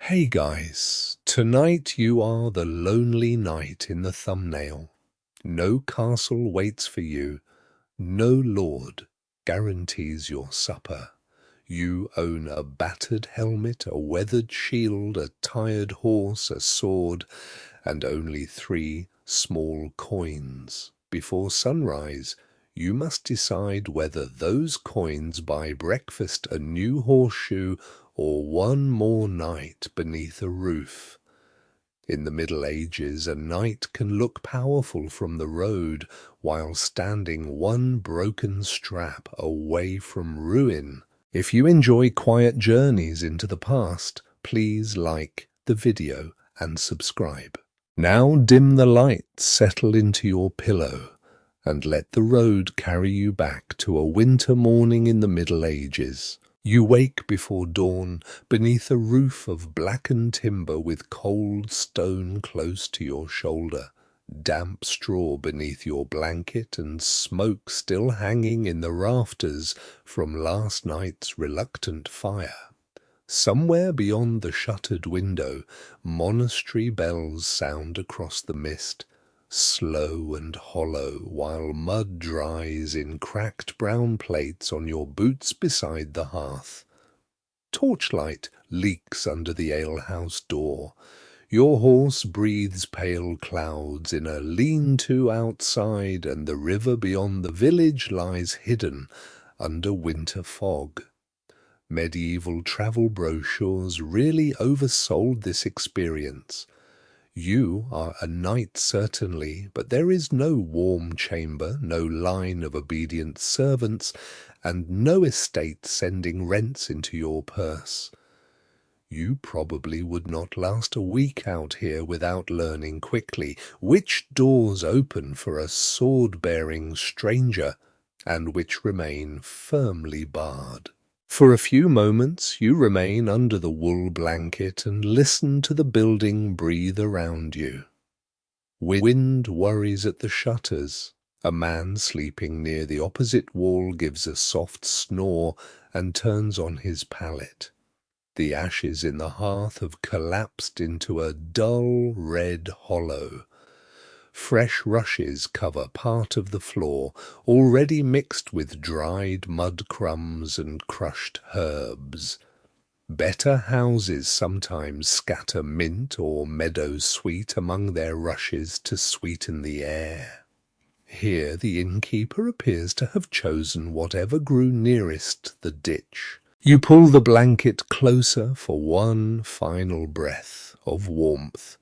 Hey guys, tonight you are the lonely knight in the thumbnail. No castle waits for you, no lord guarantees your supper. You own a battered helmet, a weathered shield, a tired horse, a sword, and only 3 small coins. Before sunrise, you must decide whether those coins buy breakfast, a new horseshoe, or one more night beneath a roof. In the Middle Ages, a knight can look powerful from the road while standing one broken strap away from ruin. If you enjoy quiet journeys into the past, please like the video and subscribe. Now dim the lights, settle into your pillow, and let the road carry you back to a winter morning in the Middle Ages. You wake before dawn beneath a roof of blackened timber with cold stone close to your shoulder, damp straw beneath your blanket, and smoke still hanging in the rafters from last night's reluctant fire. Somewhere beyond the shuttered window, monastery bells sound across the mist, slow and hollow, while mud dries in cracked brown plates on your boots beside the hearth. Torchlight leaks under the alehouse door. Your horse breathes pale clouds in a lean-to outside, and the river beyond the village lies hidden under winter fog. Medieval travel brochures really oversold this experience. You are a knight certainly, but there is no warm chamber, no line of obedient servants, and no estate sending rents into your purse. You probably would not last a week out here without learning quickly which doors open for a sword-bearing stranger and which remain firmly barred. For a few moments you remain under the wool blanket and listen to the building breathe around you. Wind worries at the shutters. A man sleeping near the opposite wall gives a soft snore and turns on his pallet. The ashes in the hearth have collapsed into a dull red hollow. Fresh rushes cover part of the floor, already mixed with dried mud crumbs and crushed herbs. Better houses sometimes scatter mint or meadow sweet among their rushes to sweeten the air. Here the innkeeper appears to have chosen whatever grew nearest the ditch. You pull the blanket closer for one final breath of warmth.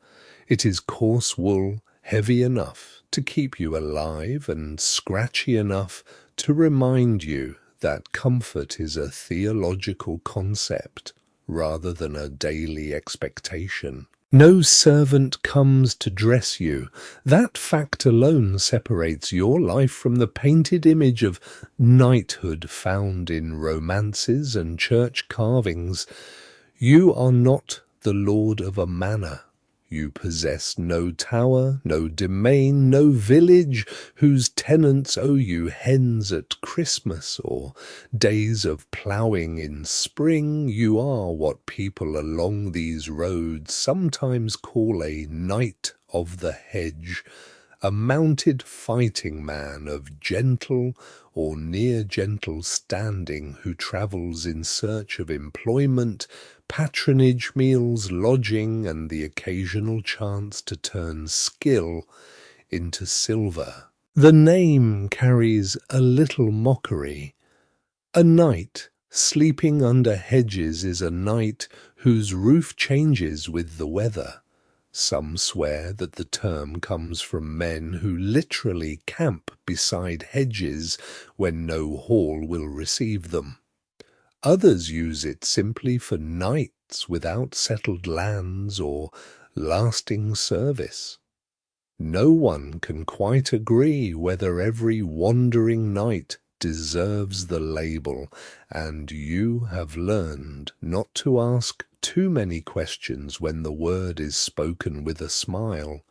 It is coarse wool, heavy enough to keep you alive and scratchy enough to remind you that comfort is a theological concept rather than a daily expectation. No servant comes to dress you. That fact alone separates your life from the painted image of knighthood found in romances and church carvings. You are not the lord of a manor. You possess no tower, no domain, no village whose tenants owe you hens at Christmas or days of ploughing in spring. You are what people along these roads sometimes call a knight of the hedge, a mounted fighting man of gentle or near gentle standing who travels in search of employment, patronage, meals, lodging, and the occasional chance to turn skill into silver. The name carries a little mockery. A knight sleeping under hedges is a knight whose roof changes with the weather. Some swear that the term comes from men who literally camp beside hedges when no hall will receive them. Others use it simply for knights without settled lands or lasting service. No one can quite agree whether every wandering knight deserves the label, and you have learned not to ask too many questions when the word is spoken with a smile.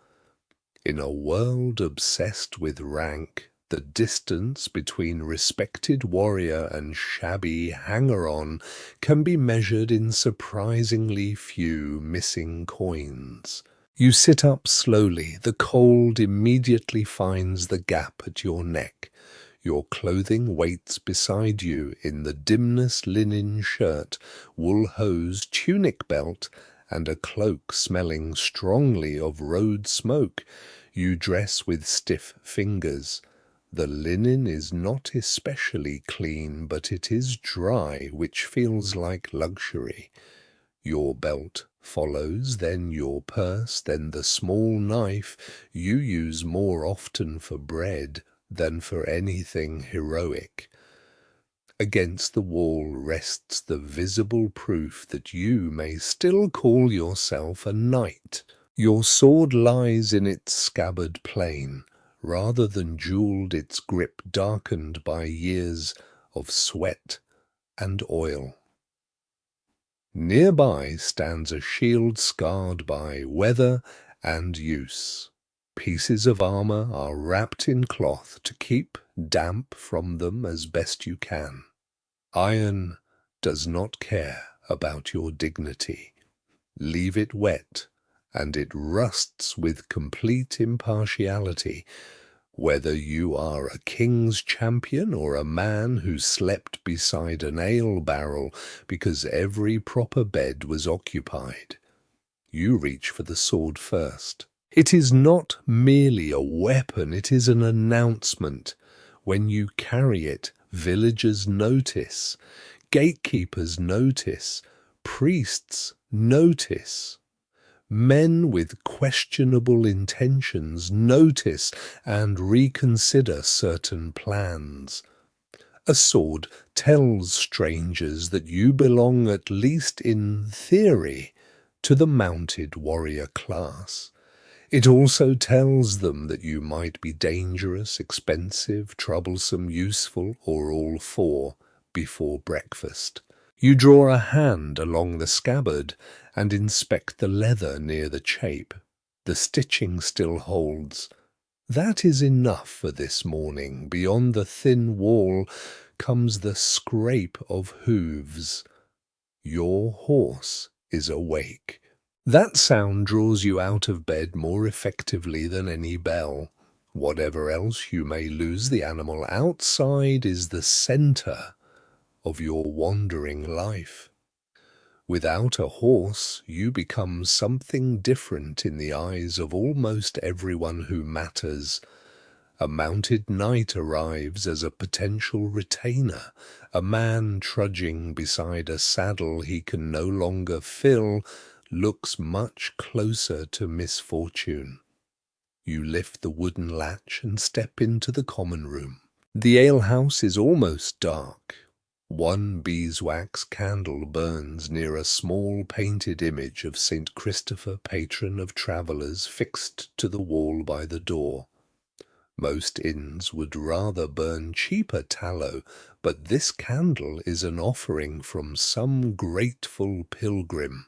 In a world obsessed with rank, The distance between respected warrior and shabby hanger-on can be measured in surprisingly few missing coins. You sit up slowly. The cold immediately finds the gap at your neck. Your clothing waits beside you in the dimness linen shirt, wool hose, tunic belt, and a cloak smelling strongly of road smoke. You dress with stiff fingers. The linen is not especially clean, but it is dry, which feels like luxury. Your belt follows, then your purse, then the small knife you use more often for bread than for anything heroic. Against the wall rests the visible proof that you may still call yourself a knight. Your sword lies in its scabbard plain, rather than jeweled, its grip darkened by years of sweat and oil. Nearby stands a shield scarred by weather and use. Pieces of armor are wrapped in cloth to keep damp from them as best you can. Iron does not care about your dignity. Leave it wet, and it rusts with complete impartiality, whether you are a king's champion or a man who slept beside an ale barrel because every proper bed was occupied. You reach for the sword first. It is not merely a weapon, it is an announcement. When you carry it, villagers notice, gatekeepers notice, priests notice. Men with questionable intentions notice and reconsider certain plans. A sword tells strangers that you belong, at least in theory, to the mounted warrior class. It also tells them that you might be dangerous, expensive, troublesome, useful, or all four before breakfast. You draw a hand along the scabbard and inspect the leather near the chape. The stitching still holds. That is enough for this morning. Beyond the thin wall comes the scrape of hooves. Your horse is awake. That sound draws you out of bed more effectively than any bell. Whatever else you may lose the animal outside is the center of your wandering life. Without a horse, you become something different in the eyes of almost everyone who matters. A mounted knight arrives as a potential retainer, a man trudging beside a saddle he can no longer fill looks much closer to misfortune. You lift the wooden latch and step into the common room. The alehouse is almost dark. One beeswax candle burns near a small painted image of St. Christopher, patron of travellers, fixed to the wall by the door. Most inns would rather burn cheaper tallow, but this candle is an offering from some grateful pilgrim.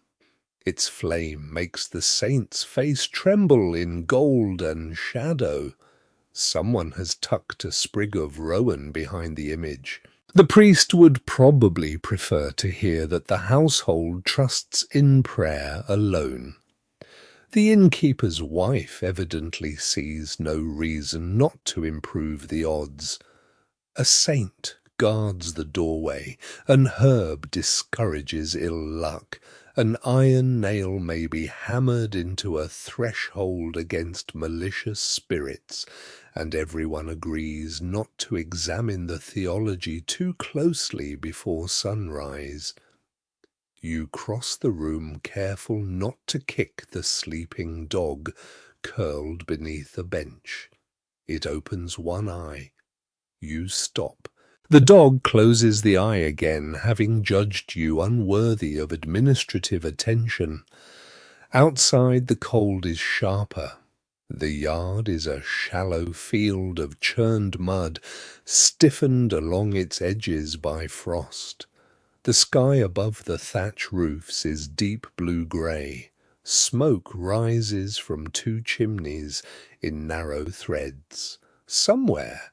Its flame makes the saint's face tremble in gold and shadow. Someone has tucked a sprig of rowan behind the image. The priest would probably prefer to hear that the household trusts in prayer alone. The innkeeper's wife evidently sees no reason not to improve the odds. A saint guards the doorway, an herb discourages ill luck, an iron nail may be hammered into a threshold against malicious spirits, and everyone agrees not to examine the theology too closely before sunrise. You cross the room, careful not to kick the sleeping dog curled beneath a bench. It opens one eye. You stop. The dog closes the eye again, having judged you unworthy of administrative attention. Outside, the cold is sharper. The yard is a shallow field of churned mud, stiffened along its edges by frost. The sky above the thatch roofs is deep blue-grey. Smoke rises from two chimneys in narrow threads. Somewhere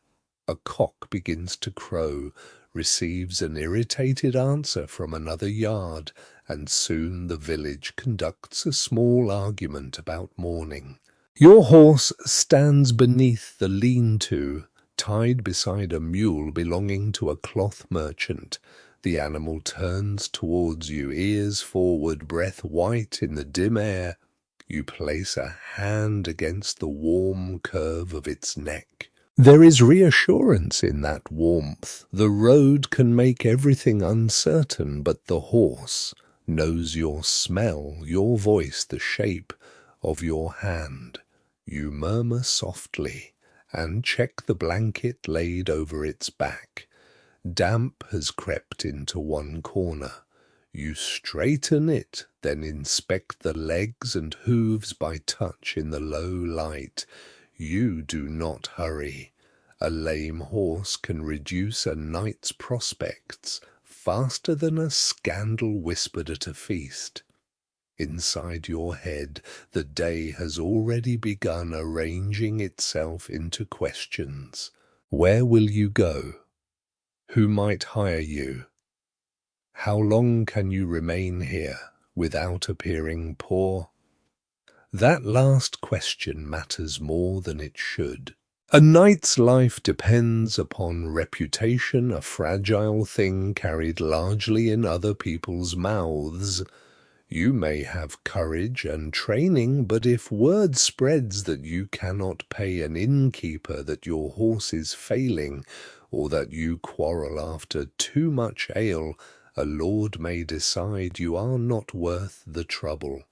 A cock begins to crow, receives an irritated answer from another yard, and soon the village conducts a small argument about mourning. Your horse stands beneath the lean-to, tied beside a mule belonging to a cloth merchant. The animal turns towards you, ears forward, breath white in the dim air. You place a hand against the warm curve of its neck. There is reassurance in that warmth. The road can make everything uncertain, but the horse knows your smell, your voice, the shape of your hand. You murmur softly and check the blanket laid over its back. Damp has crept into one corner. You straighten it, then inspect the legs and hooves by touch in the low light. You do not hurry. A lame horse can reduce a night's prospects faster than a scandal whispered at a feast. Inside your head, the day has already begun arranging itself into questions. Where will you go? Who might hire you? How long can you remain here without appearing poor? That last question matters more than it should. A knight's life depends upon reputation, a fragile thing carried largely in other people's mouths. You may have courage and training, but if word spreads that you cannot pay an innkeeper, that your horse is failing, or that you quarrel after too much ale, a lord may decide you are not worth the trouble.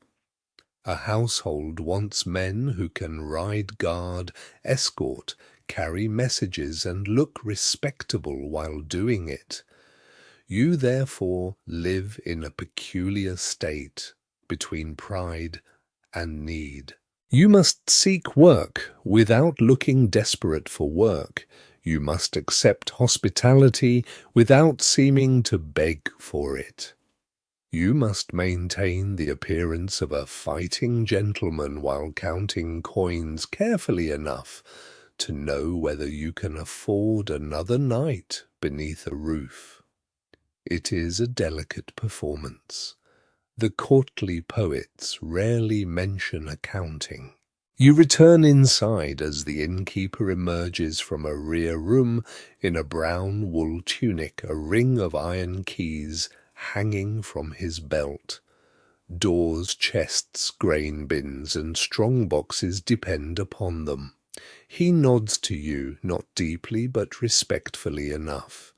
A household wants men who can ride guard, escort, carry messages, and look respectable while doing it. You therefore live in a peculiar state between pride and need. You must seek work without looking desperate for work. You must accept hospitality without seeming to beg for it. You must maintain the appearance of a fighting gentleman while counting coins carefully enough to know whether you can afford another night beneath a roof. It is a delicate performance. The courtly poets rarely mention accounting. You return inside as the innkeeper emerges from a rear room in a brown wool tunic, a ring of iron keys hanging from his belt. Doors, chests, grain bins, and strong boxes depend upon them. He nods to you, not deeply but respectfully enough.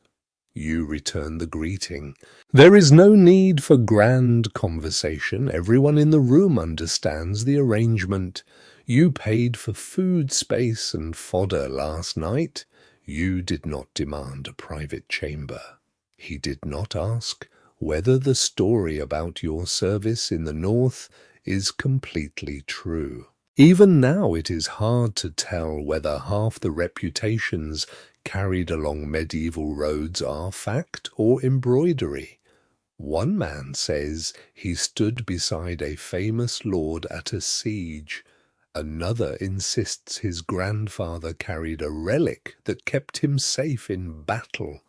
You return the greeting. There is no need for grand conversation. Everyone in the room understands the arrangement. You paid for food, space, and fodder last night. You did not demand a private chamber. He did not ask whether the story about your service in the north is completely true. Even now it is hard to tell whether half the reputations carried along medieval roads are fact or embroidery. One man says he stood beside a famous lord at a siege. Another insists his grandfather carried a relic that kept him safe in battle.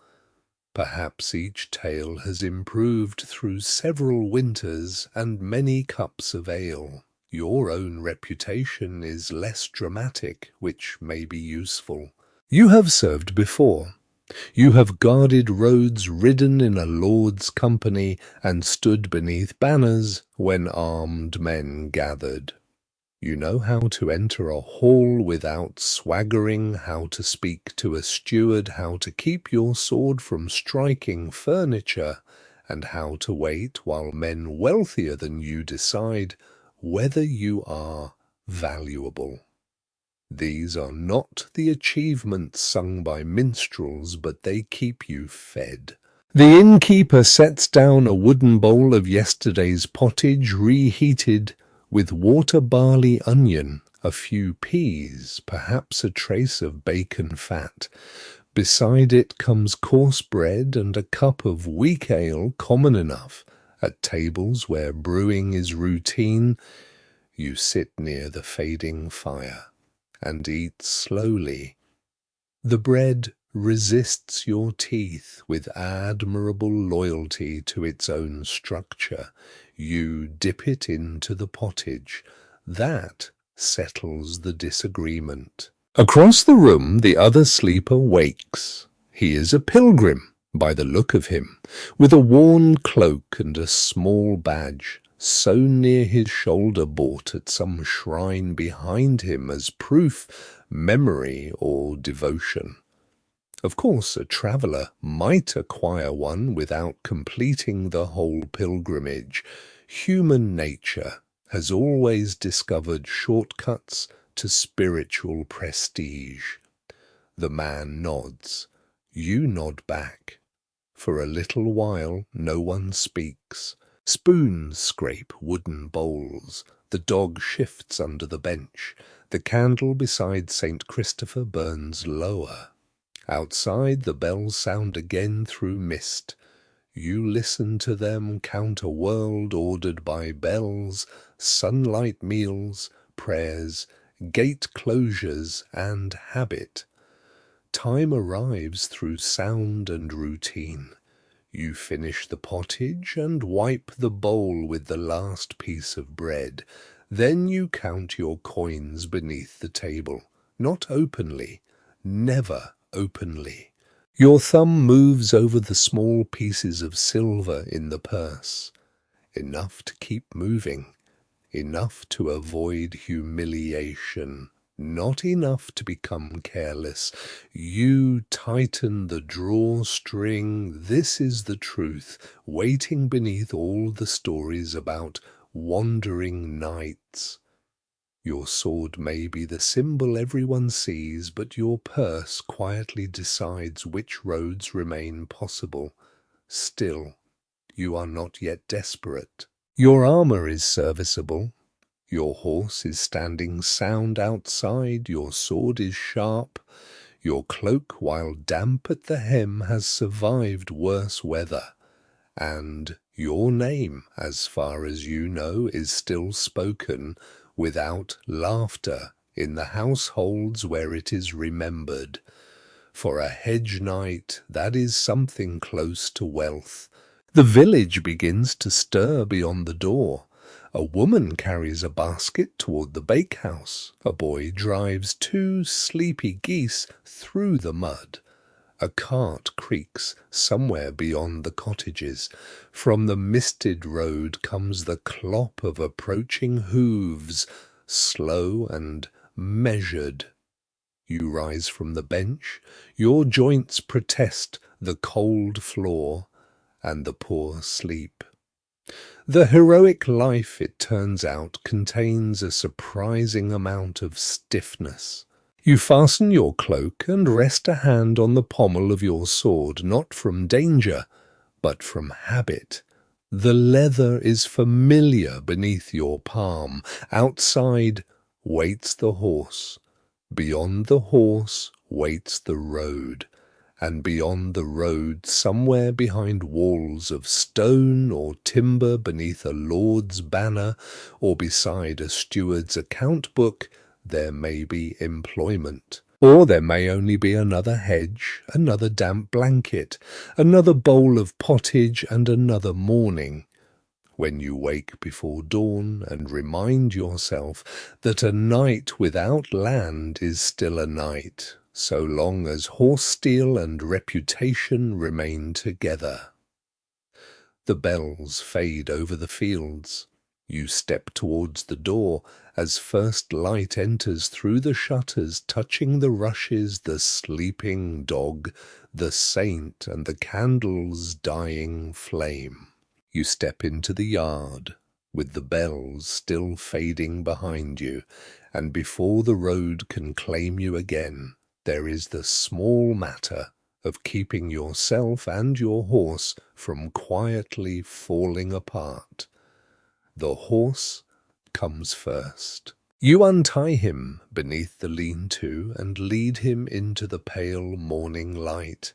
Perhaps each tale has improved through several winters and many cups of ale. Your own reputation is less dramatic, which may be useful. You have served before. You have guarded roads, ridden in a lord's company, and stood beneath banners when armed men gathered. You know how to enter a hall without swaggering, how to speak to a steward, how to keep your sword from striking furniture, and how to wait while men wealthier than you decide whether you are valuable. These are not the achievements sung by minstrels, but they keep you fed. The innkeeper sets down a wooden bowl of yesterday's pottage reheated with water, barley, onion, a few peas, perhaps a trace of bacon fat. Beside it comes coarse bread and a cup of weak ale, common enough at tables where brewing is routine. You sit near the fading fire and eat slowly. The bread resists your teeth with admirable loyalty to its own structure. You dip it into the pottage. That settles the disagreement. Across the room, the other sleeper wakes. He is a pilgrim, by the look of him, with a worn cloak and a small badge sewn near his shoulder, bought at some shrine behind him as proof, memory, or devotion. Of course, a traveller might acquire one without completing the whole pilgrimage. Human nature has always discovered shortcuts to spiritual prestige. The man nods. You nod back. For a little while no one speaks. Spoons scrape wooden bowls. The dog shifts under the bench. The candle beside St. Christopher burns lower. Outside the bells sound again through mist. You listen to them count a world ordered by bells, sunlight meals, prayers, gate closures, and habit. Time arrives through sound and routine. You finish the pottage and wipe the bowl with the last piece of bread. Then you count your coins beneath the table, not openly, never openly. Your thumb moves over the small pieces of silver in the purse. Enough to keep moving, enough to avoid humiliation. Not enough to become careless. You tighten the drawstring. This is the truth, waiting beneath all the stories about wandering knights. Your sword may be the symbol everyone sees, but your purse quietly decides which roads remain possible. Still, you are not yet desperate. Your armor is serviceable. Your horse is standing sound outside, your sword is sharp, your cloak, while damp at the hem, has survived worse weather, and your name, as far as you know, is still spoken without laughter in the households where it is remembered. For a hedge knight, that is something close to wealth. The village begins to stir beyond the door. A woman carries a basket toward the bakehouse. A boy drives 2 sleepy geese through the mud. A cart creaks somewhere beyond the cottages. From the misted road comes the clop of approaching hooves, slow and measured. You rise from the bench. Your joints protest the cold floor and the poor sleep. The heroic life, it turns out, contains a surprising amount of stiffness. You fasten your cloak and rest a hand on the pommel of your sword, not from danger, but from habit. The leather is familiar beneath your palm. Outside waits the horse. Beyond the horse waits the road. And beyond the road, somewhere behind walls of stone or timber, beneath a lord's banner, or beside a steward's account book, there may be employment. Or there may only be another hedge, another damp blanket, another bowl of pottage, and another morning. When you wake before dawn and remind yourself that a night without land is still a night, so long as horse steel and reputation remain together. The bells fade over the fields. You step towards the door as first light enters through the shutters, touching the rushes, the sleeping dog, the saint, and the candle's dying flame. You step into the yard, with the bells still fading behind you, and before the road can claim you again, there is the small matter of keeping yourself and your horse from quietly falling apart. The horse comes first. You untie him beneath the lean-to and lead him into the pale morning light.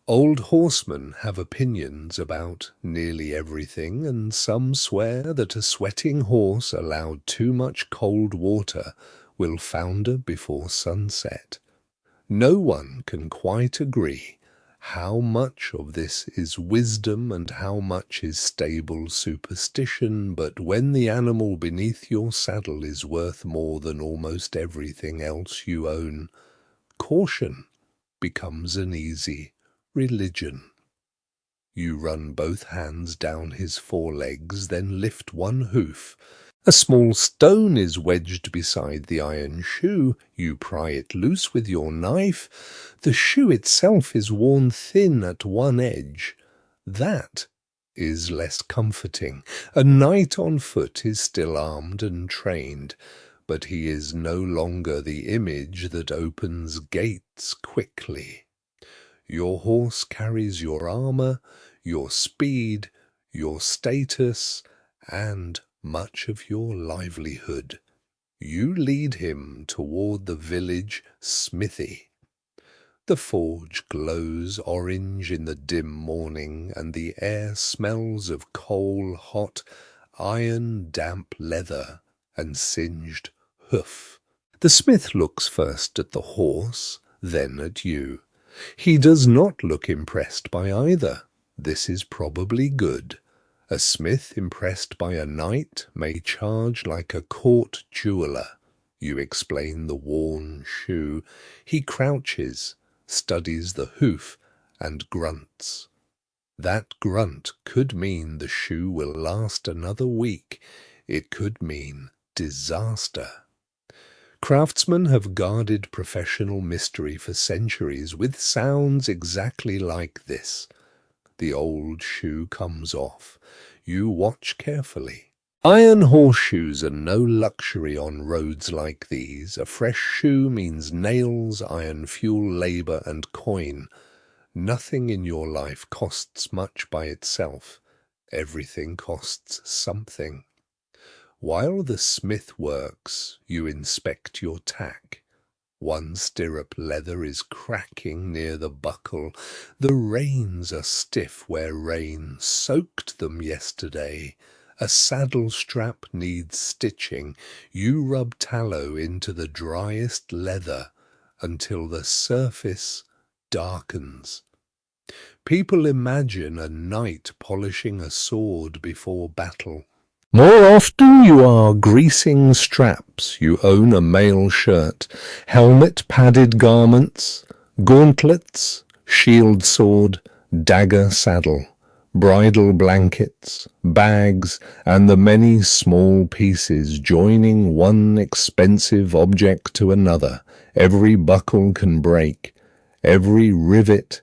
Old horsemen have opinions about nearly everything, and some swear that a sweating horse allowed too much cold water will founder before sunset. No one can quite agree how much of this is wisdom and how much is stable superstition, but when the animal beneath your saddle is worth more than almost everything else you own, caution becomes an easy religion. You run both hands down his forelegs, then lift one hoof. A small stone is wedged beside the iron shoe. You pry it loose with your knife. The shoe itself is worn thin at one edge. That is less comforting. A knight on foot is still armed and trained, but he is no longer the image that opens gates quickly. Your horse carries your armor, your speed, your status, and much of your livelihood. You lead him toward the village smithy. The forge glows orange in the dim morning, and the air smells of coal-hot iron, damp leather, and singed hoof. The smith looks first at the horse, then at you. He does not look impressed by either. This is probably good. A smith impressed by a knight may charge like a court jeweller. You explain the worn shoe. He crouches, studies the hoof, and grunts. That grunt could mean the shoe will last another week. It could mean disaster. Craftsmen have guarded professional mystery for centuries with sounds exactly like this. The old shoe comes off. You watch carefully. Iron horseshoes are no luxury on roads like these. A fresh shoe means nails, iron fuel, labor, and coin. Nothing in your life costs much by itself. Everything costs something. While the smith works, you inspect your tack. One stirrup leather is cracking near the buckle. The reins are stiff where rain soaked them yesterday. A saddle strap needs stitching. You rub tallow into the driest leather until the surface darkens. People imagine a knight polishing a sword before battle. More often you are greasing straps. You own a mail shirt, helmet, padded garments, gauntlets, shield sword, dagger saddle, bridle blankets, bags, and the many small pieces joining one expensive object to another. Every buckle can break, every rivet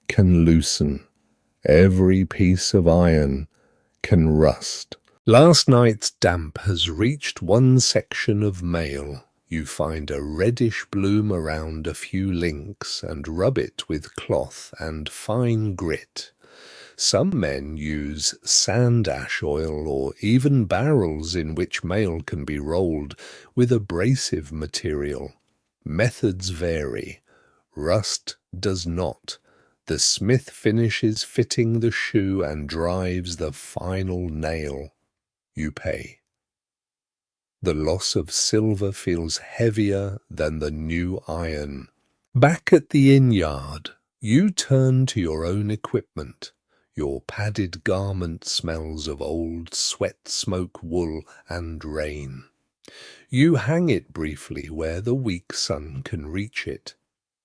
can loosen, every piece of iron can rust. Last night's damp has reached one section of mail. You find a reddish bloom around a few links and rub it with cloth and fine grit. Some men use sand ash oil or even barrels in which mail can be rolled with abrasive material. Methods vary. Rust does not. The smith finishes fitting the shoe and drives the final nail. You pay. The loss of silver feels heavier than the new iron. Back at the inn yard, you turn to your own equipment. Your padded garment smells of old sweat, smoke, wool, and rain. You hang it briefly where the weak sun can reach it.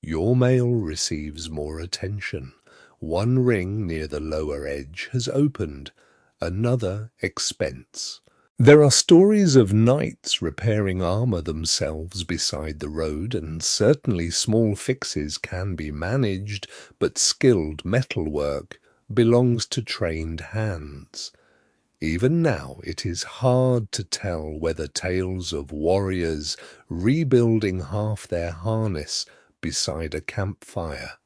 Your mail receives more attention. One ring near the lower edge has opened. Another expense. There are stories of knights repairing armor themselves beside the road, and certainly small fixes can be managed, but skilled metalwork belongs to trained hands. Even now it is hard to tell whether tales of warriors rebuilding half their harness beside a campfire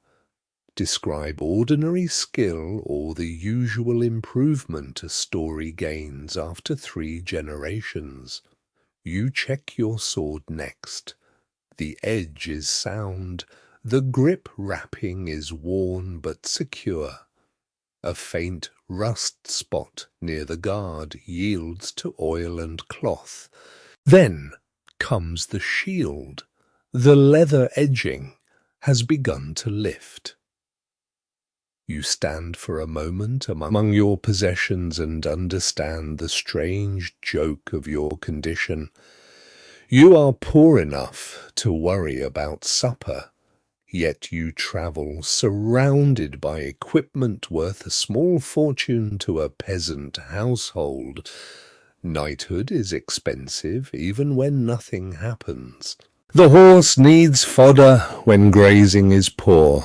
describe ordinary skill or the usual improvement a story gains after 3 generations. You check your sword next. The edge is sound, the grip wrapping is worn but secure. A faint rust spot near the guard yields to oil and cloth. Then comes the shield, the leather edging, has begun to lift. You stand for a moment among your possessions and understand the strange joke of your condition. You are poor enough to worry about supper, yet you travel surrounded by equipment worth a small fortune to a peasant household. Knighthood is expensive even when nothing happens. The horse needs fodder when grazing is poor.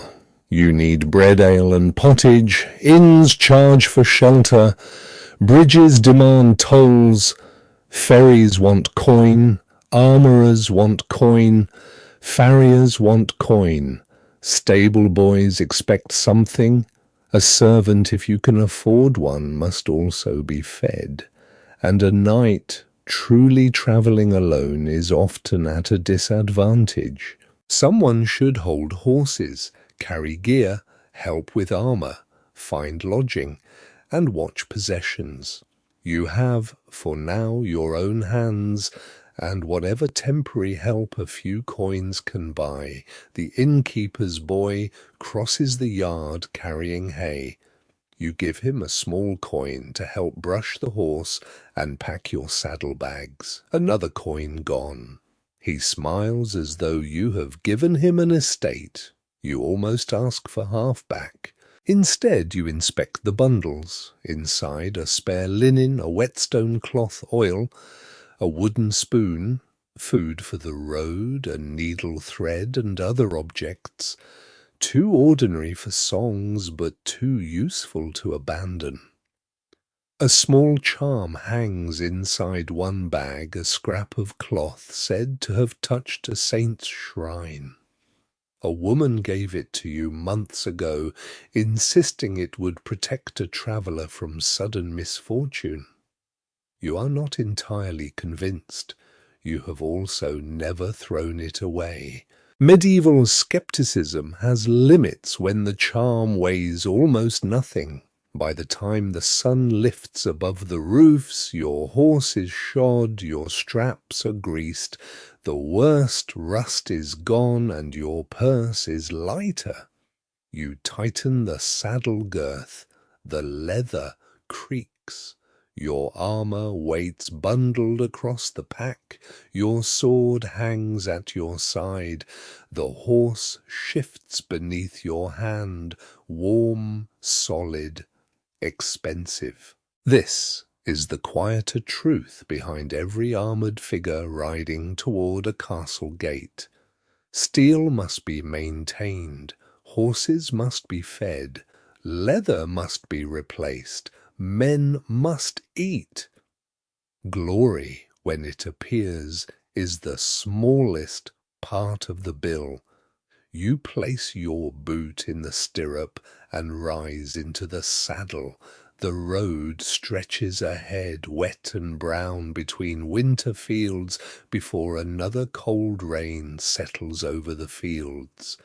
You need bread, ale and pottage, inns charge for shelter, bridges demand tolls, ferries want coin, armourers want coin, farriers want coin, stable boys expect something, a servant, if you can afford one, must also be fed, and a knight truly travelling alone is often at a disadvantage. Someone should hold horses, carry gear, help with armour, find lodging, and watch possessions. You have, for now, your own hands, and whatever temporary help a few coins can buy. The innkeeper's boy crosses the yard carrying hay. You give him a small coin to help brush the horse and pack your saddlebags. Another coin gone. He smiles as though you have given him an estate. You almost ask for half back. Instead, you inspect the bundles. Inside are spare linen, a whetstone cloth, oil, a wooden spoon, food for the road, a needle, thread, and other objects, too ordinary for songs but too useful to abandon. A small charm hangs inside one bag, a scrap of cloth said to have touched a saint's shrine. A woman gave it to you months ago, insisting it would protect a traveller from sudden misfortune. You are not entirely convinced. You have also never thrown it away. Medieval skepticism has limits when the charm weighs almost nothing. By the time the sun lifts above the roofs, your horse is shod, your straps are greased, the worst rust is gone, and your purse is lighter. You tighten the saddle girth, the leather creaks. Your armour waits bundled across the pack, your sword hangs at your side, the horse shifts beneath your hand, warm, solid, expensive. This is the quieter truth behind every armoured figure riding toward a castle gate. Steel must be maintained, horses must be fed, leather must be replaced, men must eat. Glory, when it appears, is the smallest part of the bill. You place your boot in the stirrup and rise into the saddle. The road stretches ahead, wet and brown between winter fields before another cold rain settles over the fields.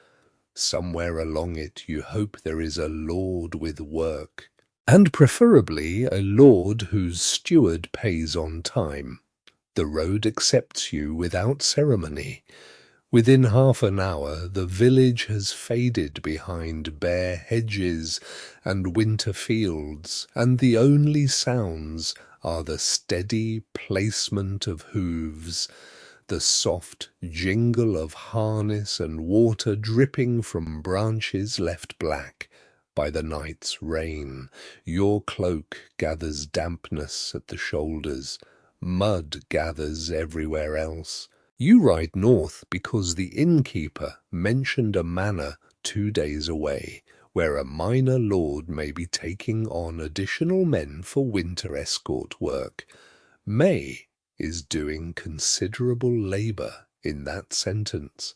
Somewhere along it you hope there is a lord with work, and preferably a lord whose steward pays on time. The road accepts you without ceremony. Within half an hour the village has faded behind bare hedges and winter fields, and the only sounds are the steady placement of hooves, the soft jingle of harness and water dripping from branches left black by the night's rain. Your cloak gathers dampness at the shoulders, mud gathers everywhere else. You ride north because the innkeeper mentioned a manor 2 days away, where a minor lord may be taking on additional men for winter escort work. May is doing considerable labour in that sentence.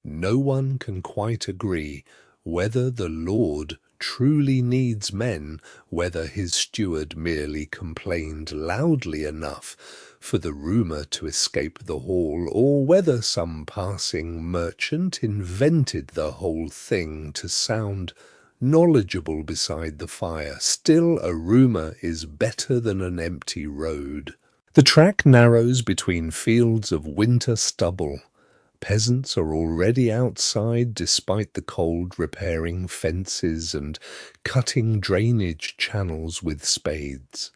No one can quite agree whether the lord truly needs men, whether his steward merely complained loudly enough for the rumour to escape the hall, or whether some passing merchant invented the whole thing to sound knowledgeable beside the fire. Still, a rumour is better than an empty road. The track narrows between fields of winter stubble. Peasants are already outside despite the cold, repairing fences and cutting drainage channels with spades.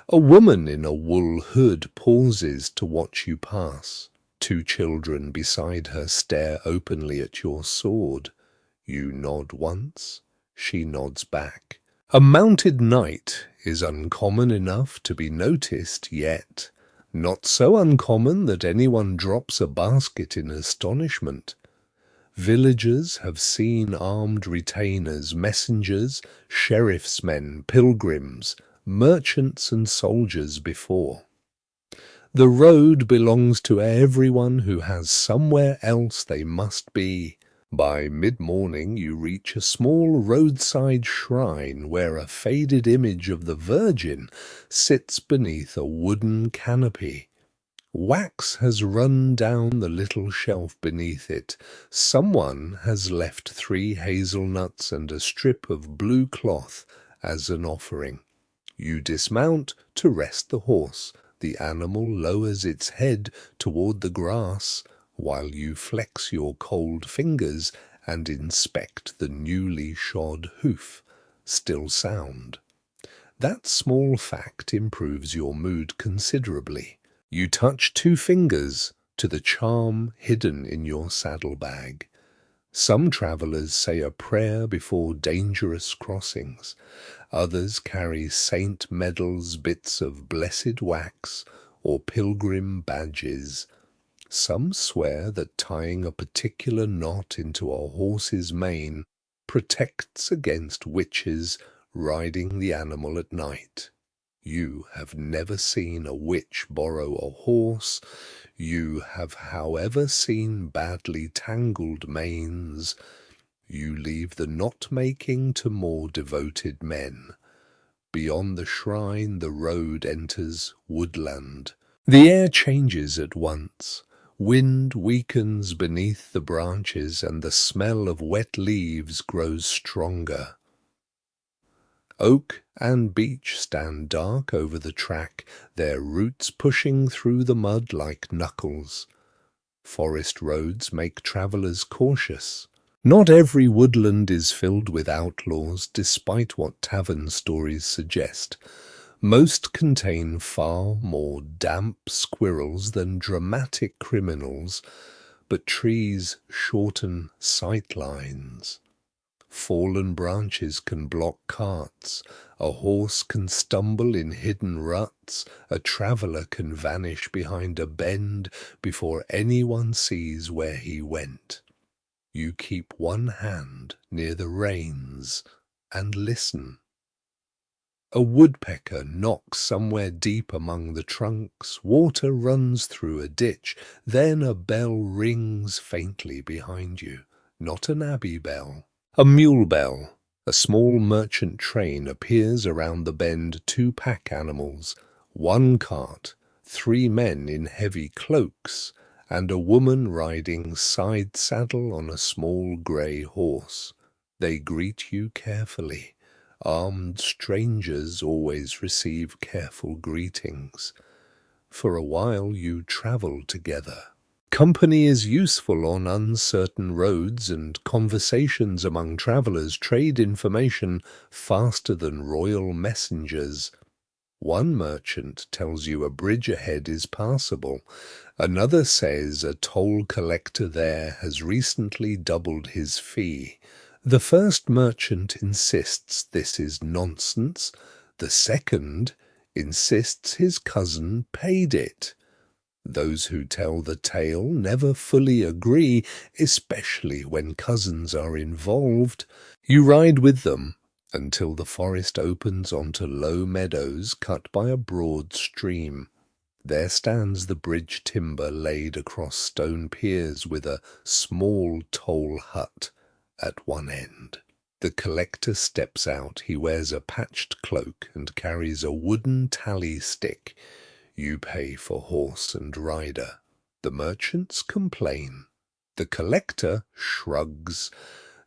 A woman in a wool hood pauses to watch you pass. Two children beside her stare openly at your sword. You nod once, she nods back. A mounted knight is uncommon enough to be noticed, yet not so uncommon that anyone drops a basket in astonishment. Villagers have seen armed retainers, messengers, sheriff's men, pilgrims, merchants and soldiers before. The road belongs to everyone who has somewhere else they must be. By mid-morning you reach a small roadside shrine where a faded image of the Virgin sits beneath a wooden canopy. Wax has run down the little shelf beneath it. Someone has left 3 hazelnuts and a strip of blue cloth as an offering. You dismount to rest the horse. The animal lowers its head toward the grass, while you flex your cold fingers and inspect the newly shod hoof, still sound. That small fact improves your mood considerably. You touch 2 fingers to the charm hidden in your saddlebag. Some travellers say a prayer before dangerous crossings. Others carry saint medals, bits of blessed wax, or pilgrim badges. Some swear that tying a particular knot into a horse's mane protects against witches riding the animal at night. You have never seen a witch borrow a horse. You have, however, seen badly tangled manes. You leave the knot-making to more devoted men. Beyond the shrine the road enters woodland. The air changes at once. Wind weakens beneath the branches and the smell of wet leaves grows stronger. Oak and beech stand dark over the track, their roots pushing through the mud like knuckles. Forest roads make travellers cautious. Not every woodland is filled with outlaws, despite what tavern stories suggest. Most contain far more damp squirrels than dramatic criminals, but trees shorten sight lines. Fallen branches can block carts, a horse can stumble in hidden ruts, a traveller can vanish behind a bend before anyone sees where he went. You keep one hand near the reins and listen. A woodpecker knocks somewhere deep among the trunks, water runs through a ditch, then a bell rings faintly behind you, not an abbey bell. A mule bell. A small merchant train appears around the bend, 2 pack animals, 1 cart, 3 men in heavy cloaks, and a woman riding side saddle on a small grey horse. They greet you carefully. Armed strangers always receive careful greetings. For a while you travel together. Company is useful on uncertain roads, and conversations among travellers trade information faster than royal messengers. One merchant tells you a bridge ahead is passable. Another says a toll collector there has recently doubled his fee. The first merchant insists this is nonsense. The second insists his cousin paid it. Those who tell the tale never fully agree, especially when cousins are involved. You ride with them until the forest opens onto low meadows cut by a broad stream. There stands the bridge timber laid across stone piers with a small toll hut at one end. The collector steps out. He wears a patched cloak and carries a wooden tally stick. You pay for horse and rider. The merchants complain. The collector shrugs.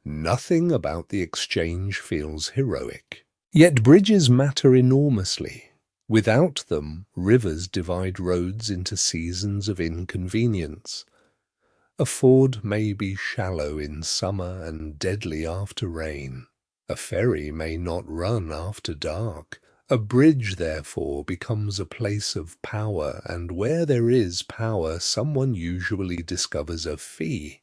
Nothing about the exchange feels heroic. Yet bridges matter enormously. Without them, rivers divide roads into seasons of inconvenience. A ford may be shallow in summer and deadly after rain. A ferry may not run after dark. A bridge, therefore, becomes a place of power, and where there is power, someone usually discovers a fee.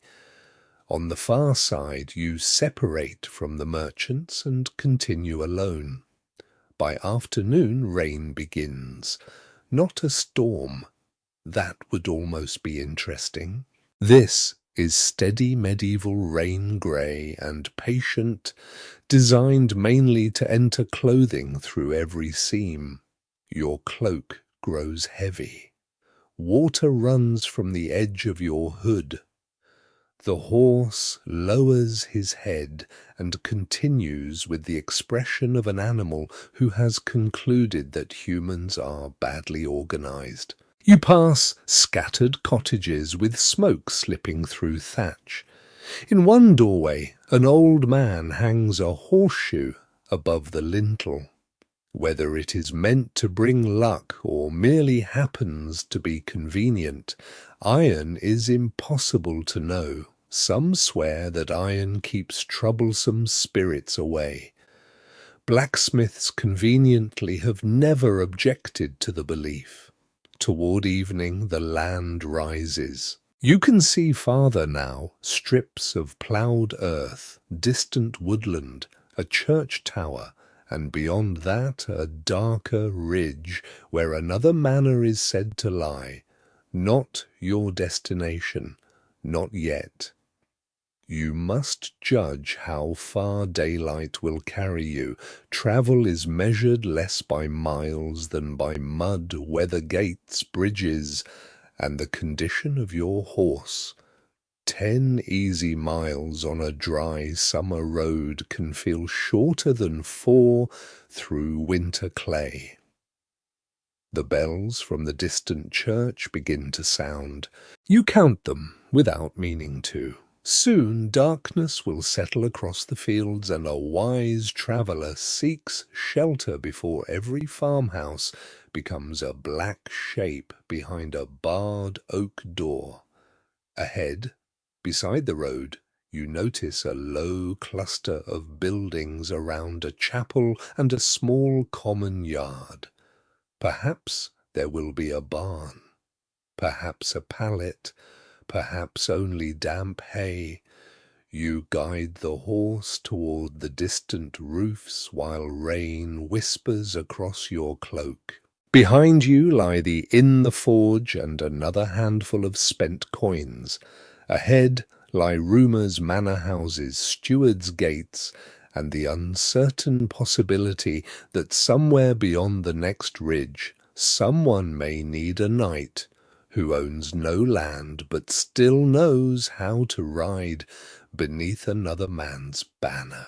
On the far side, you separate from the merchants and continue alone. By afternoon, rain begins. Not a storm. That would almost be interesting. This is steady medieval rain grey and patient, designed mainly to enter clothing through every seam. Your cloak grows heavy. Water runs from the edge of your hood. The horse lowers his head and continues with the expression of an animal who has concluded that humans are badly organized. You pass scattered cottages with smoke slipping through thatch. In one doorway, an old man hangs a horseshoe above the lintel. Whether it is meant to bring luck or merely happens to be convenient, iron is impossible to know. Some swear that iron keeps troublesome spirits away. Blacksmiths conveniently have never objected to the belief. Toward evening the land rises. You can see farther now strips of ploughed earth, distant woodland, a church tower, and beyond that a darker ridge where another manor is said to lie. Not your destination, not yet. You must judge how far daylight will carry you. Travel is measured less by miles than by mud, weather gates, bridges, and the condition of your horse. 10 easy miles on a dry summer road can feel shorter than 4 through winter clay. The bells from the distant church begin to sound. You count them without meaning to. Soon darkness will settle across the fields, and a wise traveller seeks shelter before every farmhouse becomes a black shape behind a barred oak door. Ahead, beside the road, you notice a low cluster of buildings around a chapel and a small common yard. Perhaps there will be a barn, perhaps a pallet, perhaps only damp hay. You guide the horse toward the distant roofs while rain whispers across your cloak. Behind you lie the inn, the forge, and another handful of spent coins. Ahead lie rumour's manor houses, stewards' gates, and the uncertain possibility that somewhere beyond the next ridge someone may need a knight who owns no land but still knows how to ride beneath another man's banner.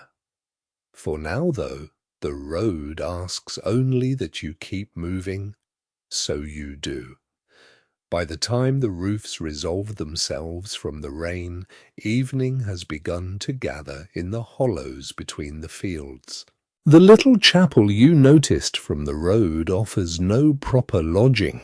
For now, though, the road asks only that you keep moving, so you do. By the time the roofs resolve themselves from the rain, evening has begun to gather in the hollows between the fields. The little chapel you noticed from the road offers no proper lodging,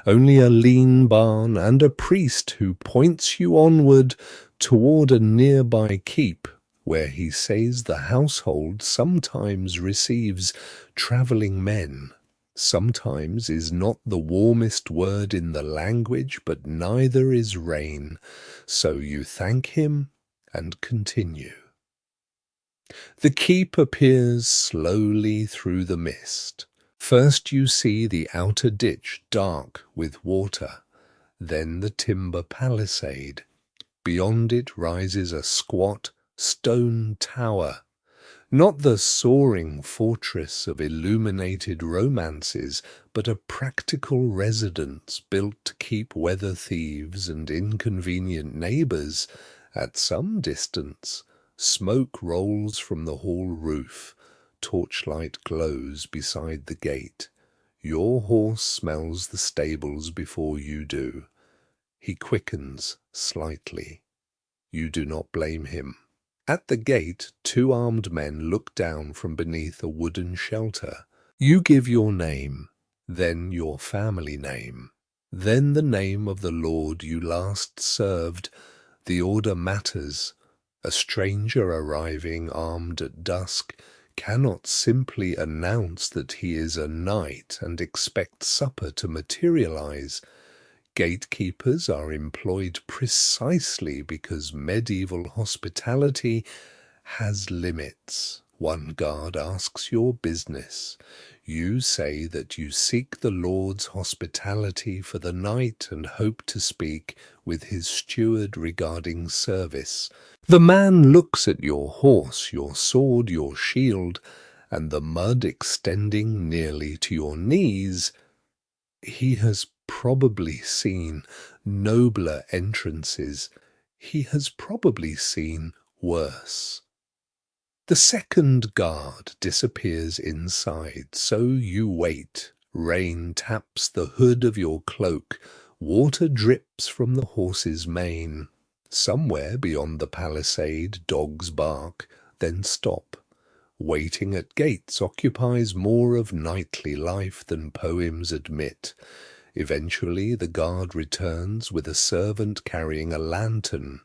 only a lean barn and a priest who points you onward toward a nearby keep, where he says the household sometimes receives travelling men. Sometimes is not the warmest word in the language, but neither is rain, so you thank him and continue. The keep appears slowly through the mist. First you see the outer ditch dark with water, then the timber palisade. Beyond it rises a squat stone tower, not the soaring fortress of illuminated romances, but a practical residence built to keep weather thieves and inconvenient neighbours at some distance. Smoke rolls from the hall roof. Torchlight glows beside the gate. Your horse smells the stables before you do. He quickens slightly. You do not blame him. At the gate, 2 armed men look down from beneath a wooden shelter. You give your name, then your family name, then the name of the lord you last served, The order matters. A stranger arriving armed at dusk cannot simply announce that he is a knight and expect supper to materialize. Gatekeepers are employed precisely because medieval hospitality has limits. One guard asks your business. You say that you seek the Lord's hospitality for the night and hope to speak with his steward regarding service. The man looks at your horse, your sword, your shield, and the mud extending nearly to your knees. He has probably seen nobler entrances. He has probably seen worse. The second guard disappears inside, so you wait. Rain taps the hood of your cloak. Water drips from the horse's mane. Somewhere beyond the palisade, dogs bark, then stop. Waiting at gates occupies more of nightly life than poems admit. Eventually the guard returns with a servant carrying a lantern.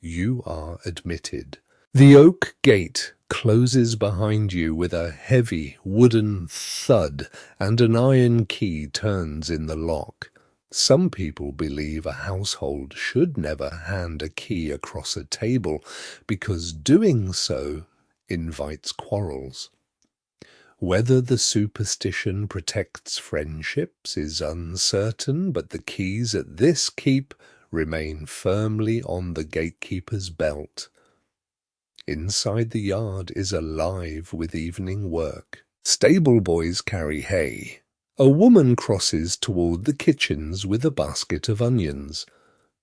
You are admitted. The oak gate closes behind you with a heavy wooden thud, and an iron key turns in the lock. Some people believe a household should never hand a key across a table, because doing so invites quarrels. Whether the superstition protects friendships is uncertain, but the keys at this keep remain firmly on the gatekeeper's belt. Inside the yard is alive with evening work. Stable boys carry hay. A woman crosses toward the kitchens with a basket of onions.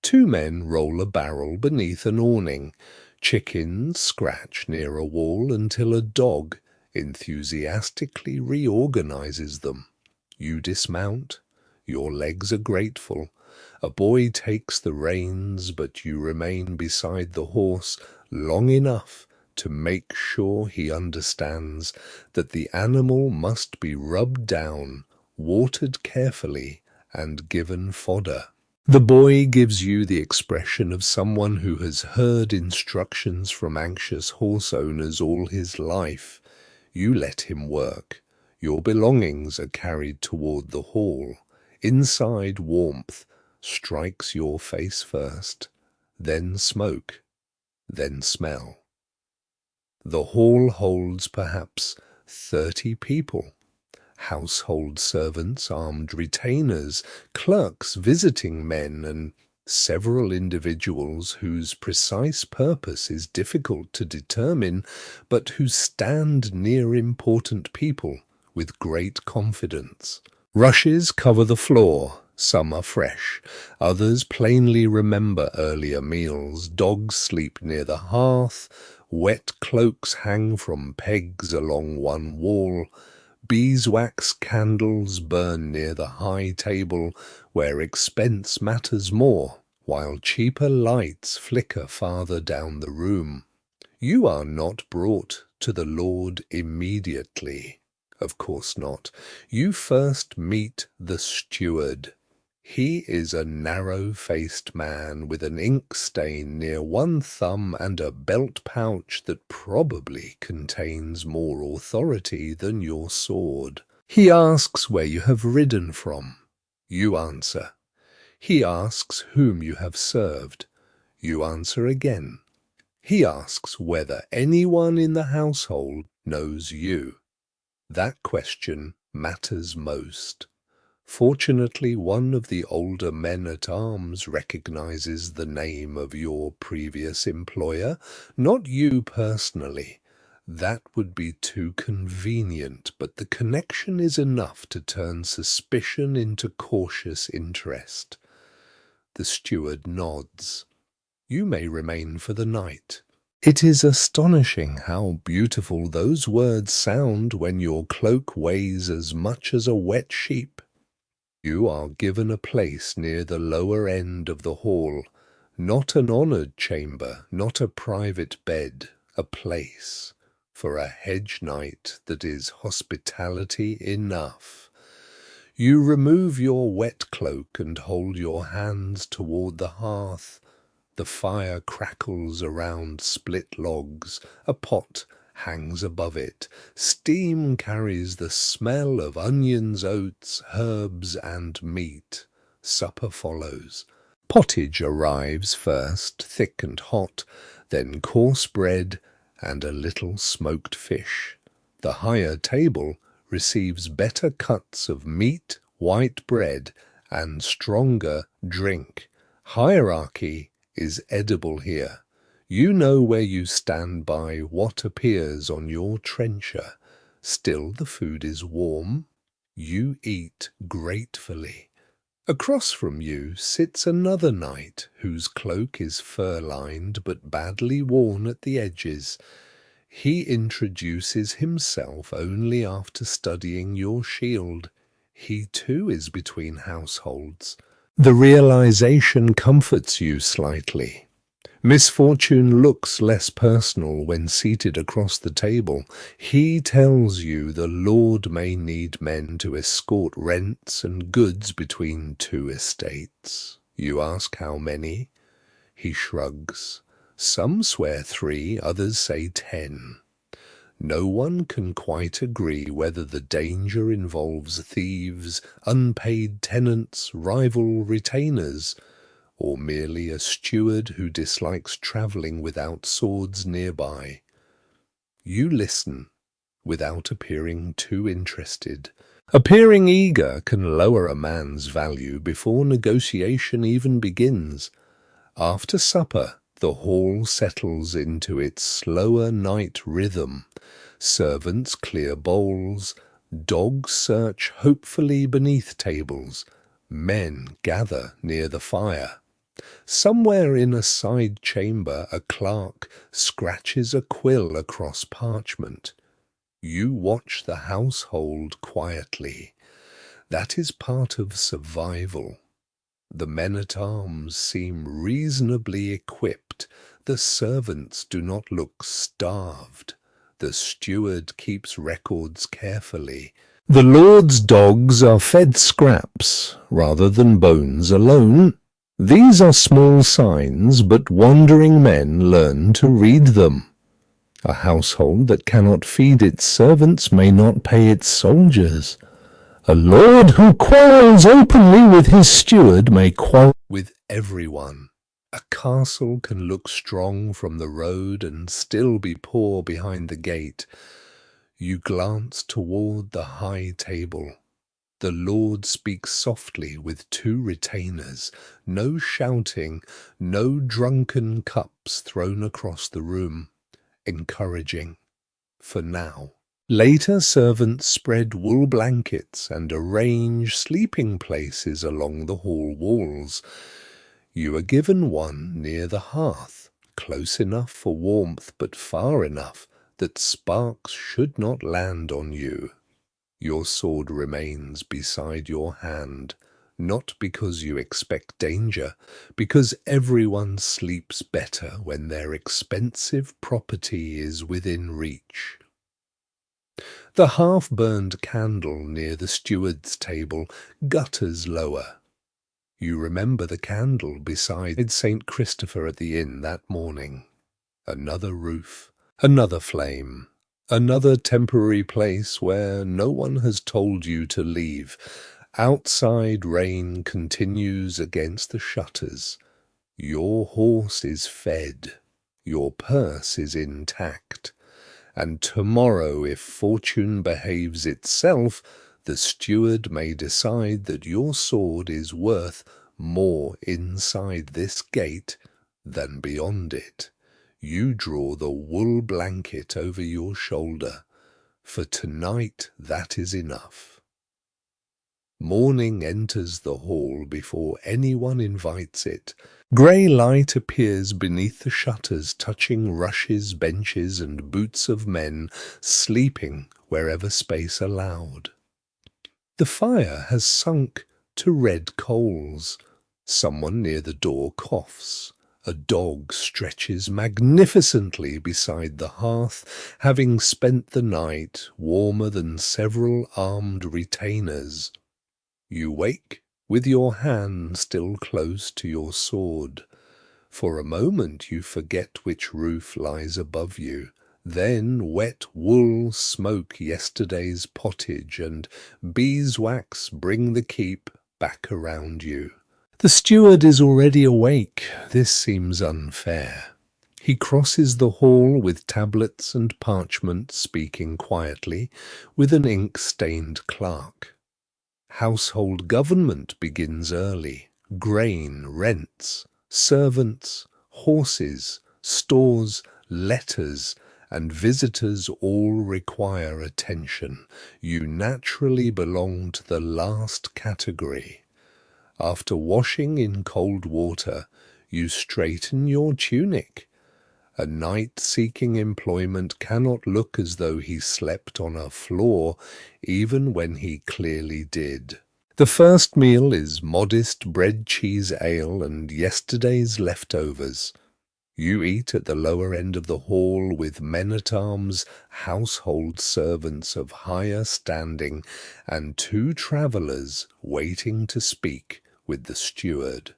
Two men roll a barrel beneath an awning. Chickens scratch near a wall until a dog enthusiastically reorganizes them. You dismount. Your legs are grateful. A boy takes the reins, but you remain beside the horse long enough to make sure he understands that the animal must be rubbed down, watered carefully, and given fodder. The boy gives you the expression of someone who has heard instructions from anxious horse owners all his life. You let him work. Your belongings are carried toward the hall. Inside, warmth strikes your face first, then smoke, then smell. The hall holds perhaps 30 people. Household servants, armed retainers, clerks, visiting men, and several individuals whose precise purpose is difficult to determine, but who stand near important people with great confidence. Rushes cover the floor. Some are fresh. Others plainly remember earlier meals. Dogs sleep near the hearth. Wet cloaks hang from pegs along one wall. Beeswax candles burn near the high table, where expense matters more, while cheaper lights flicker farther down the room. You are not brought to the Lord immediately. Of course not. You first meet the steward. He is a narrow-faced man with an ink stain near one thumb and a belt pouch that probably contains more authority than your sword. He asks where you have ridden from. You answer. He asks whom you have served. You answer again. He asks whether anyone in the household knows you. That question matters most. Fortunately, one of the older men-at-arms recognizes the name of your previous employer, not you personally. That would be too convenient, but the connection is enough to turn suspicion into cautious interest. The steward nods. You may remain for the night. It is astonishing how beautiful those words sound when your cloak weighs as much as a wet sheep. You are given a place near the lower end of the hall, not an honoured chamber, not a private bed, a place for a hedge knight that is hospitality enough. You remove your wet cloak and hold your hands toward the hearth. The fire crackles around split logs, a pot hangs above it, steam carries the smell of onions, oats, herbs, and meat. Supper follows. Pottage arrives first, thick and hot, then coarse bread and a little smoked fish. The higher table receives better cuts of meat, white bread, and stronger drink. Hierarchy is edible here. You know where you stand by what appears on your trencher. Still the food is warm. You eat gratefully. Across from you sits another knight whose cloak is fur-lined but badly worn at the edges. He introduces himself only after studying your shield. He too is between households. The realization comforts you slightly. Misfortune looks less personal when seated across the table. He tells you the Lord may need men to escort rents and goods between two estates. You ask how many? He shrugs. Some swear 3, others say 10. No one can quite agree whether the danger involves thieves, unpaid tenants, rival retainers, or merely a steward who dislikes travelling without swords nearby. You listen, without appearing too interested. Appearing eager can lower a man's value before negotiation even begins. After supper, the hall settles into its slower night rhythm. Servants clear bowls, dogs search hopefully beneath tables, men gather near the fire. Somewhere in a side chamber a clerk scratches a quill across parchment. You watch the household quietly. That is part of survival. The men-at-arms seem reasonably equipped. The servants do not look starved. The steward keeps records carefully. The Lord's dogs are fed scraps rather than bones alone. These are small signs, but wandering men learn to read them. A household that cannot feed its servants may not pay its soldiers. A lord who quarrels openly with his steward may quarrel with everyone. A castle can look strong from the road and still be poor behind the gate. You glance toward the high table. The Lord speaks softly with 2 retainers. No shouting, no drunken cups thrown across the room. Encouraging. For now. Later servants spread wool blankets and arrange sleeping places along the hall walls. You are given one near the hearth, close enough for warmth but far enough that sparks should not land on you. Your sword remains beside your hand, not because you expect danger, because everyone sleeps better when their expensive property is within reach. The half-burned candle near the steward's table gutters lower. You remember the candle beside St. Christopher at the inn that morning. Another roof, another flame. Another temporary place where no one has told you to leave. Outside rain continues against the shutters. Your horse is fed. Your purse is intact. And tomorrow, if fortune behaves itself, the steward may decide that your sword is worth more inside this gate than beyond it. You draw the wool blanket over your shoulder. For tonight that is enough. Morning enters the hall before anyone invites it. Grey light appears beneath the shutters, touching rushes, benches, and boots of men sleeping wherever space allowed. The fire has sunk to red coals. Someone near the door coughs. A dog stretches magnificently beside the hearth, having spent the night warmer than several armed retainers. You wake with your hand still close to your sword. For a moment you forget which roof lies above you. Then wet wool smoke yesterday's pottage, and beeswax bring the keep back around you. The steward is already awake. This seems unfair. He crosses the hall with tablets and parchment, speaking quietly with an ink-stained clerk. Household government begins early. Grain, rents, servants, horses, stores, letters, and visitors all require attention. You naturally belong to the last category. After washing in cold water, you straighten your tunic. A knight seeking employment cannot look as though he slept on a floor, even when he clearly did. The first meal is modest bread, cheese, ale, and yesterday's leftovers. You eat at the lower end of the hall with men-at-arms, household servants of higher standing, and 2 travellers waiting to speak with the steward.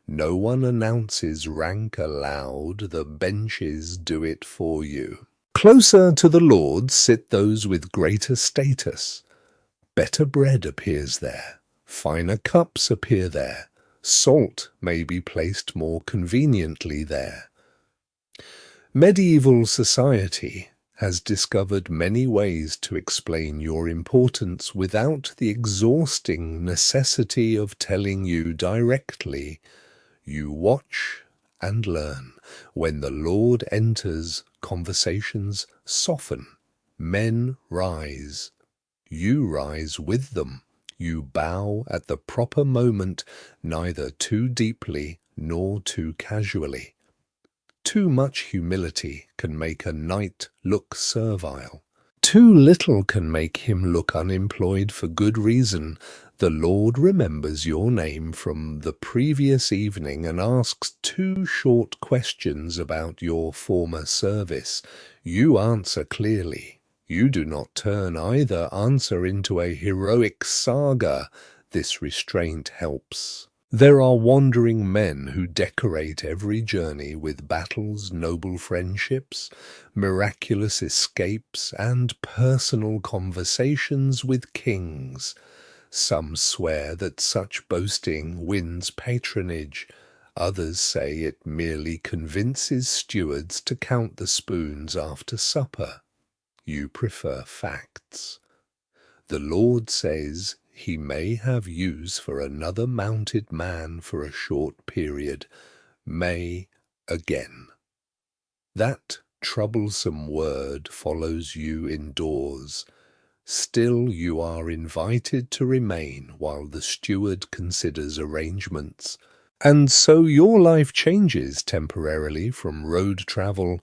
No one announces rank aloud, the benches do it for you. Closer to the lords sit those with greater status. Better bread appears there, finer cups appear there, salt may be placed more conveniently there. Medieval society has discovered many ways to explain your importance without the exhausting necessity of telling you directly. You watch and learn. When the Lord enters, conversations soften. Men rise. You rise with them. You bow at the proper moment, neither too deeply nor too casually. Too much humility can make a knight look servile. Too little can make him look unemployed for good reason. The Lord remembers your name from the previous evening and asks 2 short questions about your former service. You answer clearly. You do not turn either answer into a heroic saga. This restraint helps. There are wandering men who decorate every journey with battles, noble friendships, miraculous escapes, and personal conversations with kings. Some swear that such boasting wins patronage. Others say it merely convinces stewards to count the spoons after supper. You prefer facts. The Lord says he may have use for another mounted man for a short period, may again. That troublesome word follows you indoors. Still you are invited to remain while the steward considers arrangements. And so your life changes temporarily from road travel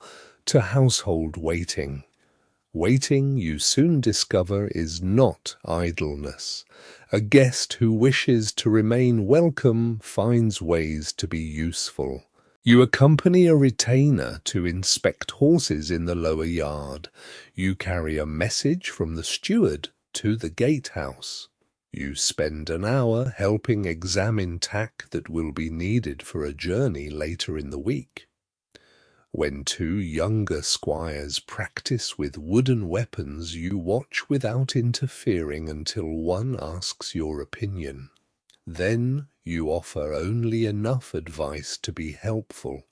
to household waiting. Waiting, you soon discover, is not idleness. A guest who wishes to remain welcome finds ways to be useful. You accompany a retainer to inspect horses in the lower yard. You carry a message from the steward to the gatehouse. You spend an hour helping examine tack that will be needed for a journey later in the week. When 2 younger squires practice with wooden weapons, you watch without interfering until one asks your opinion. Then you offer only enough advice to be helpful.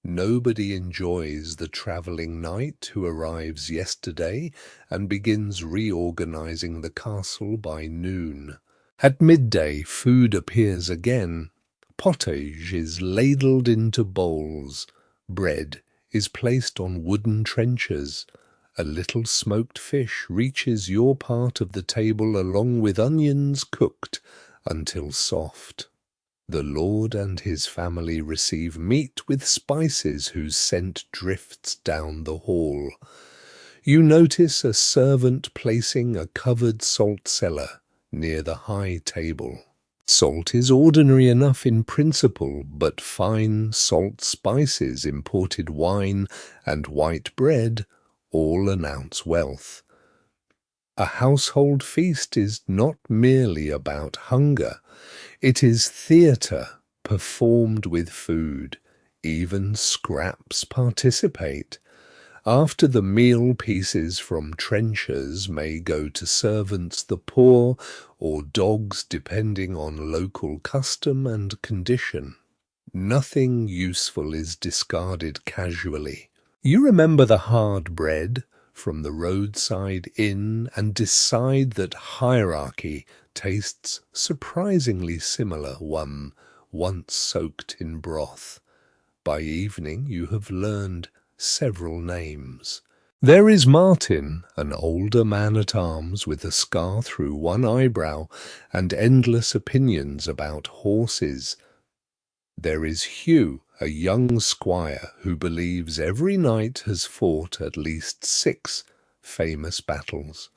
Nobody enjoys the travelling knight who arrives yesterday and begins reorganizing the castle by noon. At midday, food appears again. Pottage is ladled into bowls. Bread is placed on wooden trenchers. A little smoked fish reaches your part of the table along with onions cooked until soft. The Lord and his family receive meat with spices whose scent drifts down the hall. You notice a servant placing a covered salt cellar near the high table. Salt is ordinary enough in principle, but fine salt spices, imported wine, and white bread all announce wealth. A household feast is not merely about hunger. It is theatre performed with food. Even scraps participate. After the meal, pieces from trenchers may go to servants the poor or dogs depending on local custom and condition. Nothing useful is discarded casually. You remember the hard bread from the roadside inn and decide that hierarchy tastes surprisingly similar one once soaked in broth. By evening you have learned several names. There is Martin, an older man-at-arms with a scar through one eyebrow and endless opinions about horses. There is Hugh, a young squire who believes every knight has fought at least 6 famous battles.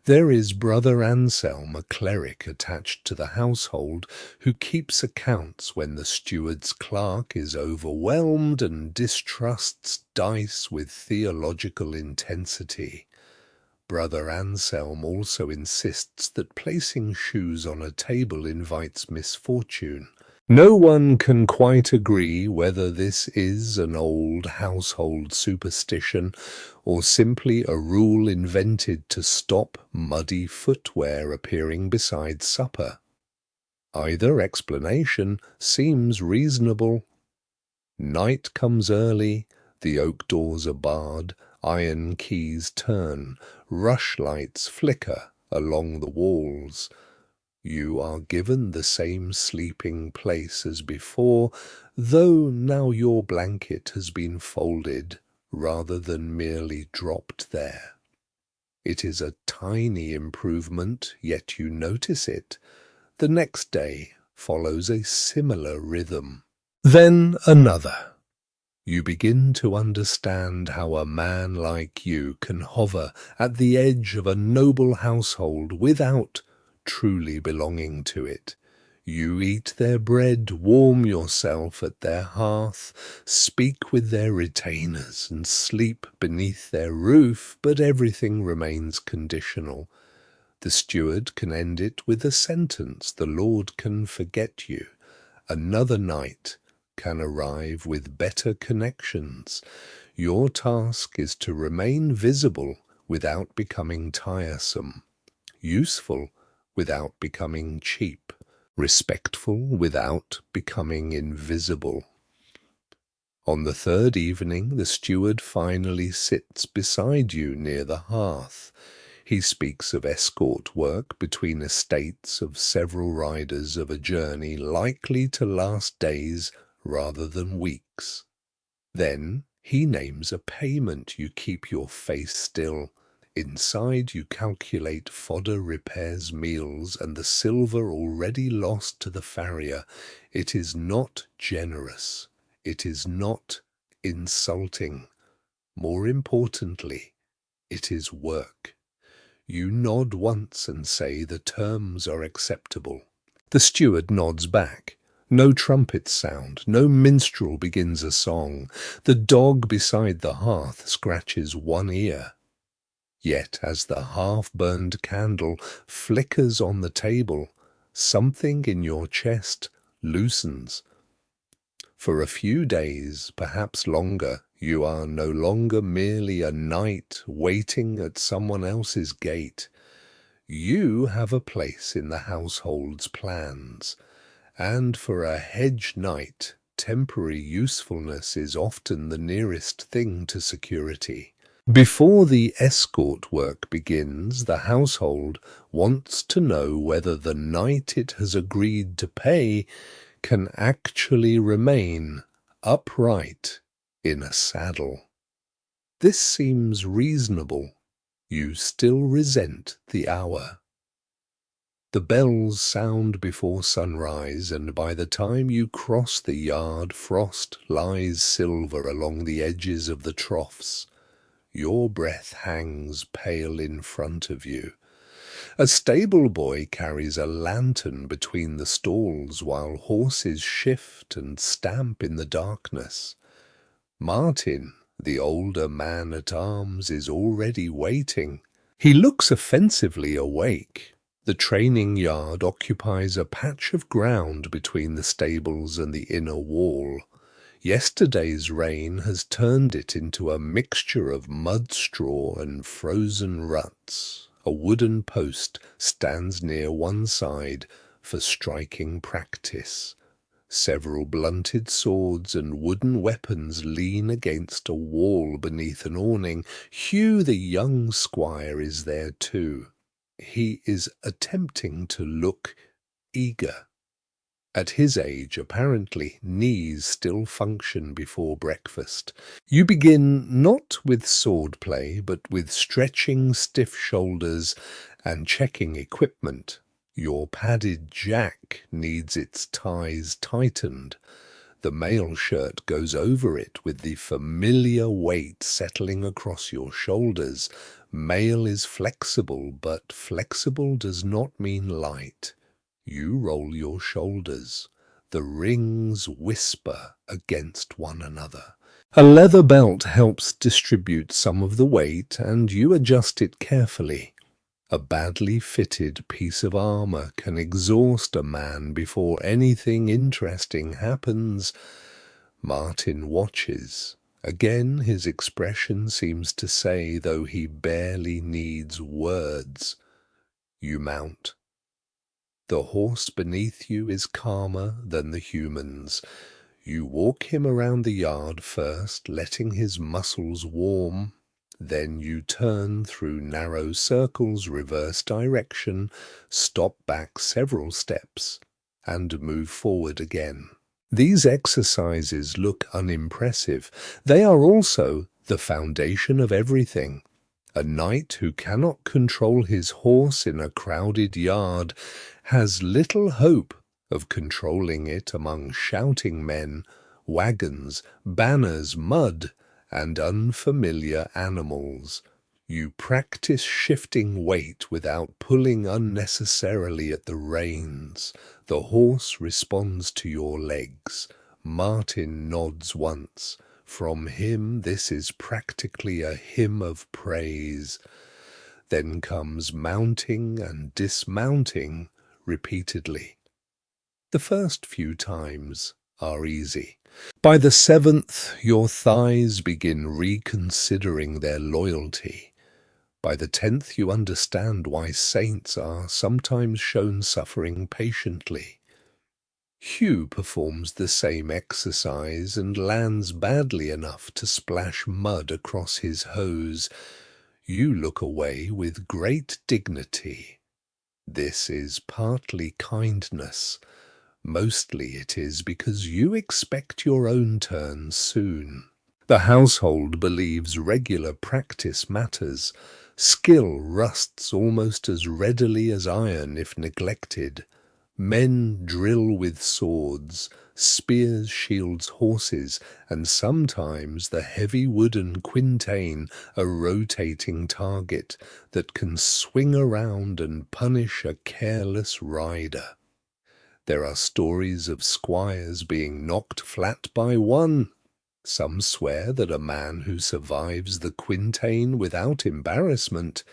There is Brother Anselm, a cleric attached to the household, who keeps accounts when the steward's clerk is overwhelmed and distrusts dice with theological intensity. Brother Anselm also insists that placing shoes on a table invites misfortune. No one can quite agree whether this is an old household superstition or simply a rule invented to stop muddy footwear appearing beside supper. Either explanation seems reasonable. Night comes early, the oak doors are barred, iron keys turn, rushlights flicker along the walls. You are given the same sleeping place as before, though now your blanket has been folded rather than merely dropped there. It is a tiny improvement, yet you notice it. The next day follows a similar rhythm. Then another. You begin to understand how a man like you can hover at the edge of a noble household without truly belonging to it. You eat their bread, warm yourself at their hearth, speak with their retainers, and sleep beneath their roof, but everything remains conditional. The steward can end it with a sentence, the Lord can forget you. Another night can arrive with better connections. Your task is to remain visible without becoming tiresome, useful without becoming cheap, respectful without becoming invisible. On the third evening, the steward finally sits beside you near the hearth. He speaks of escort work between estates of several riders of a journey likely to last days rather than weeks. Then he names a payment. You keep your face still. Inside you calculate fodder, repairs, meals, and the silver already lost to the farrier. It is not generous. It is not insulting. More importantly, it is work. You nod once and say the terms are acceptable. The steward nods back. No trumpets sound, no minstrel begins a song. The dog beside the hearth scratches one ear. Yet as the half-burned candle flickers on the table, something in your chest loosens. For a few days, perhaps longer, you are no longer merely a knight waiting at someone else's gate. You have a place in the household's plans, and for a hedge knight, temporary usefulness is often the nearest thing to security. Before the escort work begins, the household wants to know whether the knight it has agreed to pay can actually remain upright in a saddle. This seems reasonable. You still resent the hour. The bells sound before sunrise, and by the time you cross the yard, frost lies silver along the edges of the troughs. Your breath hangs pale in front of you. A stable boy carries a lantern between the stalls while horses shift and stamp in the darkness. Martin, the older man-at-arms, is already waiting. He looks offensively awake. The training yard occupies a patch of ground between the stables and the inner wall. Yesterday's rain has turned it into a mixture of mud, straw, and frozen ruts. A wooden post stands near one side for striking practice. Several blunted swords and wooden weapons lean against a wall beneath an awning. Hugh the young squire is there too. He is attempting to look eager. At his age, apparently, knees still function before breakfast. You begin not with swordplay, but with stretching stiff shoulders and checking equipment. Your padded jack needs its ties tightened. The mail shirt goes over it with the familiar weight settling across your shoulders. Mail is flexible, but flexible does not mean light. You roll your shoulders. The rings whisper against one another. A leather belt helps distribute some of the weight, and you adjust it carefully. A badly fitted piece of armor can exhaust a man before anything interesting happens. Martin watches. Again his expression seems to say, though he barely needs words. You mount. The horse beneath you is calmer than the humans. You walk him around the yard first, letting his muscles warm. Then you turn through narrow circles, reverse direction, stop back several steps, and move forward again. These exercises look unimpressive. They are also the foundation of everything. A knight who cannot control his horse in a crowded yard has little hope of controlling it among shouting men, wagons, banners, mud, and unfamiliar animals. You practice shifting weight without pulling unnecessarily at the reins. The horse responds to your legs. Martin nods once. From him this is practically a hymn of praise. Then comes mounting and dismounting repeatedly. The first few times are easy. By the seventh, your thighs begin reconsidering their loyalty. By the 10th, you understand why saints are sometimes shown suffering patiently. Hugh performs the same exercise and lands badly enough to splash mud across his hose. You look away with great dignity. This is partly kindness. Mostly it is because you expect your own turn soon. The household believes regular practice matters. Skill rusts almost as readily as iron if neglected. Men drill with swords, spears, shields, horses, and sometimes the heavy wooden quintain, a rotating target that can swing around and punish a careless rider. There are stories of squires being knocked flat by one. Some swear that a man who survives the quintain without embarrassment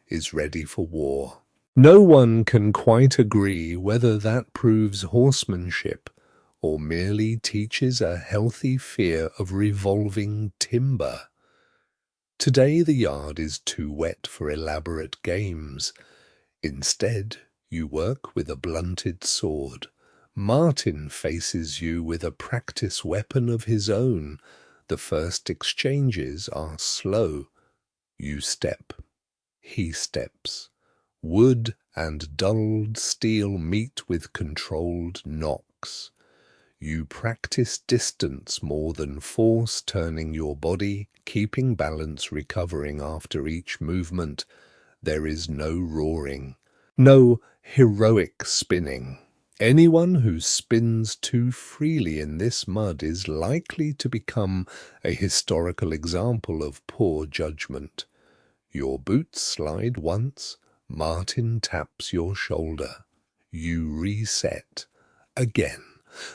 is ready for war. No one can quite agree whether that proves horsemanship or merely teaches a healthy fear of revolving timber. Today the yard is too wet for elaborate games. Instead, you work with a blunted sword. Martin faces you with a practice weapon of his own. The first exchanges are slow. You step. He steps. Wood and dulled steel meet with controlled knocks. You practice distance more than force, turning your body, keeping balance, recovering after each movement. There is no roaring, no heroic spinning. Anyone who spins too freely in this mud is likely to become a historical example of poor judgment. Your boots slide once. Martin taps your shoulder. You reset. Again.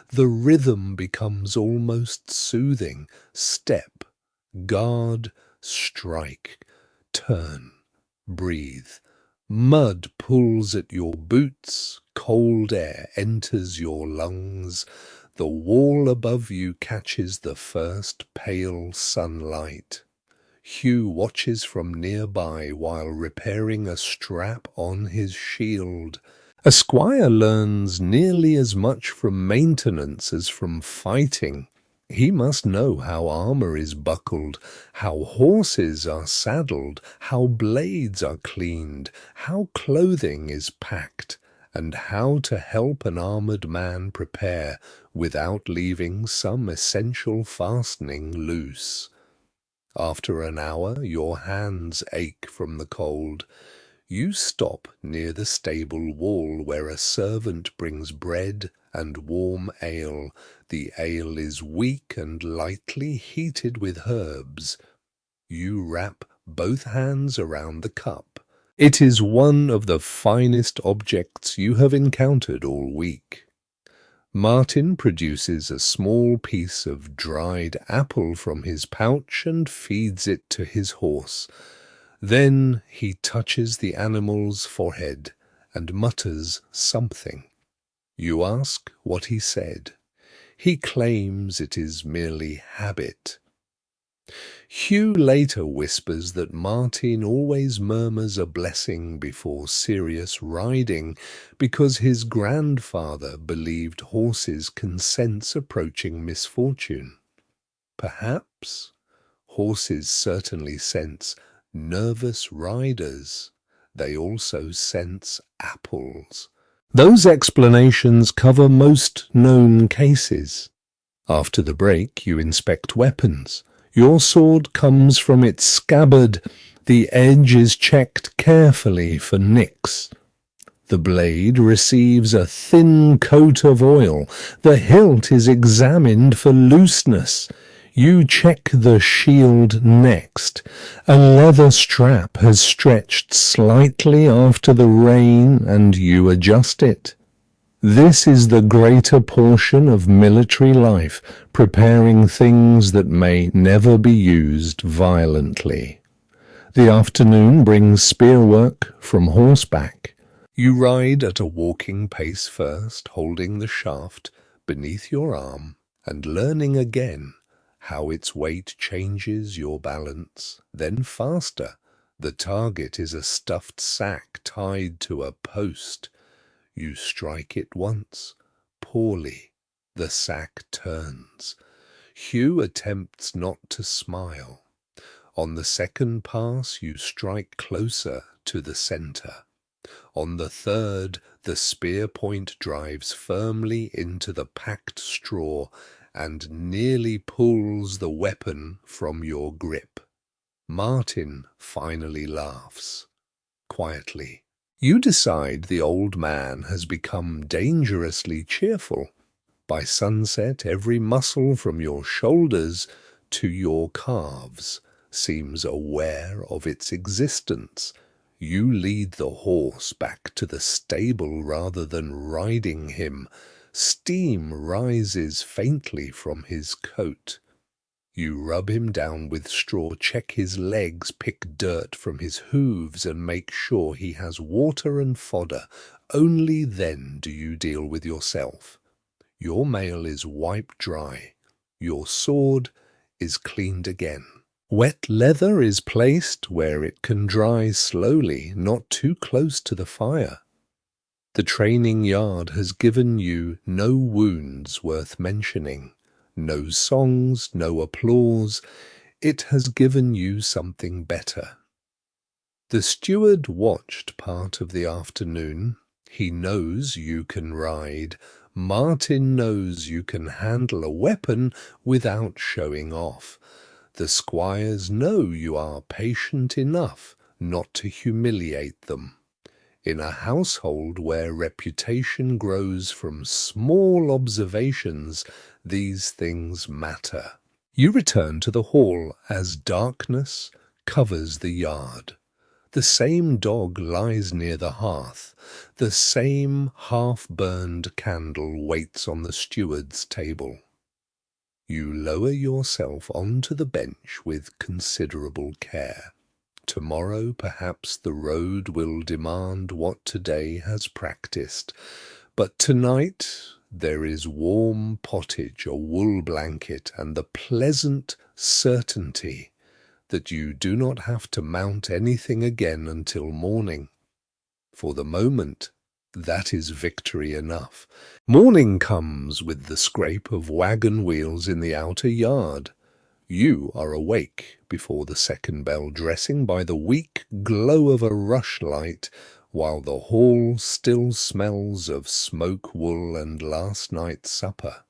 The rhythm becomes almost soothing. Step, guard, strike, turn, breathe. Mud pulls at your boots. Cold air enters your lungs. The wall above you catches the first pale sunlight. Hugh watches from nearby while repairing a strap on his shield. A squire learns nearly as much from maintenance as from fighting. He must know how armor is buckled, how horses are saddled, how blades are cleaned, how clothing is packed, and how to help an armored man prepare without leaving some essential fastening loose. After an hour, your hands ache from the cold. You stop near the stable wall where a servant brings bread and warm ale. The ale is weak and lightly heated with herbs. You wrap both hands around the cup. It is one of the finest objects you have encountered all week. Martin produces a small piece of dried apple from his pouch and feeds it to his horse. Then he touches the animal's forehead and mutters something. You ask what he said. He claims it is merely habit. Hugh later whispers that Martin always murmurs a blessing before serious riding because his grandfather believed horses can sense approaching misfortune. Perhaps horses certainly sense nervous riders. They also sense apples. Those explanations cover most known cases. After the break, you inspect weapons. Your sword comes from its scabbard. The edge is checked carefully for nicks. The blade receives a thin coat of oil. The hilt is examined for looseness. You check the shield next. A leather strap has stretched slightly after the rain, and you adjust it. This is the greater portion of military life, preparing things that may never be used violently. The afternoon brings spearwork from horseback. You ride at a walking pace first, holding the shaft beneath your arm and learning again how its weight changes your balance. Then faster. The target is a stuffed sack tied to a post. You strike it once. Poorly. The sack turns. Hugh attempts not to smile. On the second pass, you strike closer to the center. On the third, the spear point drives firmly into the packed straw and nearly pulls the weapon from your grip. Martin finally laughs. Quietly. You decide the old man has become dangerously cheerful. By sunset, every muscle from your shoulders to your calves seems aware of its existence. You lead the horse back to the stable rather than riding him. Steam rises faintly from his coat. You rub him down with straw, check his legs, pick dirt from his hooves, and make sure he has water and fodder. Only then do you deal with yourself. Your mail is wiped dry. Your sword is cleaned again. Wet leather is placed where it can dry slowly, not too close to the fire. The training yard has given you no wounds worth mentioning. No songs, no applause. It has given you something better. The steward watched part of the afternoon. He knows you can ride. Martin knows you can handle a weapon without showing off. The squires know you are patient enough not to humiliate them. In a household where reputation grows from small observations, these things matter. You return to the hall as darkness covers the yard. The same dog lies near the hearth. The same half-burned candle waits on the steward's table. You lower yourself onto the bench with considerable care. Tomorrow perhaps the road will demand what today has practiced, but tonight There is warm pottage, a wool blanket, and the pleasant certainty that you do not have to mount anything again until morning. For the moment, that is victory enough. Morning comes with the scrape of wagon wheels in the outer yard. You are awake before the second bell, dressing by the weak glow of a rushlight, while the hall still smells of smoke wool and last night's supper.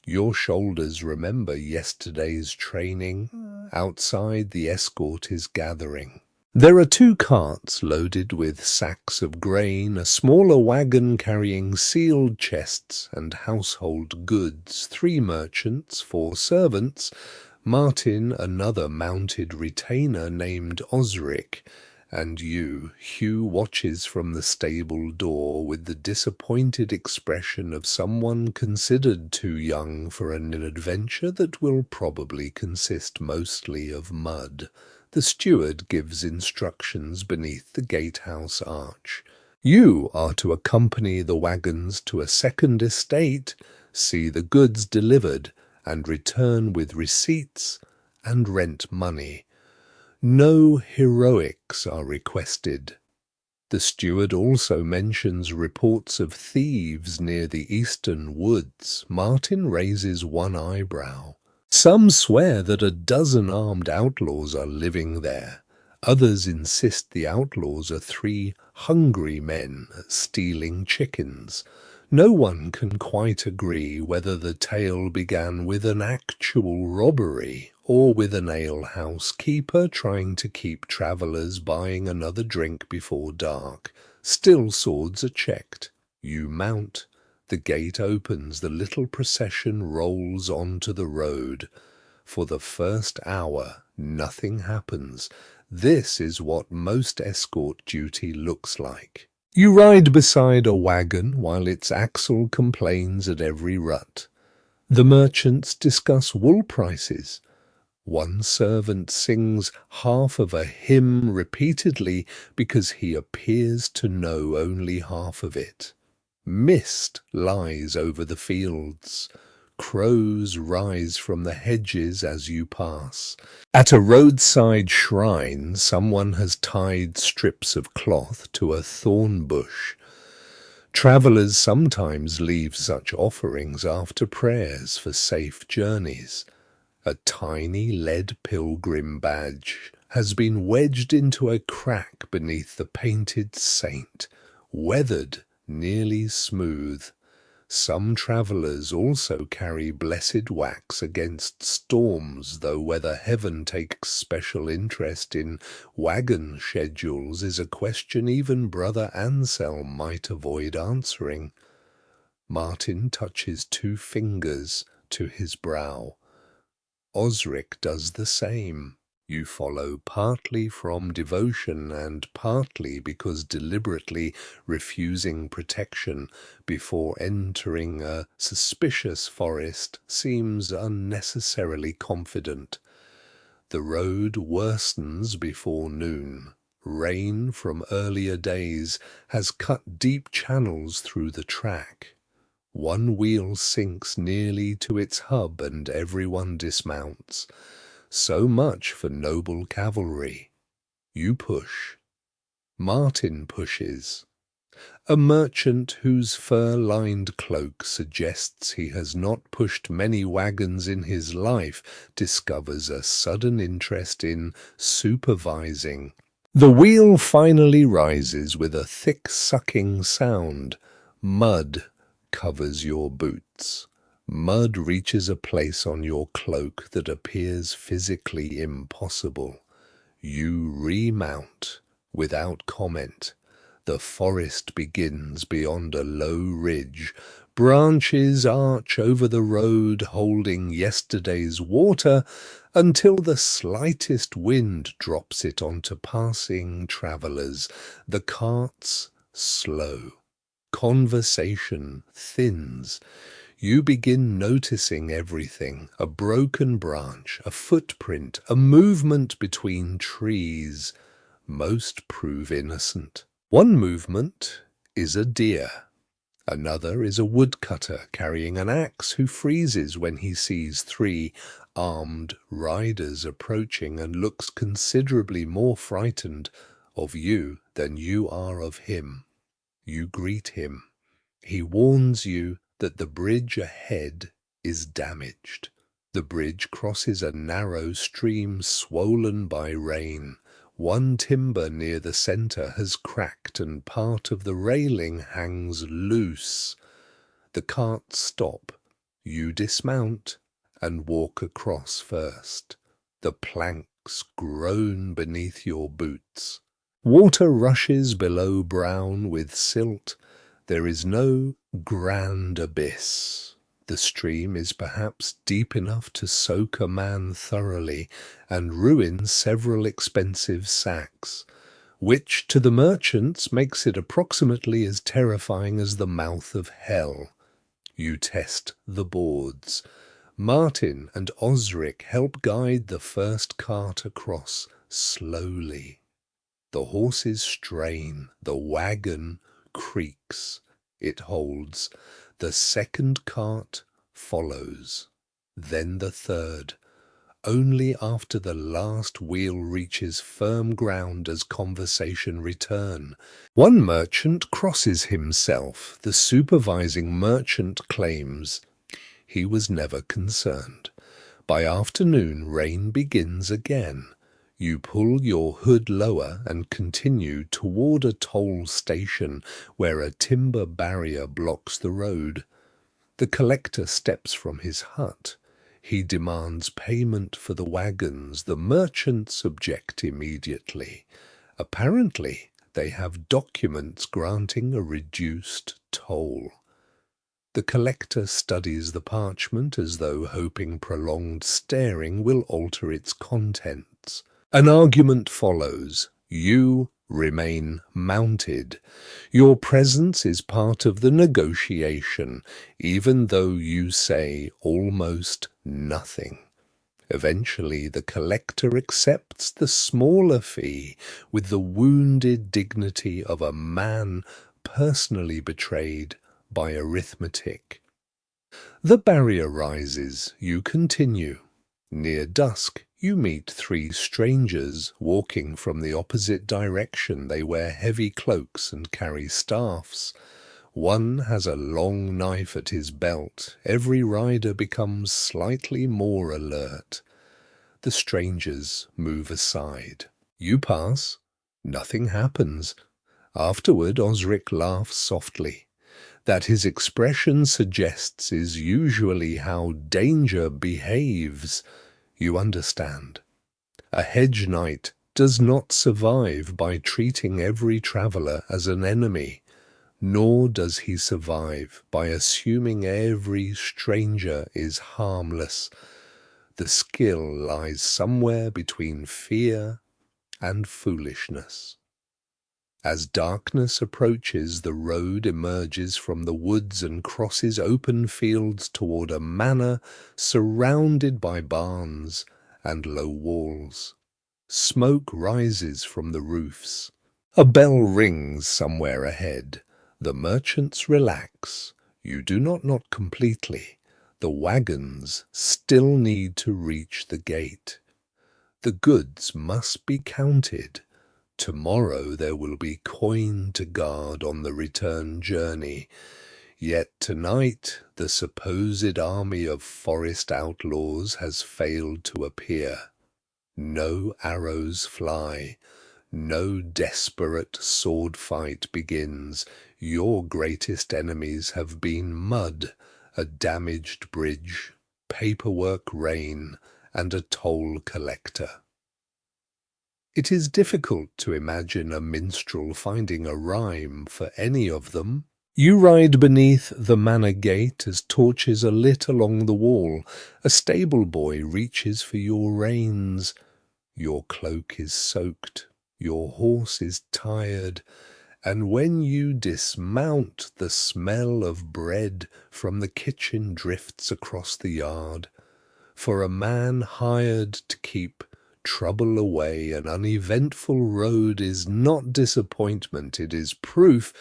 Your shoulders remember yesterday's training. Outside, the escort is gathering. There are 2 carts loaded with sacks of grain, a smaller wagon carrying sealed chests and household goods, 3 merchants, 4 servants, Martin, another mounted retainer named Osric, and you. Hugh watches from the stable door with the disappointed expression of someone considered too young for an adventure that will probably consist mostly of mud. The steward gives instructions beneath the gatehouse arch. You are to accompany the wagons to a second estate, see the goods delivered, and return with receipts and rent money. No heroics are requested. The steward also mentions reports of thieves near the eastern woods. Martin raises one eyebrow. Some swear that a dozen armed outlaws are living there. Others insist the outlaws are 3 hungry men stealing chickens. No one can quite agree whether the tale began with an actual robbery or with an alehouse keeper trying to keep travellers buying another drink before dark. Still, swords are checked. You mount. The gate opens. The little procession rolls onto the road. For the first hour, nothing happens. This is what most escort duty looks like. You ride beside a wagon while its axle complains at every rut. The merchants discuss wool prices. One servant sings half of a hymn repeatedly because he appears to know only half of it. Mist lies over the fields. Crows rise from the hedges as you pass. At a roadside shrine, someone has tied strips of cloth to a thorn bush. Travellers sometimes leave such offerings after prayers for safe journeys. A tiny lead pilgrim badge has been wedged into a crack beneath the painted saint, weathered nearly smooth. Some travellers also carry blessed wax against storms, though whether heaven takes special interest in wagon schedules is a question even Brother Anselm might avoid answering. Martin touches 2 fingers to his brow. Osric does the same. You follow partly from devotion and partly because deliberately refusing protection before entering a suspicious forest seems unnecessarily confident. The road worsens before noon. Rain from earlier days has cut deep channels through the track. One wheel sinks nearly to its hub and everyone dismounts. So much for noble cavalry. You push. Martin pushes. A merchant whose fur-lined cloak suggests he has not pushed many wagons in his life discovers a sudden interest in supervising. The wheel finally rises with a thick sucking sound. Mud covers your boots. Mud reaches a place on your cloak that appears physically impossible. You remount without comment. The forest begins beyond a low ridge. Branches arch over the road holding yesterday's water until the slightest wind drops it onto passing travellers. The carts slow. Conversation thins. You begin noticing everything, a broken branch, a footprint, a movement between trees. Most prove innocent. One movement is a deer. Another is a woodcutter carrying an axe who freezes when he sees 3 armed riders approaching and looks considerably more frightened of you than you are of him. You greet him. He warns you that the bridge ahead is damaged. The bridge crosses a narrow stream swollen by rain. One timber near the center has cracked and part of the railing hangs loose. The carts stop. You dismount and walk across first. The planks groan beneath your boots. Water rushes below brown with silt. There is no grand abyss. The stream is perhaps deep enough to soak a man thoroughly and ruin several expensive sacks, which to the merchants makes it approximately as terrifying as the mouth of hell. You test the boards. Martin and Osric help guide the first cart across slowly. The horses strain, the wagon creaks. It holds. The second cart follows, then the third. Only after the last wheel reaches firm ground does conversation return. One merchant crosses himself. The supervising merchant claims he was never concerned. By afternoon, rain begins again. You pull your hood lower and continue toward a toll station where a timber barrier blocks the road. The collector steps from his hut. He demands payment for the wagons. The merchants object immediately. Apparently, they have documents granting a reduced toll. The collector studies the parchment as though hoping prolonged staring will alter its contents. An argument follows. You remain mounted. Your presence is part of the negotiation, even though you say almost nothing. Eventually, the collector accepts the smaller fee with the wounded dignity of a man personally betrayed by arithmetic. The barrier rises. You continue. Near dusk, you meet 3 strangers walking from the opposite direction. They wear heavy cloaks and carry staffs. One has a long knife at his belt. Every rider becomes slightly more alert. The strangers move aside. You pass. Nothing happens. Afterward, Osric laughs softly. That his expression suggests is usually how danger behaves. You understand. A hedge knight does not survive by treating every traveller as an enemy, nor does he survive by assuming every stranger is harmless. The skill lies somewhere between fear and foolishness. As darkness approaches, the road emerges from the woods and crosses open fields toward a manor surrounded by barns and low walls. Smoke rises from the roofs. A bell rings somewhere ahead. The merchants relax. You do not completely. The wagons still need to reach the gate. The goods must be counted. Tomorrow there will be coin to guard on the return journey. Yet tonight the supposed army of forest outlaws has failed to appear. No arrows fly. No desperate sword fight begins. Your greatest enemies have been mud, a damaged bridge, paperwork rain, and a toll collector. It is difficult to imagine a minstrel finding a rhyme for any of them. You ride beneath the manor gate as torches are lit along the wall. A stable boy reaches for your reins. Your cloak is soaked. Your horse is tired. And when you dismount, the smell of bread from the kitchen drifts across the yard. For a man hired to keep trouble away, an uneventful road is not disappointment. It is proof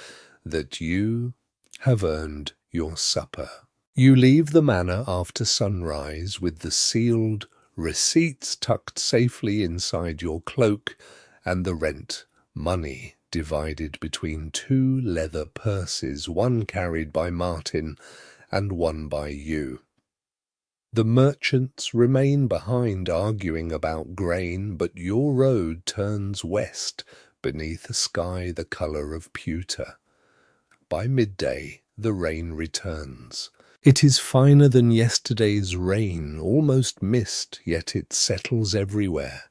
that you have earned your supper. You leave the manor after sunrise with the sealed receipts tucked safely inside your cloak and the rent money divided between 2 leather purses, one carried by Martin and one by you. The merchants remain behind arguing about grain, but your road turns west beneath a sky the colour of pewter. By midday the rain returns. It is finer than yesterday's rain, almost mist, yet it settles everywhere.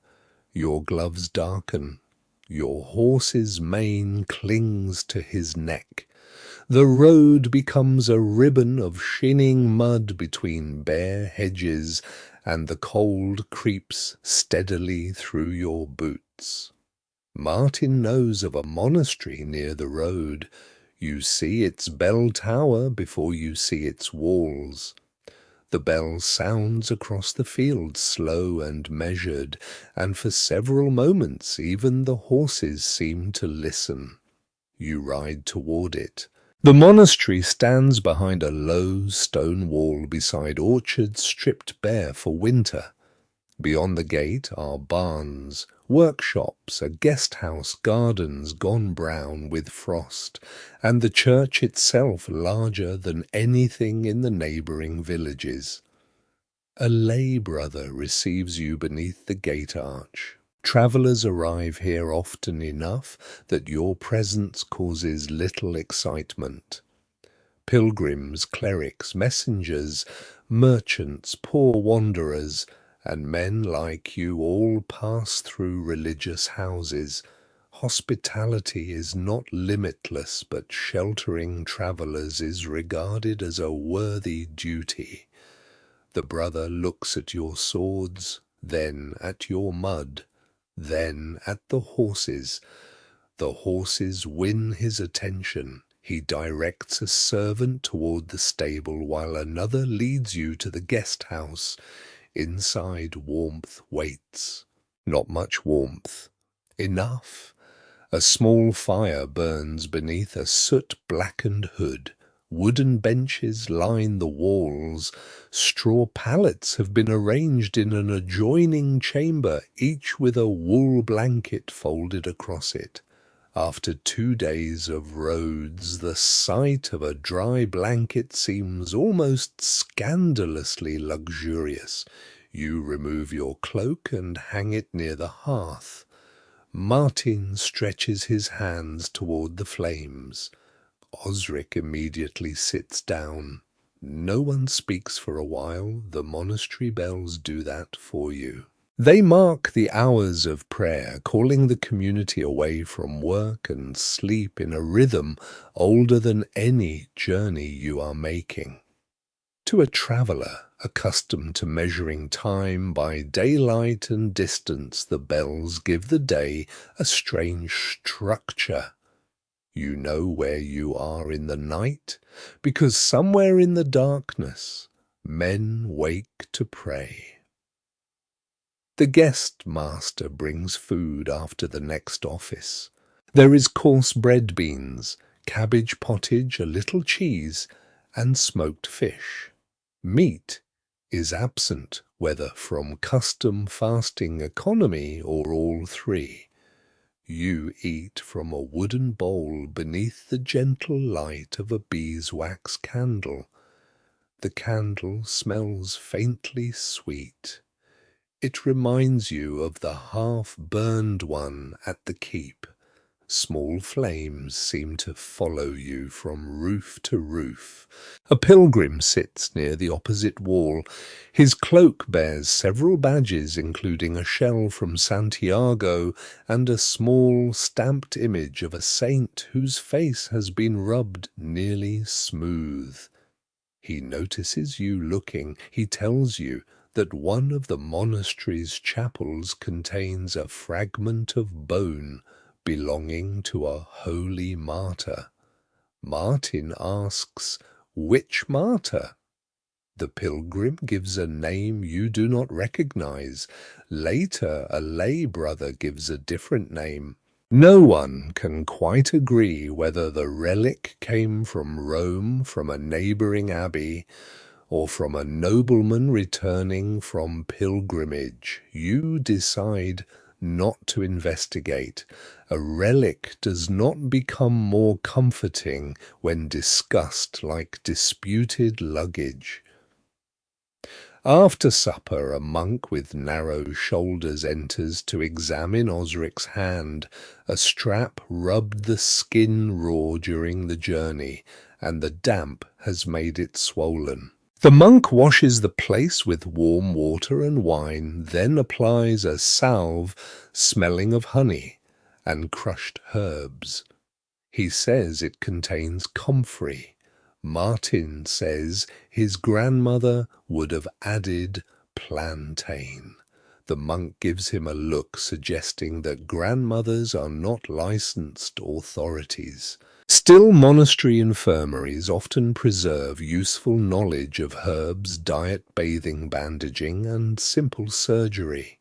Your gloves darken. Your horse's mane clings to his neck. The road becomes a ribbon of shining mud between bare hedges, and the cold creeps steadily through your boots. Martin knows of a monastery near the road. You see its bell tower before you see its walls. The bell sounds across the field, slow and measured, and for several moments even the horses seem to listen. You ride toward it. The monastery stands behind a low stone wall beside orchards stripped bare for winter. Beyond the gate are barns, workshops, a guest house, gardens gone brown with frost, and the church itself larger than anything in the neighbouring villages. A lay brother receives you beneath the gate arch. Travellers arrive here often enough that your presence causes little excitement. Pilgrims, clerics, messengers, merchants, poor wanderers, and men like you all pass through religious houses. Hospitality is not limitless, but sheltering travellers is regarded as a worthy duty. The brother looks at your swords, then at your mud, then at the horses. The horses win his attention. He directs a servant toward the stable while another leads you to the guest house. Inside warmth waits. Not much warmth. Enough. A small fire burns beneath a soot-blackened hood. Wooden benches line the walls. Straw pallets have been arranged in an adjoining chamber, each with a wool blanket folded across it. After 2 days of roads, the sight of a dry blanket seems almost scandalously luxurious. You remove your cloak and hang it near the hearth. Martin stretches his hands toward the flames. Osric immediately sits down. No one speaks for a while. The monastery bells do that for you. They mark the hours of prayer, calling the community away from work and sleep in a rhythm older than any journey you are making. To a traveller, accustomed to measuring time by daylight and distance, the bells give the day a strange structure. You know where you are in the night, because somewhere in the darkness, men wake to pray. The guest master brings food after the next office. There is coarse bread beans, cabbage pottage, a little cheese, and smoked fish. Meat is absent, whether from custom, fasting, economy, or all three. You eat from a wooden bowl beneath the gentle light of a beeswax candle. The candle smells faintly sweet. It reminds you of the half-burned one at the keep. Small flames seem to follow you from roof to roof. A pilgrim sits near the opposite wall. His cloak bears several badges, including a shell from Santiago and a small stamped image of a saint whose face has been rubbed nearly smooth. He notices you looking. He tells you that one of the monastery's chapels contains a fragment of bone belonging to a holy martyr. Martin asks, "Which martyr?" The pilgrim gives a name you do not recognize. Later, a lay brother gives a different name. No one can quite agree whether the relic came from Rome, from a neighbouring abbey, or from a nobleman returning from pilgrimage. You decide not to investigate. A relic does not become more comforting when discussed like disputed luggage. After supper, a monk with narrow shoulders enters to examine Osric's hand. A strap rubbed the skin raw during the journey, and the damp has made it swollen. The monk washes the place with warm water and wine, then applies a salve smelling of honey and crushed herbs. He says it contains comfrey. Martin says his grandmother would have added plantain. The monk gives him a look suggesting that grandmothers are not licensed authorities. Still, monastery infirmaries often preserve useful knowledge of herbs, diet, bathing, bandaging, and simple surgery.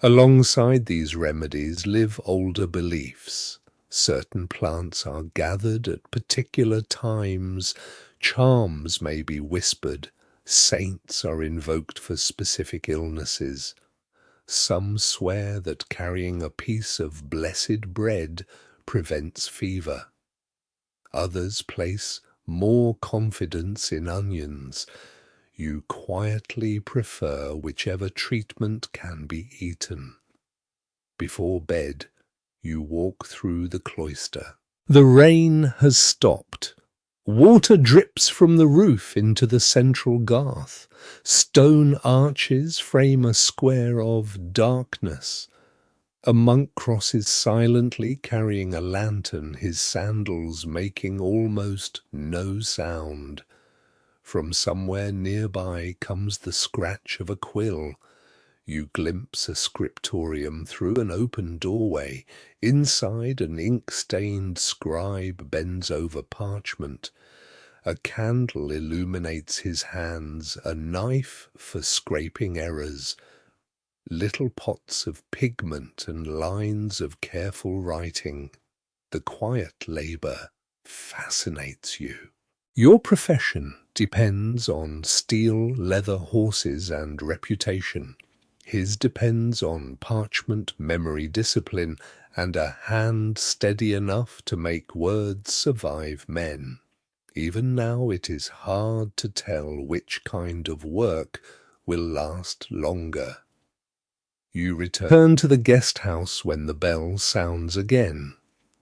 Alongside these remedies live older beliefs. Certain plants are gathered at particular times, charms may be whispered, saints are invoked for specific illnesses. Some swear that carrying a piece of blessed bread prevents fever. Others place more confidence in onions. You quietly prefer whichever treatment can be eaten. Before bed, you walk through the cloister. The rain has stopped. Water drips from the roof into the central garth. Stone arches frame a square of darkness. A monk crosses silently, carrying a lantern, his sandals making almost no sound. From somewhere nearby comes the scratch of a quill. You glimpse a scriptorium through an open doorway. Inside, an ink-stained scribe bends over parchment. A candle illuminates his hands, a knife for scraping errors. Little pots of pigment and lines of careful writing. The quiet labour fascinates you. Your profession depends on steel, leather, horses, and reputation. His depends on parchment, memory, discipline, and a hand steady enough to make words survive men. Even now it is hard to tell which kind of work will last longer. You return to the guest house when the bell sounds again.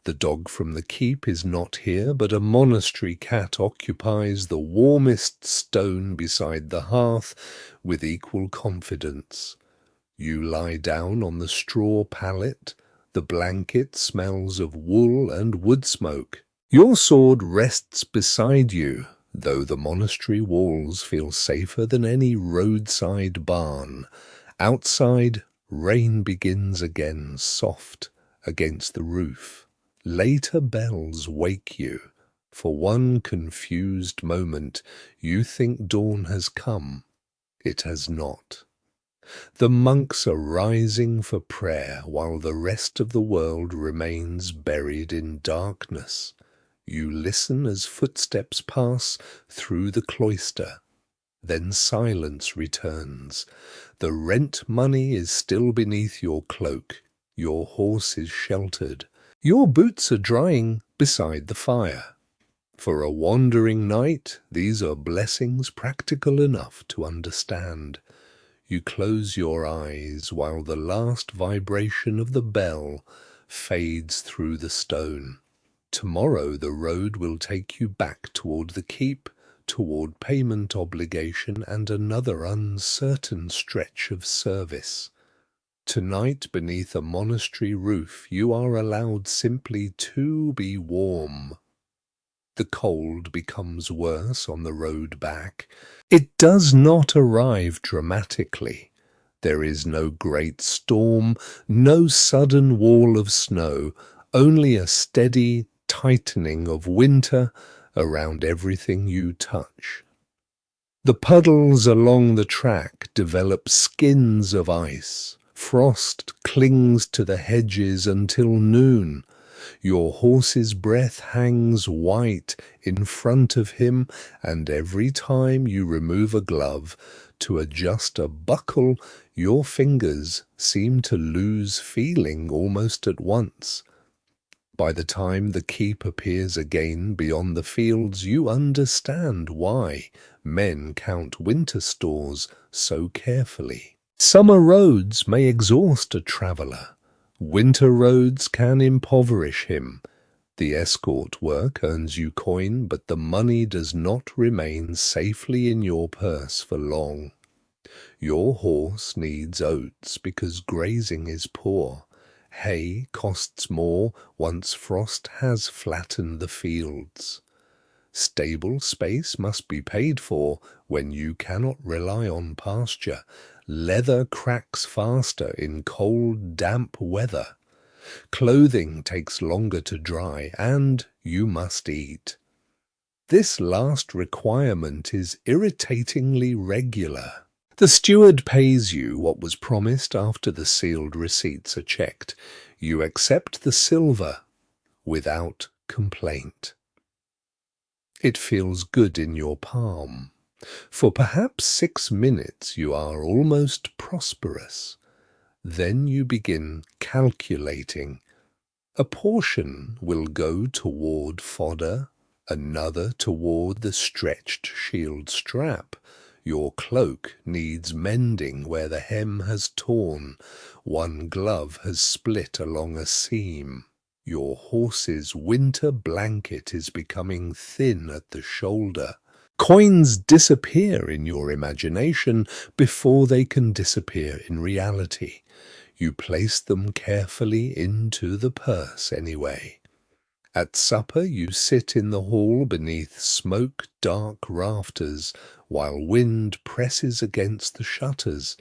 The dog from the keep is not here, but a monastery cat occupies the warmest stone beside the hearth with equal confidence. You lie down on the straw pallet. The blanket smells of wool and wood smoke. Your sword rests beside you, though the monastery walls feel safer than any roadside barn. Outside, rain begins again, soft against the roof. Later bells wake you. For one confused moment, you think dawn has come. It has not. The monks are rising for prayer while the rest of the world remains buried in darkness. You listen as footsteps pass through the cloister. Then silence returns. The rent money is still beneath your cloak. Your horse is sheltered. Your boots are drying beside the fire. For a wandering knight, these are blessings practical enough to understand. You close your eyes while the last vibration of the bell fades through the stone. Tomorrow the road will take you back toward the keep, toward payment obligation and another uncertain stretch of service. Tonight, beneath a monastery roof, you are allowed simply to be warm. The cold becomes worse on the road back. It does not arrive dramatically. There is no great storm, no sudden wall of snow, only a steady tightening of winter around everything you touch. The puddles along the track develop skins of ice. Frost clings to the hedges until noon. Your horse's breath hangs white in front of him, and every time you remove a glove to adjust a buckle, your fingers seem to lose feeling almost at once. By the time the keep appears again beyond the fields, you understand why men count winter stores so carefully. Summer roads may exhaust a traveller. Winter roads can impoverish him. The escort work earns you coin, but the money does not remain safely in your purse for long. Your horse needs oats because grazing is poor. Hay costs more once frost has flattened the fields. Stable space must be paid for when you cannot rely on pasture. Leather cracks faster in cold, damp weather. Clothing takes longer to dry, and you must eat. This last requirement is irritatingly regular. The steward pays you what was promised after the sealed receipts are checked. You accept the silver without complaint. It feels good in your palm. For perhaps 6 minutes you are almost prosperous. Then you begin calculating. A portion will go toward fodder, another toward the stretched shield strap. Your cloak needs mending where the hem has torn. One glove has split along a seam. Your horse's winter blanket is becoming thin at the shoulder. Coins disappear in your imagination before they can disappear in reality. You place them carefully into the purse anyway. At supper you sit in the hall beneath smoke-dark rafters while wind presses against the shutters.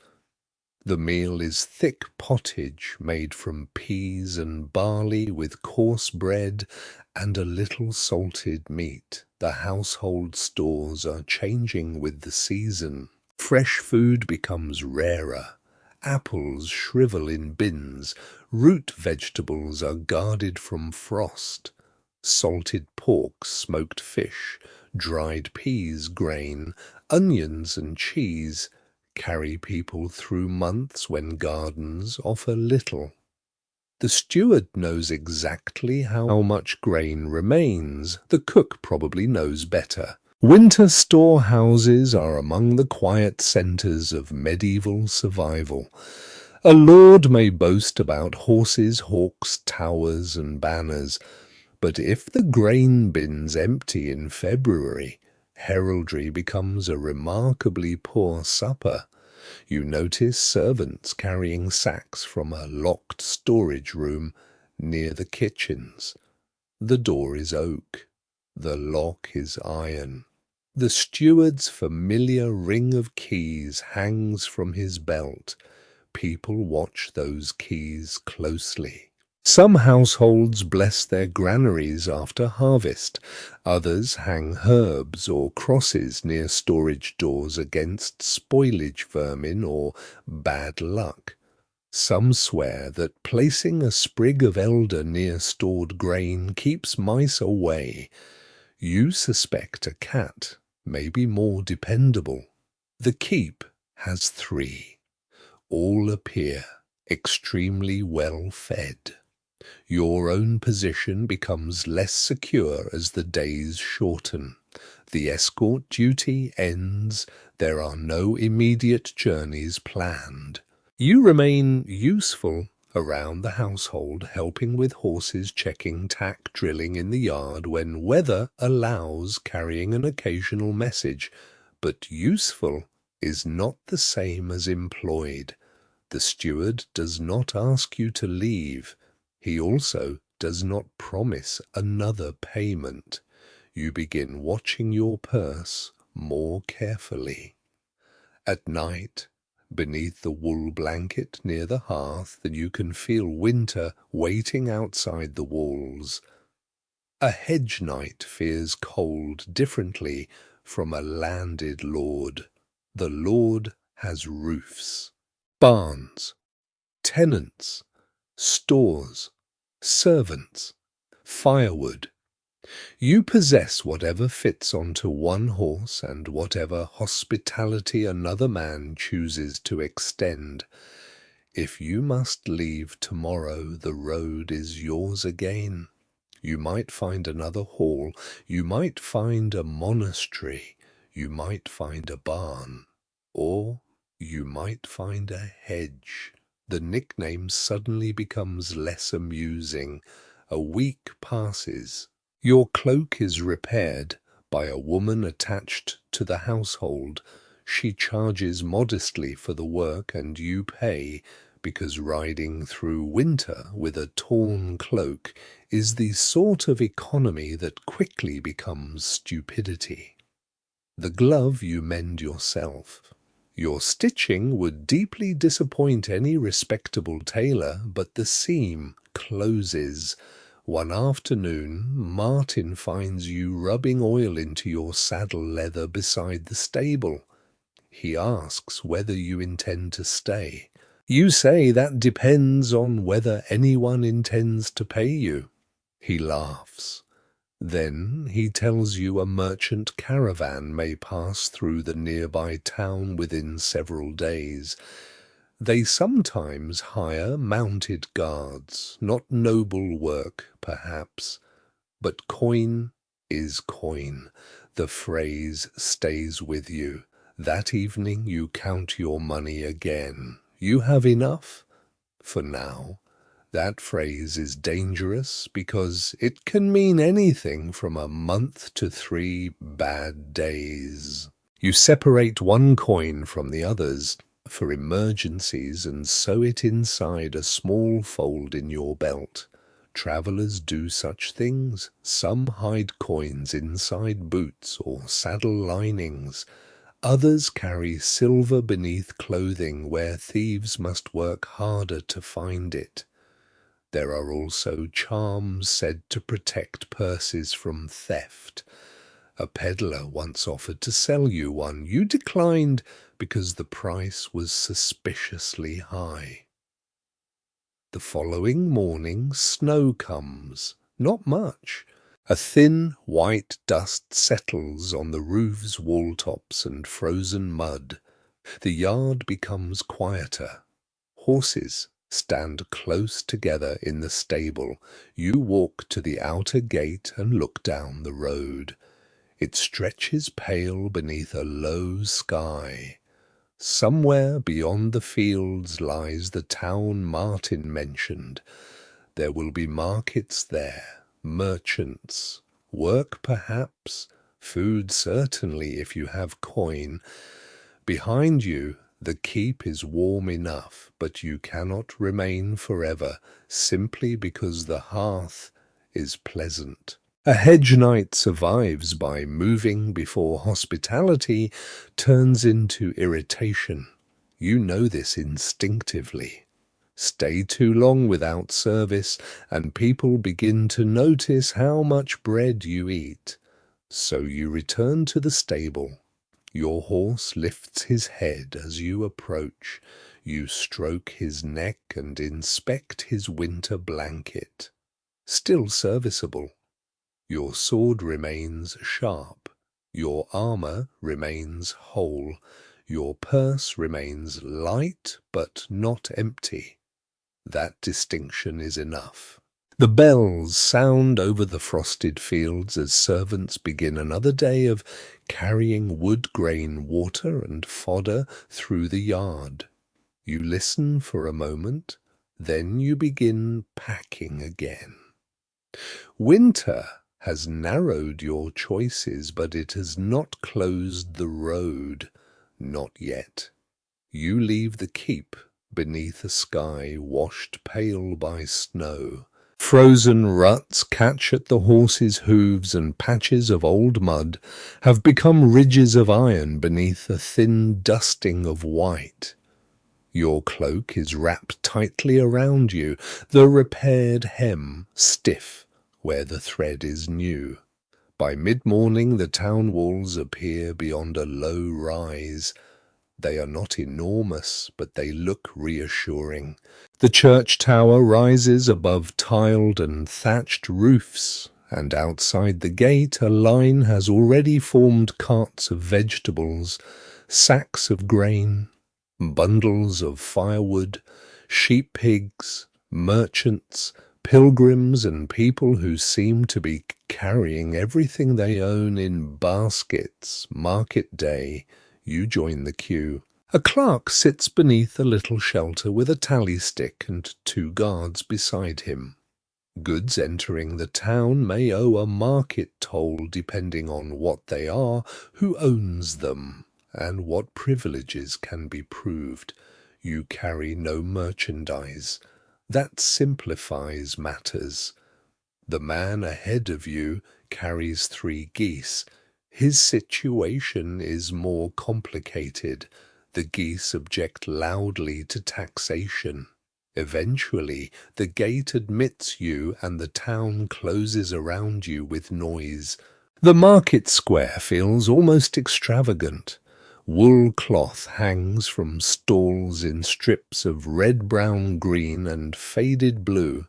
The meal is thick pottage made from peas and barley with coarse bread and a little salted meat. The household stores are changing with the season. Fresh food becomes rarer. Apples shrivel in bins. Root vegetables are guarded from frost. Salted pork, smoked fish, dried peas, grain, onions and cheese carry people through months when gardens offer little. The steward knows exactly how much grain remains. The cook probably knows better. Winter storehouses are among the quiet centres of medieval survival. A lord may boast about horses, hawks, towers and banners, but if the grain bin's empty in February, heraldry becomes a remarkably poor supper. You notice servants carrying sacks from a locked storage room near the kitchens. The door is oak. The lock is iron. The steward's familiar ring of keys hangs from his belt. People watch those keys closely. Some households bless their granaries after harvest. Others hang herbs or crosses near storage doors against spoilage vermin or bad luck. Some swear that placing a sprig of elder near stored grain keeps mice away. You suspect a cat may be more dependable. The keep has 3. All appear extremely well fed. Your own position becomes less secure as the days shorten. The escort duty ends. There are no immediate journeys planned. You remain useful around the household, helping with horses, checking tack, drilling in the yard when weather allows, carrying an occasional message. But useful is not the same as employed. The steward does not ask you to leave. He also does not promise another payment. You begin watching your purse more carefully. At night, beneath the wool blanket near the hearth, you can feel winter waiting outside the walls. A hedge knight fears cold differently from a landed lord. The lord has roofs, barns, tenants, stores, servants, firewood. You possess whatever fits onto one horse and whatever hospitality another man chooses to extend. If you must leave tomorrow, the road is yours again. You might find another hall, you might find a monastery, you might find a barn, or you might find a hedge. The nickname suddenly becomes less amusing. A week passes. Your cloak is repaired by a woman attached to the household. She charges modestly for the work and you pay, because riding through winter with a torn cloak is the sort of economy that quickly becomes stupidity. The glove you mend yourself. Your stitching would deeply disappoint any respectable tailor, but the seam closes. One afternoon, Martin finds you rubbing oil into your saddle leather beside the stable. He asks whether you intend to stay. You say that depends on whether anyone intends to pay you. He laughs. Then he tells you a merchant caravan may pass through the nearby town within several days. They sometimes hire mounted guards, not noble work, perhaps, but coin is coin. The phrase stays with you. That evening you count your money again. You have enough? For now. That phrase is dangerous because it can mean anything from a month to 3 bad days. You separate one coin from the others for emergencies and sew it inside a small fold in your belt. Travelers do such things. Some hide coins inside boots or saddle linings. Others carry silver beneath clothing where thieves must work harder to find it. There are also charms said to protect purses from theft. A peddler once offered to sell you one. You declined because the price was suspiciously high. The following morning snow comes. Not much. A thin white dust settles on the roofs, wall tops, and frozen mud. The yard becomes quieter. Horses stand close together in the stable. You walk to the outer gate and look down the road. It stretches pale beneath a low sky. Somewhere beyond the fields lies the town Martin mentioned. There will be markets there, merchants, work perhaps, food certainly if you have coin. Behind you the keep is warm enough, but you cannot remain forever, simply because the hearth is pleasant. A hedge knight survives by moving before hospitality turns into irritation. You know this instinctively. Stay too long without service, and people begin to notice how much bread you eat. So you return to the stable. Your horse lifts his head as you approach. You stroke his neck and inspect his winter blanket. Still serviceable. Your sword remains sharp. Your armor remains whole. Your purse remains light but not empty. That distinction is enough. The bells sound over the frosted fields as servants begin another day of carrying wood grain, water, and fodder through the yard. You listen for a moment, then you begin packing again. Winter has narrowed your choices, but it has not closed the road. Not yet. You leave the keep beneath a sky washed pale by snow. Frozen ruts catch at the horses' hooves, and patches of old mud have become ridges of iron beneath a thin dusting of white. Your cloak is wrapped tightly around you, the repaired hem stiff where the thread is new. By mid-morning the town walls appear beyond a low rise. They are not enormous, but they look reassuring. The church tower rises above tiled and thatched roofs, and outside the gate a line has already formed carts of vegetables, sacks of grain, bundles of firewood, sheep pigs, merchants, pilgrims, and people who seem to be carrying everything they own in baskets. Market day. You join the queue. A clerk sits beneath a little shelter with a tally stick and 2 guards beside him. Goods entering the town may owe a market toll depending on what they are, who owns them, and what privileges can be proved. You carry no merchandise. That simplifies matters. The man ahead of you carries 3 geese. His situation is more complicated. The geese object loudly to taxation. Eventually, the gate admits you and the town closes around you with noise. The market square feels almost extravagant. Wool cloth hangs from stalls in strips of red, brown, green, and faded blue.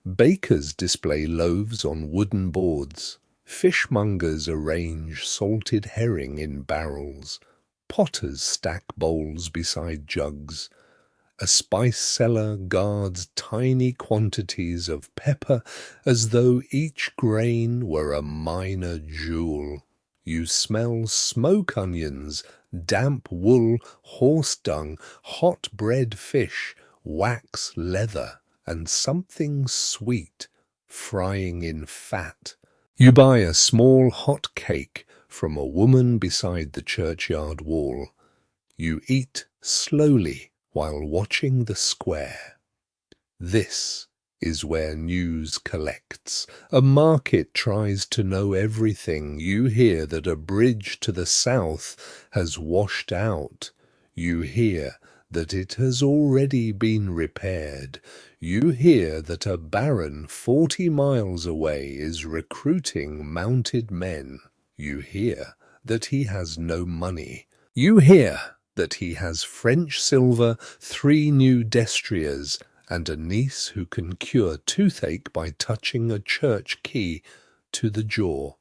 Bakers display loaves on wooden boards. Fishmongers arrange salted herring in barrels. Potters stack bowls beside jugs. A spice seller guards tiny quantities of pepper as though each grain were a minor jewel. You smell smoke onions, damp wool, horse dung, hot bread fish, wax leather, and something sweet, frying in fat. You buy a small hot cake from a woman beside the churchyard wall. You eat slowly while watching the square. This is where news collects. A market tries to know everything. You hear that a bridge to the south has washed out. You hear that it has already been repaired. You hear that a baron 40 miles away is recruiting mounted men. You hear that he has no money. You hear that he has French silver, 3 new destriers, and a niece who can cure toothache by touching a church key to the jaw.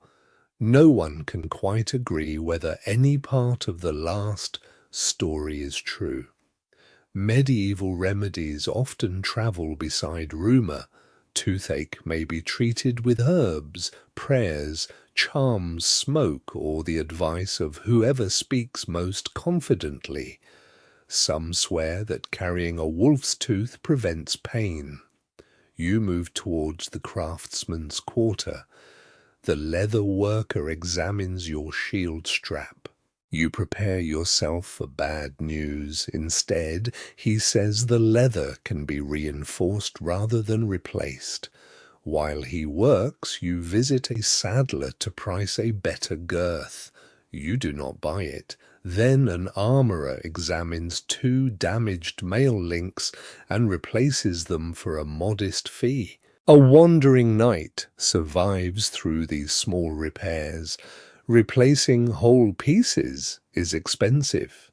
No one can quite agree whether any part of the last story is true. Medieval remedies often travel beside rumour. Toothache may be treated with herbs, prayers, charms, smoke, or the advice of whoever speaks most confidently. Some swear that carrying a wolf's tooth prevents pain. You move towards the craftsman's quarter. The leather worker examines your shield strap. You prepare yourself for bad news. Instead, he says the leather can be reinforced rather than replaced. While he works, you visit a saddler to price a better girth. You do not buy it. Then an armourer examines 2 damaged mail links and replaces them for a modest fee. A wandering knight survives through these small repairs. Replacing whole pieces is expensive.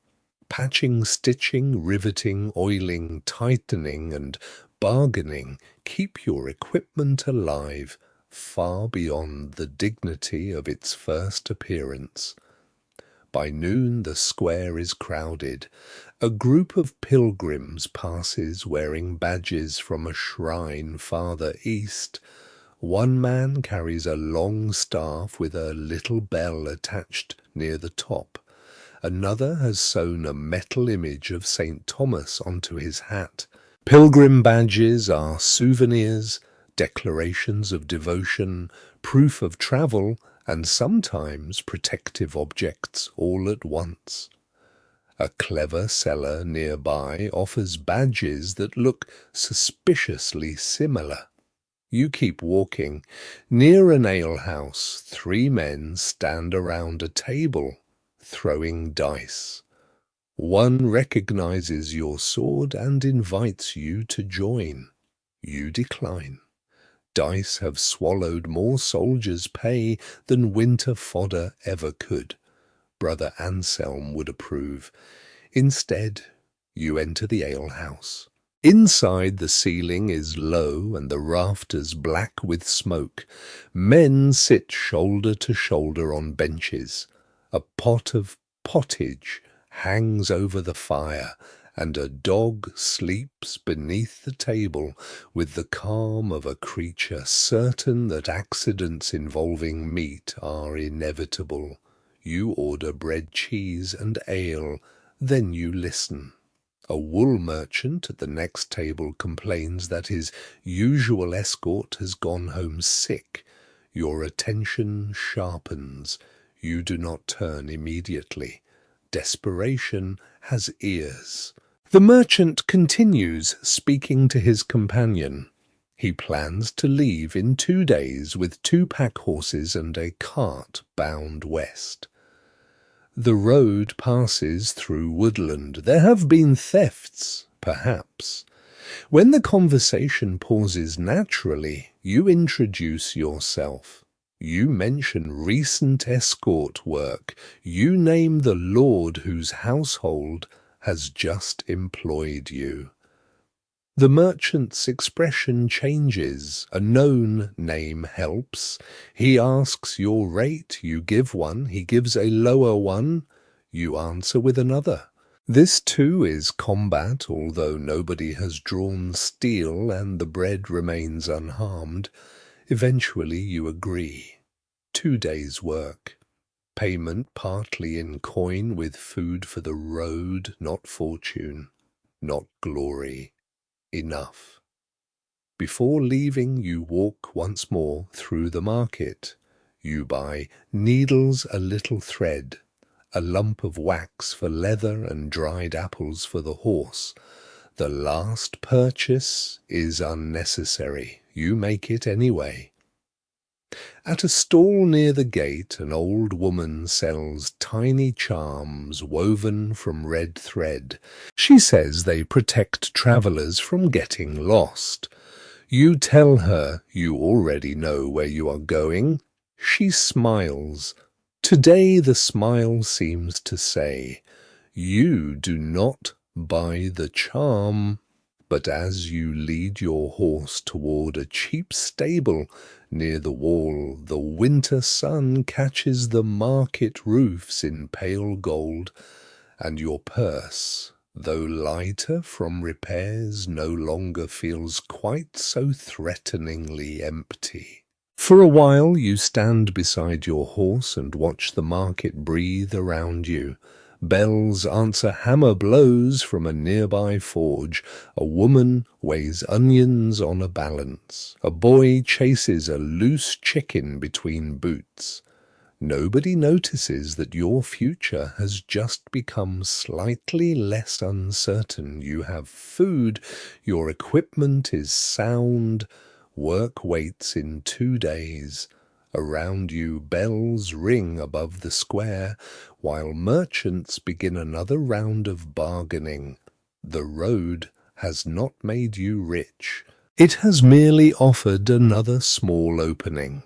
Patching, stitching, riveting, oiling, tightening, and bargaining keep your equipment alive far beyond the dignity of its first appearance. By noon the square is crowded. A group of pilgrims passes wearing badges from a shrine farther east. One man carries a long staff with a little bell attached near the top. Another has sewn a metal image of St. Thomas onto his hat. Pilgrim badges are souvenirs, declarations of devotion, proof of travel, and sometimes protective objects all at once. A clever seller nearby offers badges that look suspiciously similar. You keep walking. Near an alehouse, 3 men stand around a table, throwing dice. One recognizes your sword and invites you to join. You decline. Dice have swallowed more soldiers' pay than winter fodder ever could. Brother Anselm would approve. Instead, you enter the alehouse. Inside, the ceiling is low and the rafters black with smoke. Men sit shoulder to shoulder on benches. A pot of pottage hangs over the fire, and a dog sleeps beneath the table with the calm of a creature certain that accidents involving meat are inevitable. You order bread, cheese, and ale, then you listen. A wool merchant at the next table complains that his usual escort has gone home sick. Your attention sharpens. You do not turn immediately. Desperation has ears. The merchant continues speaking to his companion. He plans to leave in 2 days with 2 pack horses and a cart bound west. The road passes through woodland. There have been thefts, perhaps. When the conversation pauses naturally, you introduce yourself. You mention recent escort work. You name the lord whose household has just employed you. The merchant's expression changes. A known name helps. He asks your rate. You give one. He gives a lower one. You answer with another. This too is combat, although nobody has drawn steel and the bread remains unharmed. Eventually you agree. 2 days' work. Payment partly in coin with food for the road, not fortune, not glory. Enough. Before leaving, you walk once more through the market. You buy needles, a little thread, a lump of wax for leather, and dried apples for the horse. The last purchase is unnecessary. You make it anyway. At a stall near the gate, an old woman sells tiny charms woven from red thread. She says they protect travellers from getting lost. You tell her you already know where you are going. She smiles. Today the smile seems to say, "You do not buy the charm." But as you lead your horse toward a cheap stable near the wall, the winter sun catches the market roofs in pale gold, and your purse, though lighter from repairs, no longer feels quite so threateningly empty. For a while you stand beside your horse and watch the market breathe around you. Bells answer hammer blows from a nearby forge. A woman weighs onions on a balance. A boy chases a loose chicken between boots. Nobody notices that your future has just become slightly less uncertain. You have food, your equipment is sound, work waits in 2 days. Around you bells ring above the square, while merchants begin another round of bargaining. The road has not made you rich. It has merely offered another small opening.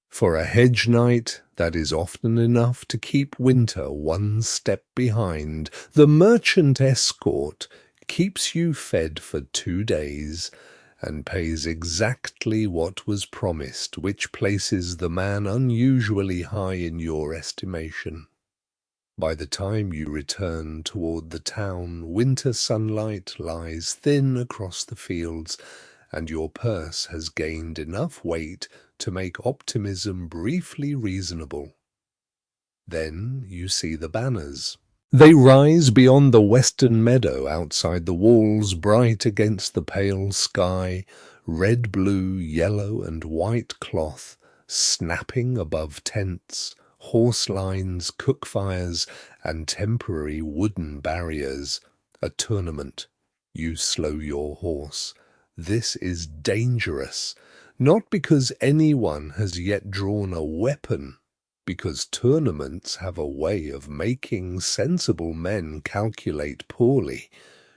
For a hedge knight, that is often enough to keep winter 1 step behind. The merchant escort keeps you fed for 2 days, and pays exactly what was promised, which places the man unusually high in your estimation. By the time you return toward the town, winter sunlight lies thin across the fields, and your purse has gained enough weight to make optimism briefly reasonable. Then you see the banners. They rise beyond the western meadow outside the walls, bright against the pale sky, red, blue, yellow, and white cloth, snapping above tents, horse lines, cook fires, and temporary wooden barriers. A tournament. You slow your horse. This is dangerous, not because anyone has yet drawn a weapon, because tournaments have a way of making sensible men calculate poorly.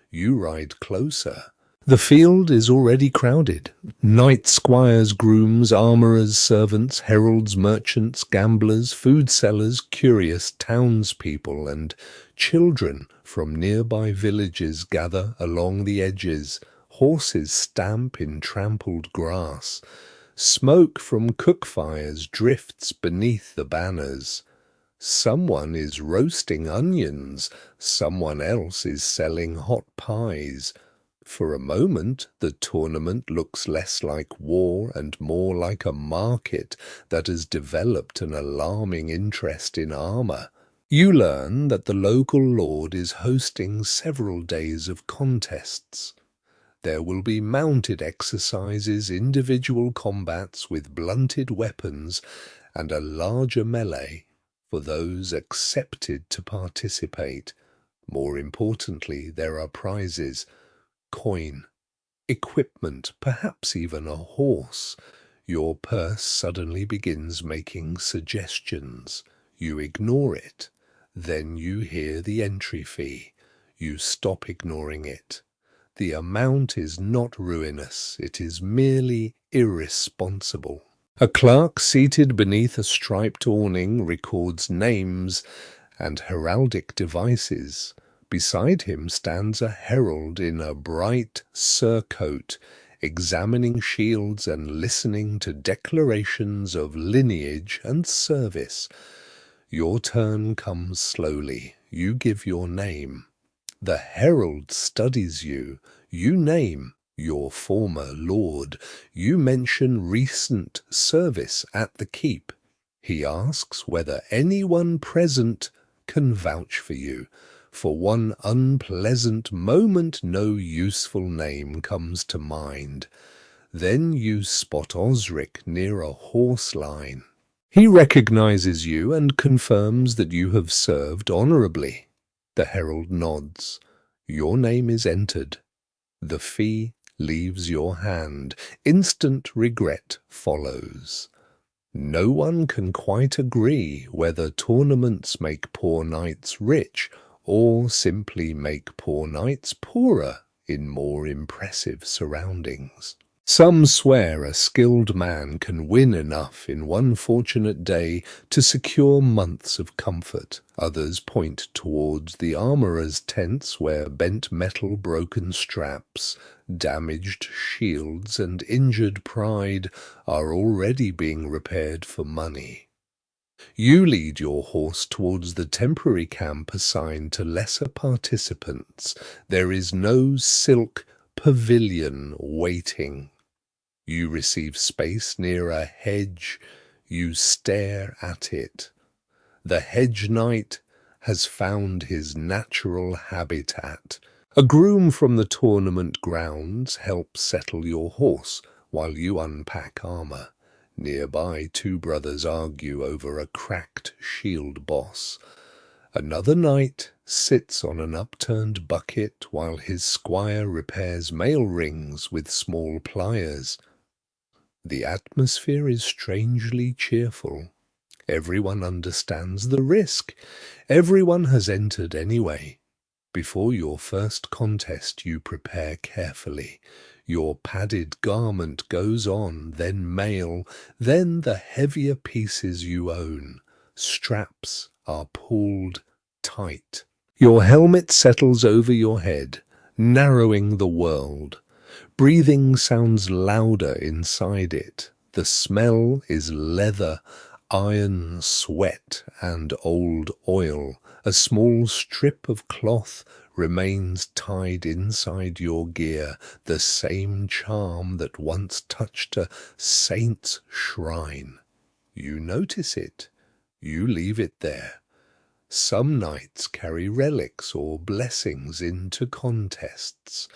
You ride closer. The field is already crowded. Knight squires, grooms, armourers, servants, heralds, merchants, gamblers, food sellers, curious townspeople, and children from nearby villages gather along the edges. Horses stamp in trampled grass. Smoke from cook fires drifts beneath the banners. Someone is roasting onions. Someone else is selling hot pies. For a moment, the tournament looks less like war and more like a market that has developed an alarming interest in armour. You learn that the local lord is hosting several days of contests. There will be mounted exercises, individual combats with blunted weapons, and a larger melee for those accepted to participate. More importantly, there are prizes. Coin, equipment, perhaps even a horse. Your purse suddenly begins making suggestions. You ignore it. Then you hear the entry fee. You stop ignoring it. The amount is not ruinous. It is merely irresponsible. A clerk seated beneath a striped awning records names and heraldic devices. Beside him stands a herald in a bright surcoat, examining shields and listening to declarations of lineage and service. Your turn comes slowly. You give your name. The herald studies you. You name your former lord. You mention recent service at the keep. He asks whether anyone present can vouch for you. For one unpleasant moment, no useful name comes to mind. Then you spot Osric near a horse line. He recognizes you and confirms that you have served honorably. The herald nods. Your name is entered. The fee leaves your hand. Instant regret follows. No one can quite agree whether tournaments make poor knights rich or simply make poor knights poorer in more impressive surroundings. Some swear a skilled man can win enough in one fortunate day to secure months of comfort. Others point towards the armourer's tents where bent metal, broken straps, damaged shields, and injured pride are already being repaired for money. You lead your horse towards the temporary camp assigned to lesser participants. There is no silk pavilion waiting. You receive space near a hedge. You stare at it. The hedge knight has found his natural habitat. A groom from the tournament grounds helps settle your horse while you unpack armour. Nearby, two brothers argue over a cracked shield boss. Another knight sits on an upturned bucket while his squire repairs mail rings with small pliers. The atmosphere is strangely cheerful. Everyone understands the risk. Everyone has entered anyway. Before your first contest, you prepare carefully. Your padded garment goes on, then mail, then the heavier pieces you own. Straps are pulled tight. Your helmet settles over your head, narrowing the world. Breathing sounds louder inside it. The smell is leather, iron, sweat, and old oil. A small strip of cloth remains tied inside your gear, the same charm that once touched a saint's shrine. You notice it. You leave it there. Some knights carry relics or blessings into contests.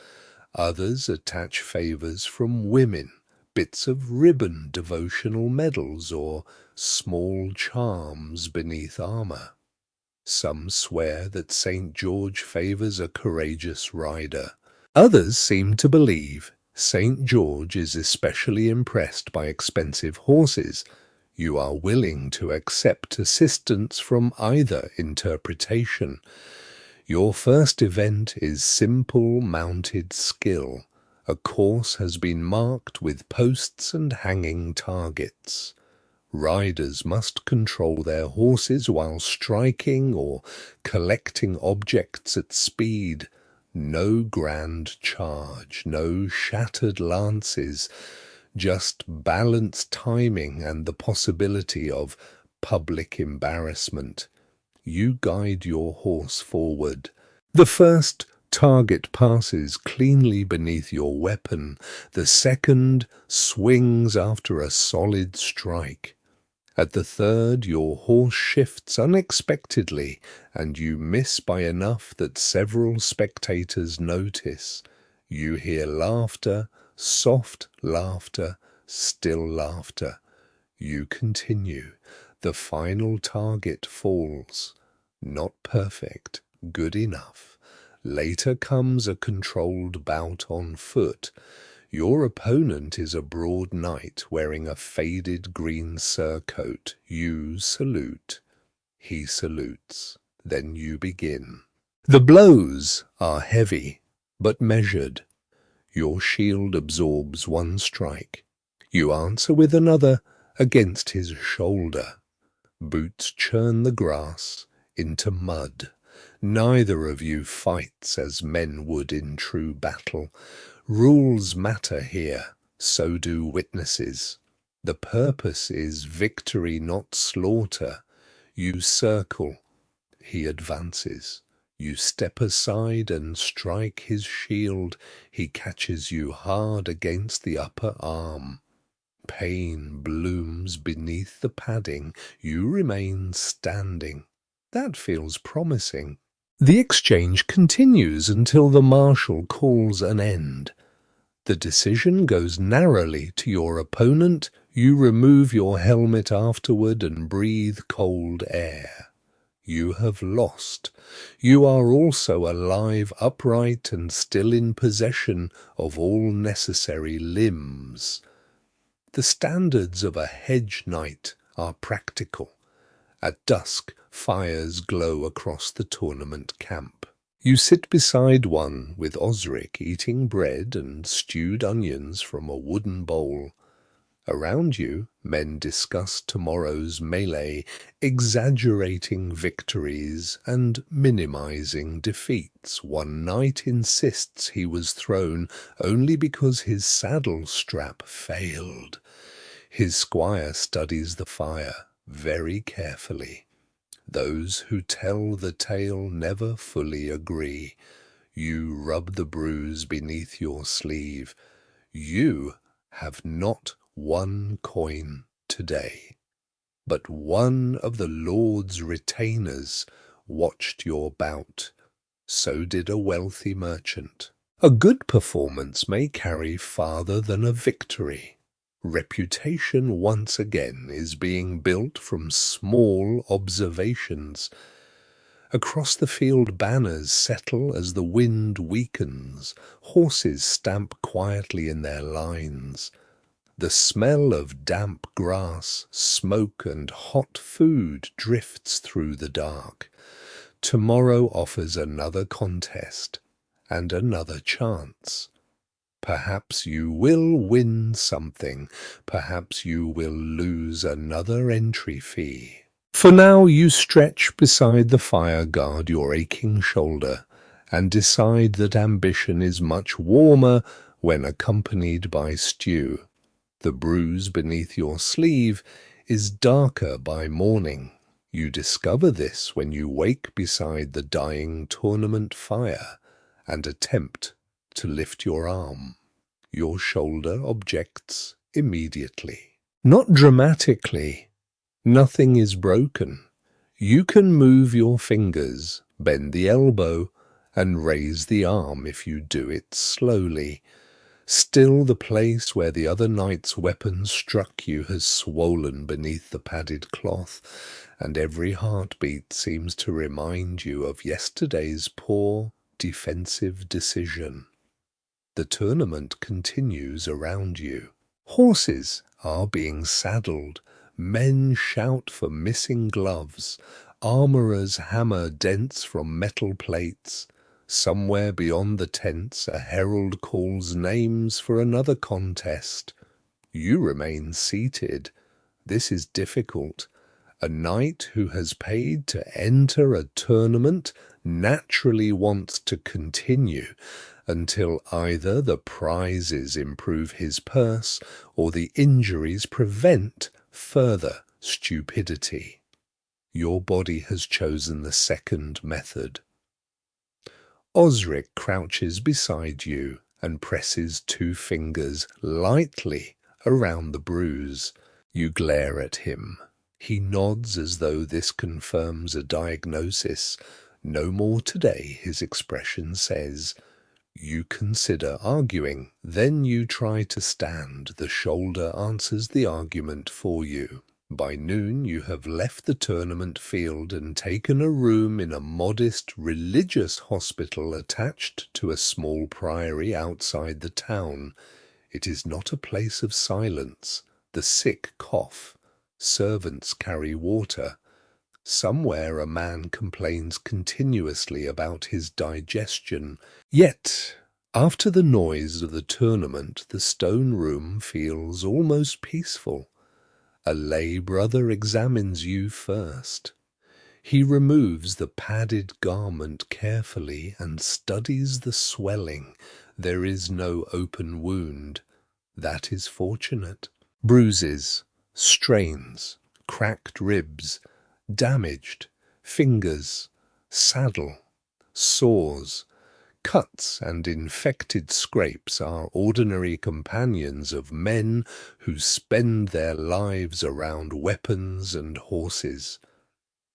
Others attach favours from women, bits of ribbon, devotional medals, or small charms beneath armour. Some swear that St. George favours a courageous rider. Others seem to believe St. George is especially impressed by expensive horses. You are willing to accept assistance from either interpretation. Your first event is simple mounted skill. A course has been marked with posts and hanging targets. Riders must control their horses while striking or collecting objects at speed. No grand charge, no shattered lances, just balanced timing and the possibility of public embarrassment. You guide your horse forward. The first target passes cleanly beneath your weapon. The second swings after a solid strike. At the third, your horse shifts unexpectedly, and you miss by enough that several spectators notice. You hear laughter, soft laughter, still laughter. You continue. The final target falls. Not perfect, good enough. Later comes a controlled bout on foot. Your opponent is a broad knight wearing a faded green surcoat. You salute. He salutes. Then you begin. The blows are heavy, but measured. Your shield absorbs one strike. You answer with another against his shoulder. Boots churn the grass into mud. Neither of you fights as men would in true battle. Rules matter here, so do witnesses. The purpose is victory, not slaughter. You circle, he advances. You step aside and strike his shield. He catches you hard against the upper arm. Pain blooms beneath the padding. You remain standing. That feels promising. The exchange continues until the marshal calls an end. The decision goes narrowly to your opponent. You remove your helmet afterward and breathe cold air. You have lost. You are also alive, upright, and still in possession of all necessary limbs. The standards of a hedge knight are practical. At dusk, fires glow across the tournament camp. You sit beside one with Osric eating bread and stewed onions from a wooden bowl. Around you, men discuss tomorrow's melee, exaggerating victories and minimizing defeats. One knight insists he was thrown only because his saddle strap failed. His squire studies the fire very carefully. Those who tell the tale never fully agree. You rub the bruise beneath your sleeve. You have not one coin today, but one of the Lord's retainers watched your bout. So did a wealthy merchant. A good performance may carry farther than a victory. Reputation once again is being built from small observations. Across the field banners settle as the wind weakens. Horses stamp quietly in their lines. The smell of damp grass, smoke, and hot food drifts through the dark. Tomorrow offers another contest and another chance. Perhaps you will win something. Perhaps you will lose another entry fee. For now you stretch beside the fire, guard your aching shoulder, and decide that ambition is much warmer when accompanied by stew. The bruise beneath your sleeve is darker by morning. You discover this when you wake beside the dying tournament fire and attempt to lift your arm. Your shoulder objects immediately. Not dramatically. Nothing is broken. You can move your fingers, bend the elbow, and raise the arm if you do it slowly. Still, the place where the other knight's weapon struck you has swollen beneath the padded cloth, and every heartbeat seems to remind you of yesterday's poor defensive decision. The tournament continues around you. Horses are being saddled. Men shout for missing gloves. Armourers hammer dents from metal plates. Somewhere beyond the tents, a herald calls names for another contest. You remain seated. This is difficult. A knight who has paid to enter a tournament naturally wants to continue until either the prizes improve his purse or the injuries prevent further stupidity. Your body has chosen the second method. Osric crouches beside you and presses 2 fingers lightly around the bruise. You glare at him. He nods as though this confirms a diagnosis. No more today, his expression says. You consider arguing. Then you try to stand. The shoulder answers the argument for you. By noon you have left the tournament field and taken a room in a modest religious hospital attached to a small priory outside the town. It is not a place of silence. The sick cough. Servants carry water. Somewhere a man complains continuously about his digestion. Yet, after the noise of the tournament, the stone room feels almost peaceful. A lay brother examines you first. He removes the padded garment carefully and studies the swelling. There is no open wound. That is fortunate. Bruises, strains, cracked ribs, damaged fingers, saddle, sores, cuts and infected scrapes are ordinary companions of men who spend their lives around weapons and horses.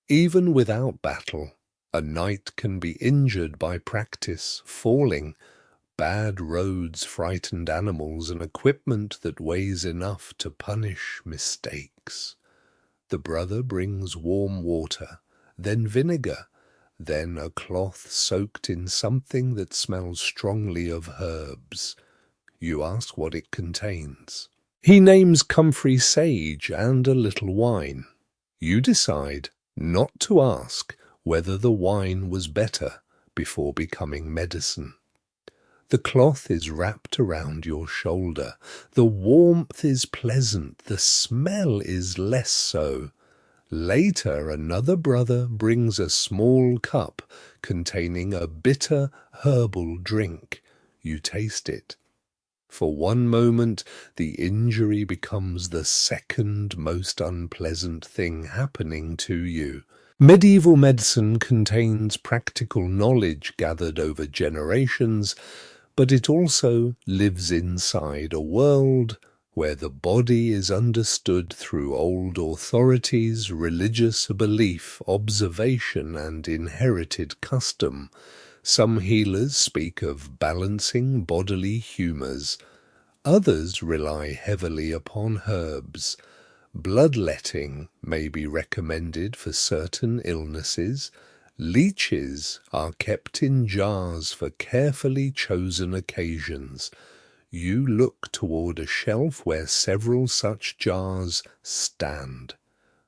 Even without battle, a knight can be injured by practice, falling, bad roads, frightened animals, and equipment that weighs enough to punish mistakes. The brother brings warm water, then vinegar, then a cloth soaked in something that smells strongly of herbs. You ask what it contains. He names comfrey sage and a little wine. You decide not to ask whether the wine was better before becoming medicine. The cloth is wrapped around your shoulder. The warmth is pleasant. The smell is less so. Later, another brother brings a small cup containing a bitter herbal drink. You taste it. For one moment, the injury becomes the second most unpleasant thing happening to you. Medieval medicine contains practical knowledge gathered over generations, but it also lives inside a world where the body is understood through old authorities, religious belief, observation, and inherited custom. Some healers speak of balancing bodily humours. Others rely heavily upon herbs. Bloodletting may be recommended for certain illnesses. Leeches are kept in jars for carefully chosen occasions. You look toward a shelf where several such jars stand.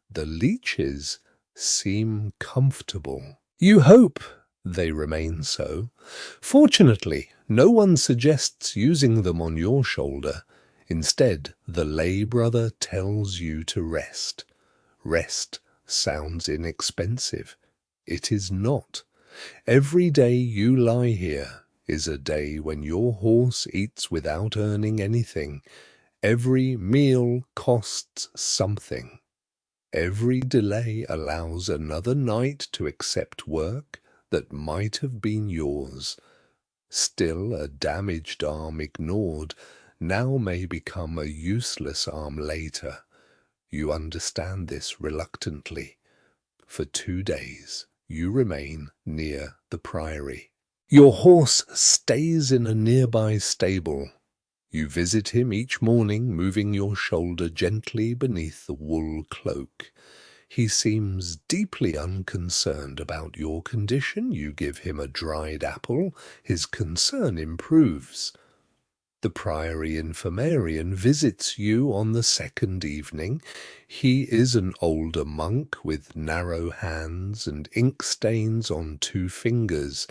The leeches seem comfortable. You hope they remain so. Fortunately, no one suggests using them on your shoulder. Instead, the lay brother tells you to rest. Rest sounds inexpensive. It is not. Every day you lie here is a day when your horse eats without earning anything. Every meal costs something. Every delay allows another night to accept work that might have been yours. Still, a damaged arm ignored now may become a useless arm later. You understand this reluctantly. For 2 days you remain near the priory. Your horse stays in a nearby stable. You visit him each morning, moving your shoulder gently beneath the wool cloak. He seems deeply unconcerned about your condition. You give him a dried apple. His concern improves. The priory infirmarian visits you on the second evening. He is an older monk with narrow hands and ink stains on 2 fingers.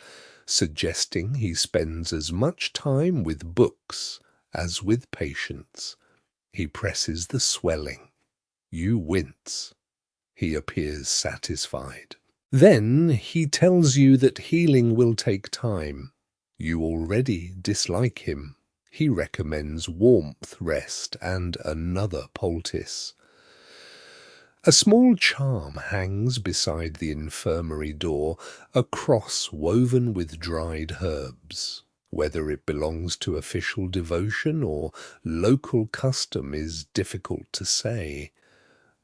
suggesting he spends as much time with books as with patients. He presses the swelling. You wince. He appears satisfied. Then he tells you that healing will take time. You already dislike him. He recommends warmth, rest, and another poultice. A small charm hangs beside the infirmary door, a cross woven with dried herbs. Whether it belongs to official devotion or local custom is difficult to say.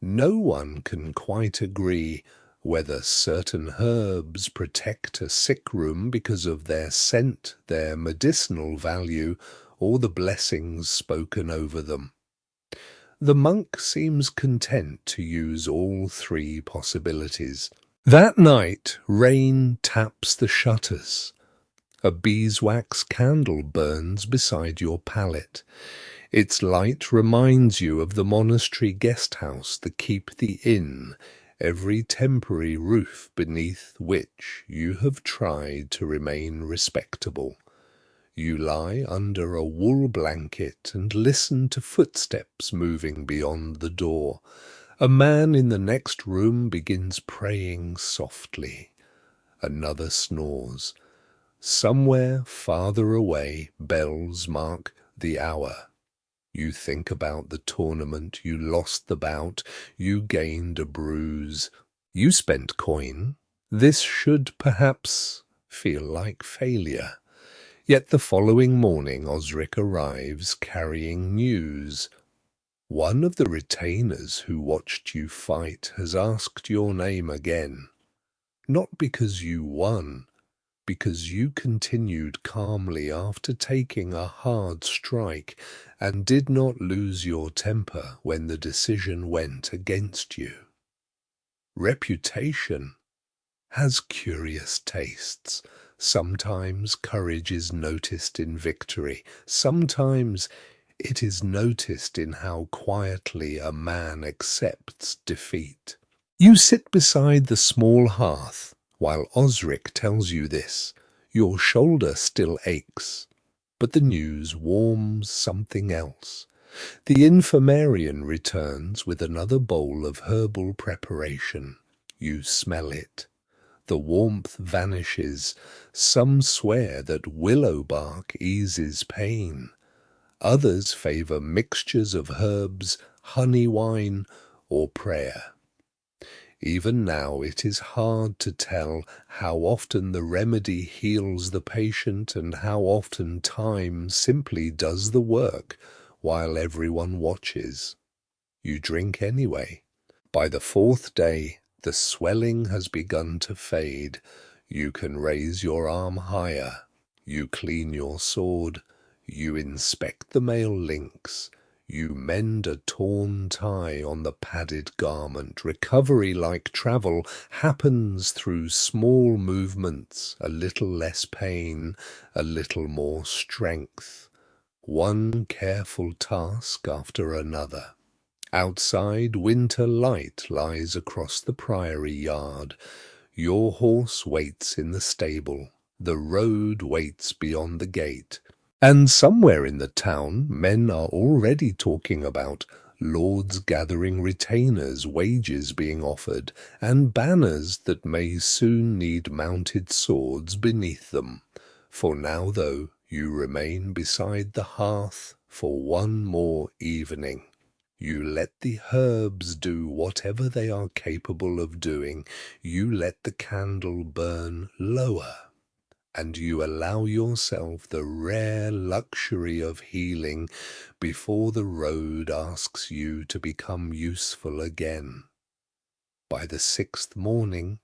No one can quite agree whether certain herbs protect a sick room because of their scent, their medicinal value, or the blessings spoken over them. The monk seems content to use all three possibilities. That night, rain taps the shutters. A beeswax candle burns beside your pallet. Its light reminds you of the monastery guest house, the keep, the inn, every temporary roof beneath which you have tried to remain respectable. You lie under a wool blanket and listen to footsteps moving beyond the door. A man in the next room begins praying softly. Another snores. Somewhere farther away, bells mark the hour. You think about the tournament, you lost the bout, you gained a bruise. You spent coin. This should perhaps feel like failure. Yet the following morning Osric arrives carrying news. One of the retainers who watched you fight has asked your name again. Not because you won, because you continued calmly after taking a hard strike and did not lose your temper when the decision went against you. Reputation has curious tastes. Sometimes courage is noticed in victory. Sometimes it is noticed in how quietly a man accepts defeat. You sit beside the small hearth while Osric tells you this. Your shoulder still aches, but the news warms something else. The infirmarian returns with another bowl of herbal preparation. You smell it. The warmth vanishes. Some swear that willow bark eases pain. Others favor mixtures of herbs, honey wine, or prayer. Even now it is hard to tell how often the remedy heals the patient and how often time simply does the work while everyone watches. You drink anyway. By the fourth day, the swelling has begun to fade. You can raise your arm higher. You clean your sword. You inspect the mail links. You mend a torn tie on the padded garment. Recovery, like travel, happens through small movements, a little less pain, a little more strength. One careful task after another. Outside, winter light lies across the priory yard. Your horse waits in the stable. The road waits beyond the gate. And somewhere in the town, men are already talking about lords gathering retainers, wages being offered, and banners that may soon need mounted swords beneath them. For now, though, you remain beside the hearth for one more evening. You let the herbs do whatever they are capable of doing. You let the candle burn lower. And you allow yourself the rare luxury of healing before the road asks you to become useful again. By the sixth morning,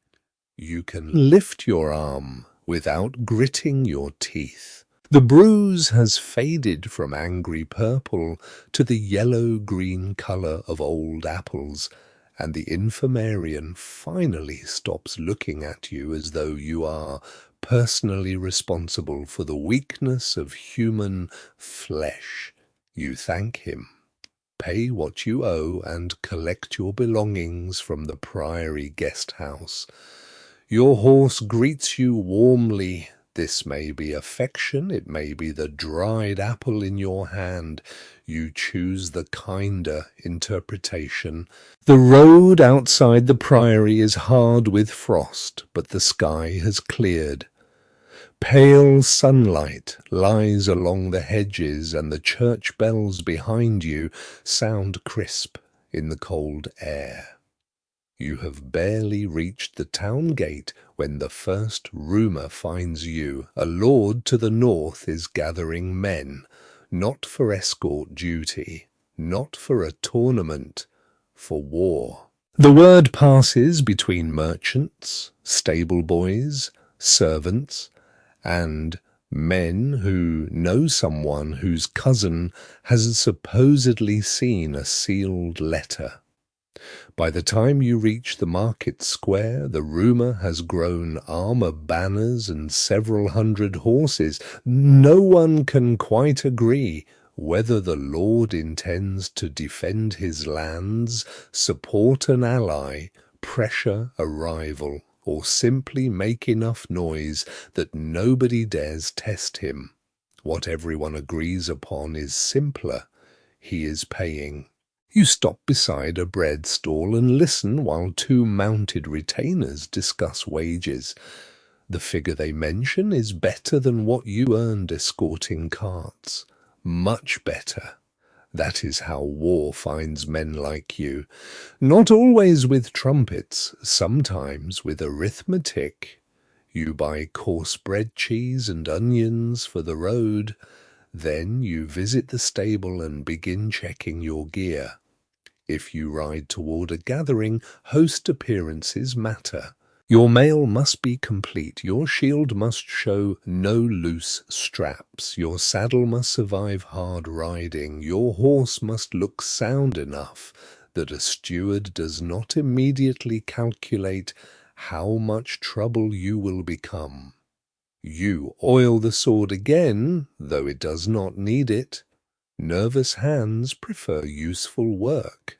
you can lift your arm without gritting your teeth. The bruise has faded from angry purple to the yellow-green color of old apples, and the infirmarian finally stops looking at you as though you are personally responsible for the weakness of human flesh. You thank him, pay what you owe, and collect your belongings from the priory guest house. Your horse greets you warmly. This may be affection, it may be the dried apple in your hand. You choose the kinder interpretation. The road outside the priory is hard with frost, but the sky has cleared. Pale sunlight lies along the hedges, and the church bells behind you sound crisp in the cold air. You have barely reached the town gate when the first rumour finds you. A lord to the north is gathering men, not for escort duty, not for a tournament, for war. The word passes between merchants, stable boys, servants, and men who know someone whose cousin has supposedly seen a sealed letter. By the time you reach the market square, the rumour has grown armour banners and several hundred horses. No one can quite agree whether the lord intends to defend his lands, support an ally, pressure a rival, or simply make enough noise that nobody dares test him. What everyone agrees upon is simpler. He is paying. You stop beside a bread stall and listen while two mounted retainers discuss wages. The figure they mention is better than what you earned escorting carts. Much better. That is how war finds men like you. Not always with trumpets, sometimes with arithmetic. You buy coarse bread, cheese, and onions for the road. Then you visit the stable and begin checking your gear. If you ride toward a gathering, host appearances matter. Your mail must be complete, your shield must show no loose straps, your saddle must survive hard riding, your horse must look sound enough that a steward does not immediately calculate how much trouble you will become. You oil the sword again, though it does not need it. Nervous hands prefer useful work.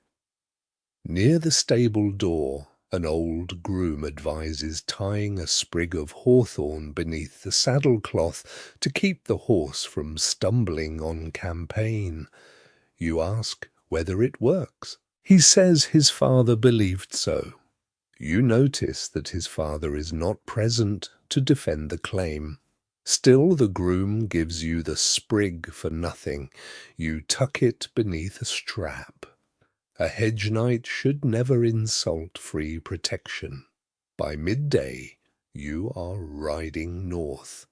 Near the stable door, an old groom advises tying a sprig of hawthorn beneath the saddle-cloth to keep the horse from stumbling on campaign. You ask whether it works. He says his father believed so. You notice that his father is not present to defend the claim. Still, the groom gives you the sprig for nothing. You tuck it beneath a strap. A hedge knight should never insult free protection. By midday, you are riding north.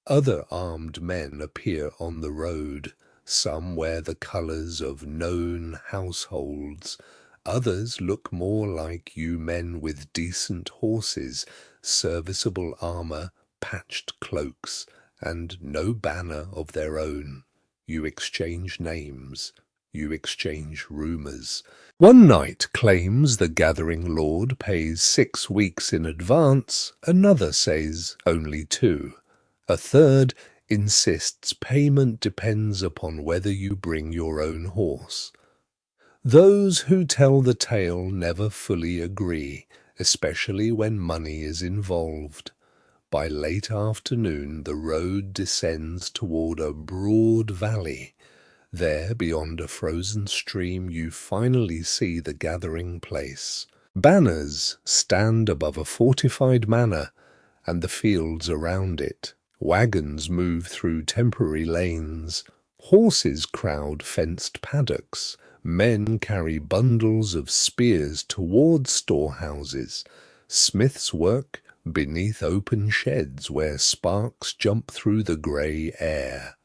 Other armed men appear on the road. Some wear the colours of known households. Others look more like you men with decent horses, serviceable armour, patched cloaks, and no banner of their own. You exchange names. You exchange rumours. One knight claims the gathering lord pays 6 weeks in advance. Another says only 2. A third insists payment depends upon whether you bring your own horse. Those who tell the tale never fully agree, especially when money is involved. By late afternoon, the road descends toward a broad valley. There, beyond a frozen stream, you finally see the gathering place. Banners stand above a fortified manor and the fields around it. Wagons move through temporary lanes. Horses crowd fenced paddocks. Men carry bundles of spears toward storehouses. Smiths work beneath open sheds where sparks jump through the grey air.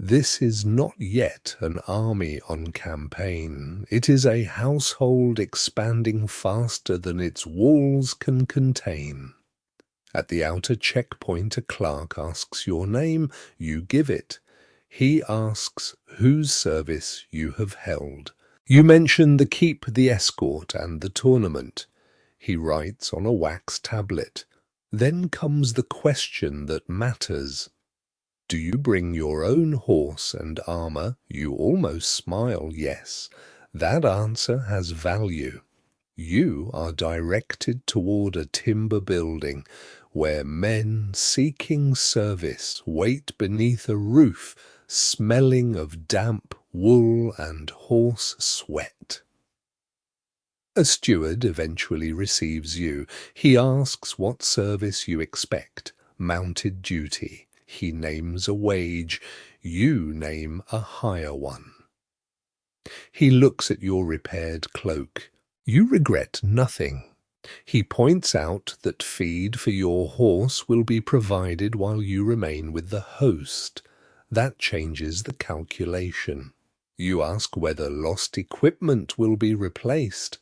This is not yet an army on campaign. It is a household expanding faster than its walls can contain. At the outer checkpoint, a clerk asks your name. You give it. He asks whose service you have held. You mention the keep, the escort, and the tournament. He writes on a wax tablet. Then comes the question that matters. Do you bring your own horse and armour? You almost smile, yes. That answer has value. You are directed toward a timber building where men seeking service wait beneath a roof smelling of damp wool and horse sweat. A steward eventually receives you. He asks what service you expect. Mounted duty. He names a wage. You name a higher one. He looks at your repaired cloak. You regret nothing. He points out that feed for your horse will be provided while you remain with the host. That changes the calculation. You ask whether lost equipment will be replaced.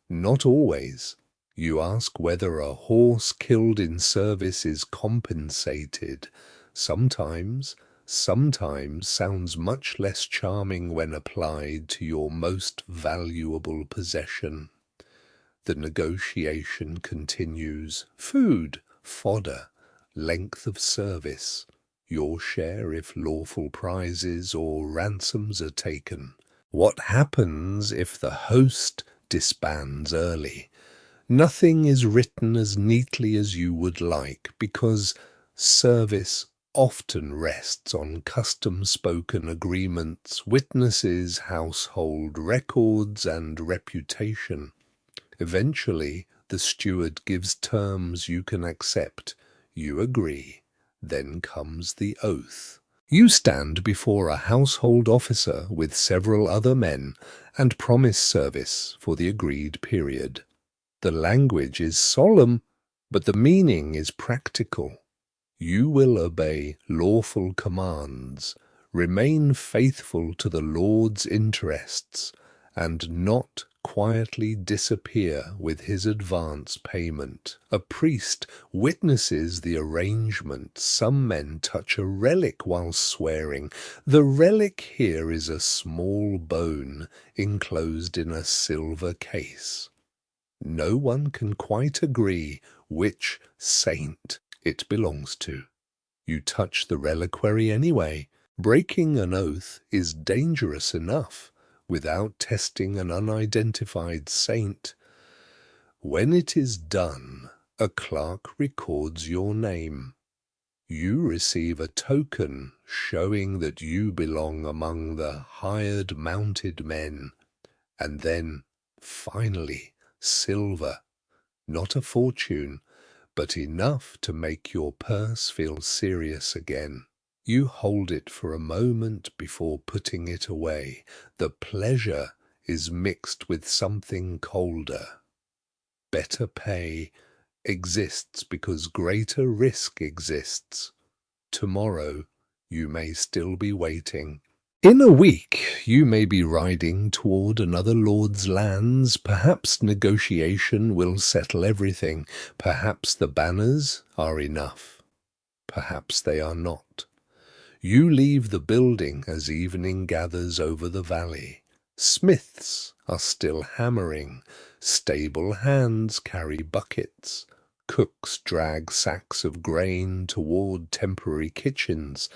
Not always. You ask whether a horse killed in service is compensated. Sometimes sounds much less charming when applied to your most valuable possession. The negotiation continues. Food, fodder, length of service, your share if lawful prizes or ransoms are taken. What happens if the host disbands early? Nothing is written as neatly as you would like, because service often rests on custom-spoken agreements, witnesses, household records, and reputation. Eventually, the steward gives terms you can accept. You agree. Then comes the oath. You stand before a household officer with several other men and promise service for the agreed period. The language is solemn, but the meaning is practical. You will obey lawful commands, remain faithful to the Lord's interests, and not quietly disappear with his advance payment. A priest witnesses the arrangement. Some men touch a relic while swearing. The relic here is a small bone enclosed in a silver case. No one can quite agree which saint it belongs to. You touch the reliquary anyway. Breaking an oath is dangerous enough without testing an unidentified saint. When it is done, a clerk records your name. You receive a token showing that you belong among the hired mounted men. And then, finally, silver. Not a fortune, but enough to make your purse feel serious again. You hold it for a moment before putting it away. The pleasure is mixed with something colder. Better pay exists because greater risk exists. Tomorrow you may still be waiting. In a week you may be riding toward another lord's lands. Perhaps negotiation will settle everything. Perhaps the banners are enough. Perhaps they are not. You leave the building as evening gathers over the valley. Smiths are still hammering. Stable hands carry buckets. Cooks drag sacks of grain toward temporary kitchens.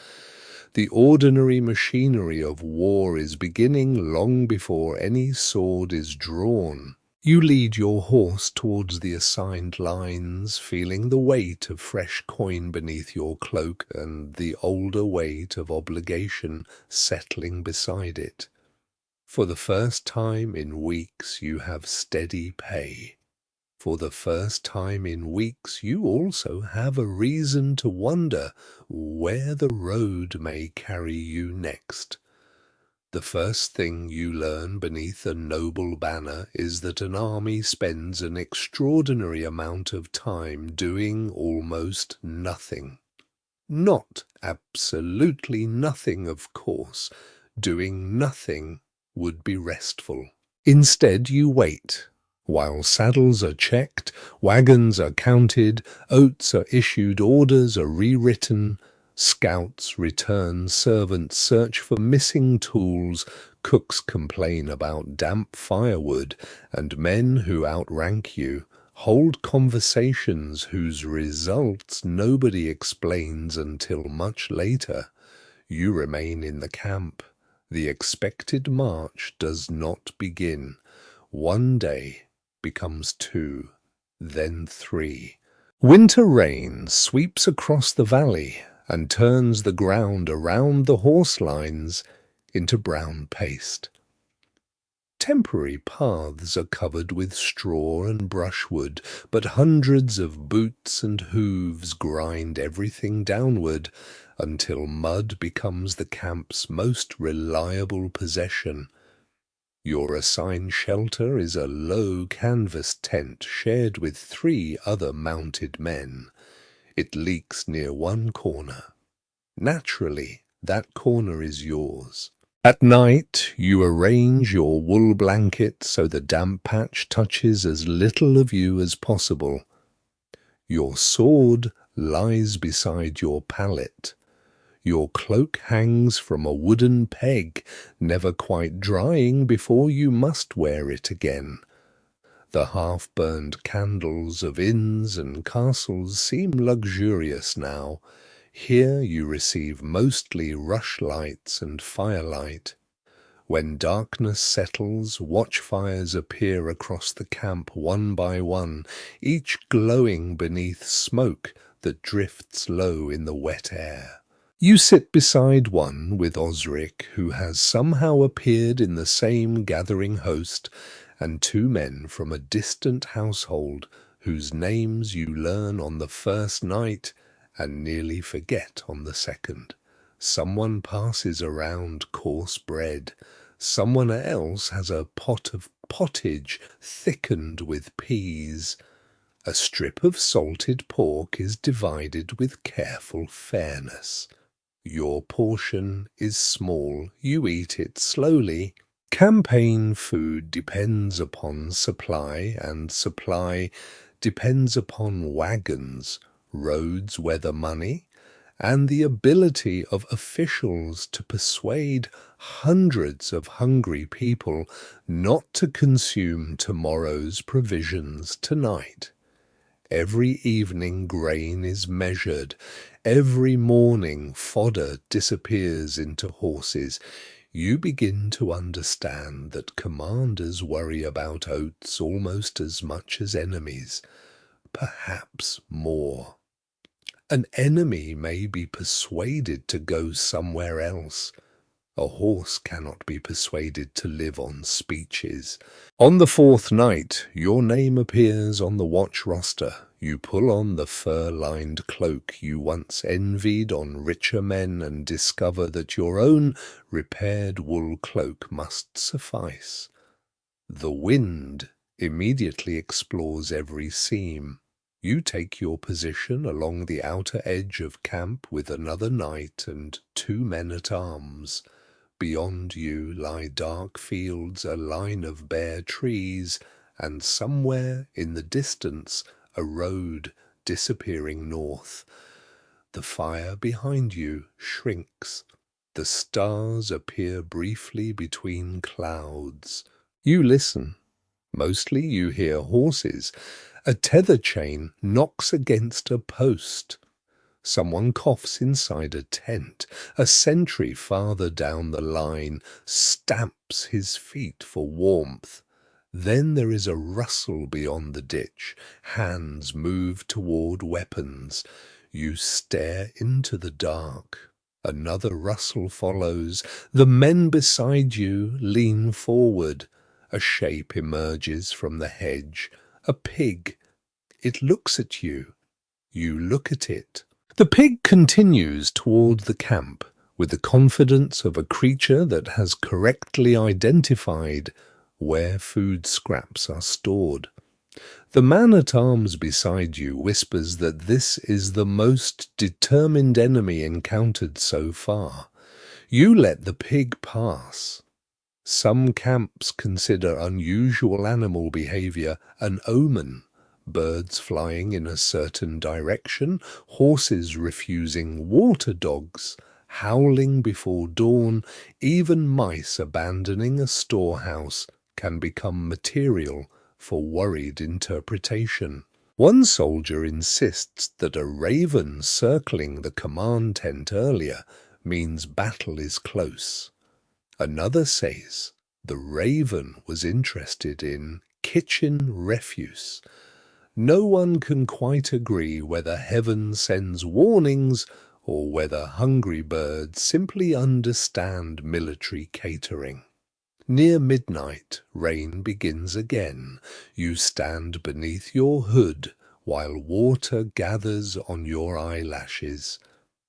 The ordinary machinery of war is beginning long before any sword is drawn. You lead your horse towards the assigned lines, feeling the weight of fresh coin beneath your cloak and the older weight of obligation settling beside it. For the first time in weeks you have steady pay. For the first time in weeks you also have a reason to wonder where the road may carry you next. The first thing you learn beneath a noble banner is that an army spends an extraordinary amount of time doing almost nothing. Not absolutely nothing, of course. Doing nothing would be restful. Instead, you wait. While saddles are checked, wagons are counted, oats are issued, orders are rewritten, scouts return, servants search for missing tools, cooks complain about damp firewood, and men who outrank you hold conversations whose results nobody explains until much later. You remain in the camp. The expected march does not begin. One day becomes 2, then 3. Winter rain sweeps across the valley and turns the ground around the horse lines into brown paste. Temporary paths are covered with straw and brushwood, but hundreds of boots and hooves grind everything downward until mud becomes the camp's most reliable possession. Your assigned shelter is a low canvas tent shared with 3 other mounted men. It leaks near one corner. Naturally, that corner is yours. At night, you arrange your wool blanket so the damp patch touches as little of you as possible. Your sword lies beside your pallet. Your cloak hangs from a wooden peg, never quite drying before you must wear it again. The half-burned candles of inns and castles seem luxurious now. Here you receive mostly rushlights and firelight. When darkness settles, watchfires appear across the camp one by one, each glowing beneath smoke that drifts low in the wet air. You sit beside one with Osric, who has somehow appeared in the same gathering host, and 2 men from a distant household whose names you learn on the first night and nearly forget on the second. Someone passes around coarse bread. Someone else has a pot of pottage thickened with peas. A strip of salted pork is divided with careful fairness. Your portion is small, you eat it slowly. Campaign food depends upon supply, and supply depends upon wagons, roads, weather, money, and the ability of officials to persuade hundreds of hungry people not to consume tomorrow's provisions tonight. Every evening grain is measured. Every morning fodder disappears into horses. You begin to understand that commanders worry about oats almost as much as enemies, perhaps more. An enemy may be persuaded to go somewhere else. A horse cannot be persuaded to live on speeches. On the 4th night, your name appears on the watch roster. You pull on the fur-lined cloak you once envied on richer men and discover that your own repaired wool cloak must suffice. The wind immediately explores every seam. You take your position along the outer edge of camp with another knight and 2 men-at-arms. Beyond you lie dark fields, a line of bare trees, and somewhere in the distance a road disappearing north. The fire behind you shrinks. The stars appear briefly between clouds. You listen. Mostly you hear horses. A tether chain knocks against a post. Someone coughs inside a tent. A sentry farther down the line stamps his feet for warmth. Then there is a rustle beyond the ditch. Hands move toward weapons. You stare into the dark. Another rustle follows. The men beside you lean forward. A shape emerges from the hedge. A pig. It looks at you. You look at it. The pig continues toward the camp with the confidence of a creature that has correctly identified where food scraps are stored. The man-at-arms beside you whispers that this is the most determined enemy encountered so far. You let the pig pass. Some camps consider unusual animal behavior an omen. Birds flying in a certain direction, horses refusing water dogs, howling before dawn, even mice abandoning a storehouse can become material for worried interpretation. One soldier insists that a raven circling the command tent earlier means battle is close. Another says the raven was interested in kitchen refuse. No one can quite agree whether heaven sends warnings or whether hungry birds simply understand military catering. Near midnight, rain begins again. You stand beneath your hood while water gathers on your eyelashes.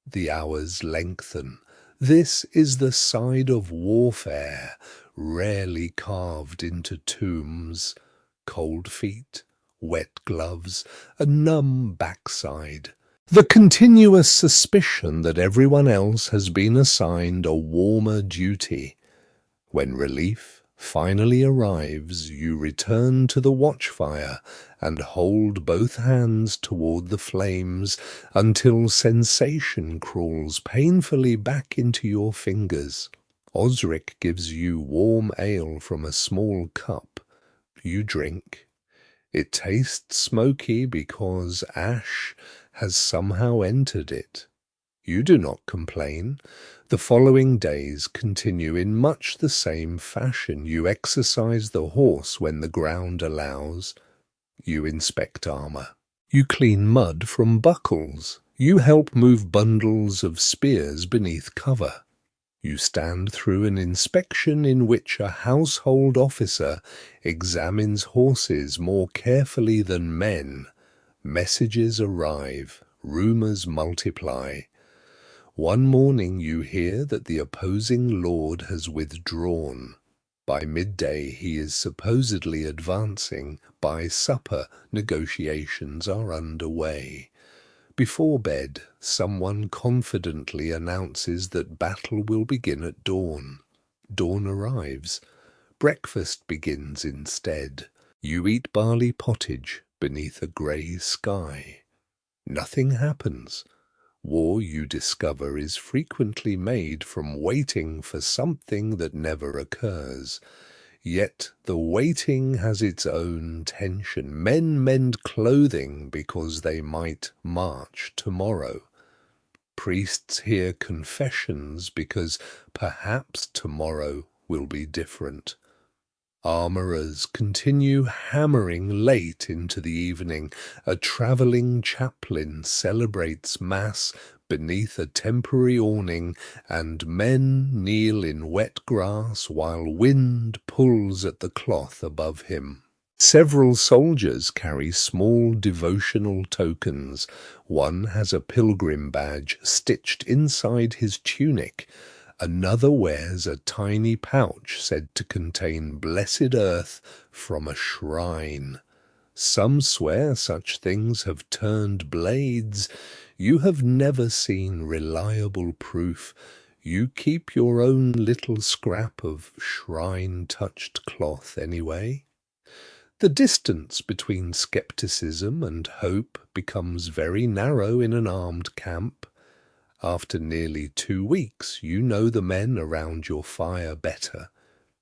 The hours lengthen. This is the side of warfare, rarely carved into tombs. Cold feet, wet gloves, a numb backside. The continuous suspicion that everyone else has been assigned a warmer duty. When relief finally arrives, you return to the watchfire and hold both hands toward the flames until sensation crawls painfully back into your fingers. Osric gives you warm ale from a small cup. You drink. It tastes smoky because ash has somehow entered it. You do not complain. The following days continue in much the same fashion. You exercise the horse when the ground allows. You inspect armor. You clean mud from buckles. You help move bundles of spears beneath cover. You stand through an inspection in which a household officer examines horses more carefully than men. Messages arrive. Rumors multiply. One morning you hear that the opposing lord has withdrawn. By midday he is supposedly advancing. By supper negotiations are underway. Before bed, someone confidently announces that battle will begin at dawn. Dawn arrives. Breakfast begins instead. You eat barley pottage beneath a grey sky. Nothing happens. War, you discover, is frequently made from waiting for something that never occurs. Yet the waiting has its own tension. Men mend clothing because they might march tomorrow. Priests hear confessions because perhaps tomorrow will be different. Armourers continue hammering late into the evening. A travelling chaplain celebrates Mass beneath a temporary awning, and men kneel in wet grass while wind pulls at the cloth above him. Several soldiers carry small devotional tokens. One has a pilgrim badge stitched inside his tunic. Another wears a tiny pouch said to contain blessed earth from a shrine. Some swear such things have turned blades. You have never seen reliable proof. You keep your own little scrap of shrine-touched cloth anyway. The distance between skepticism and hope becomes very narrow in an armed camp. After nearly 2 weeks, you know the men around your fire better.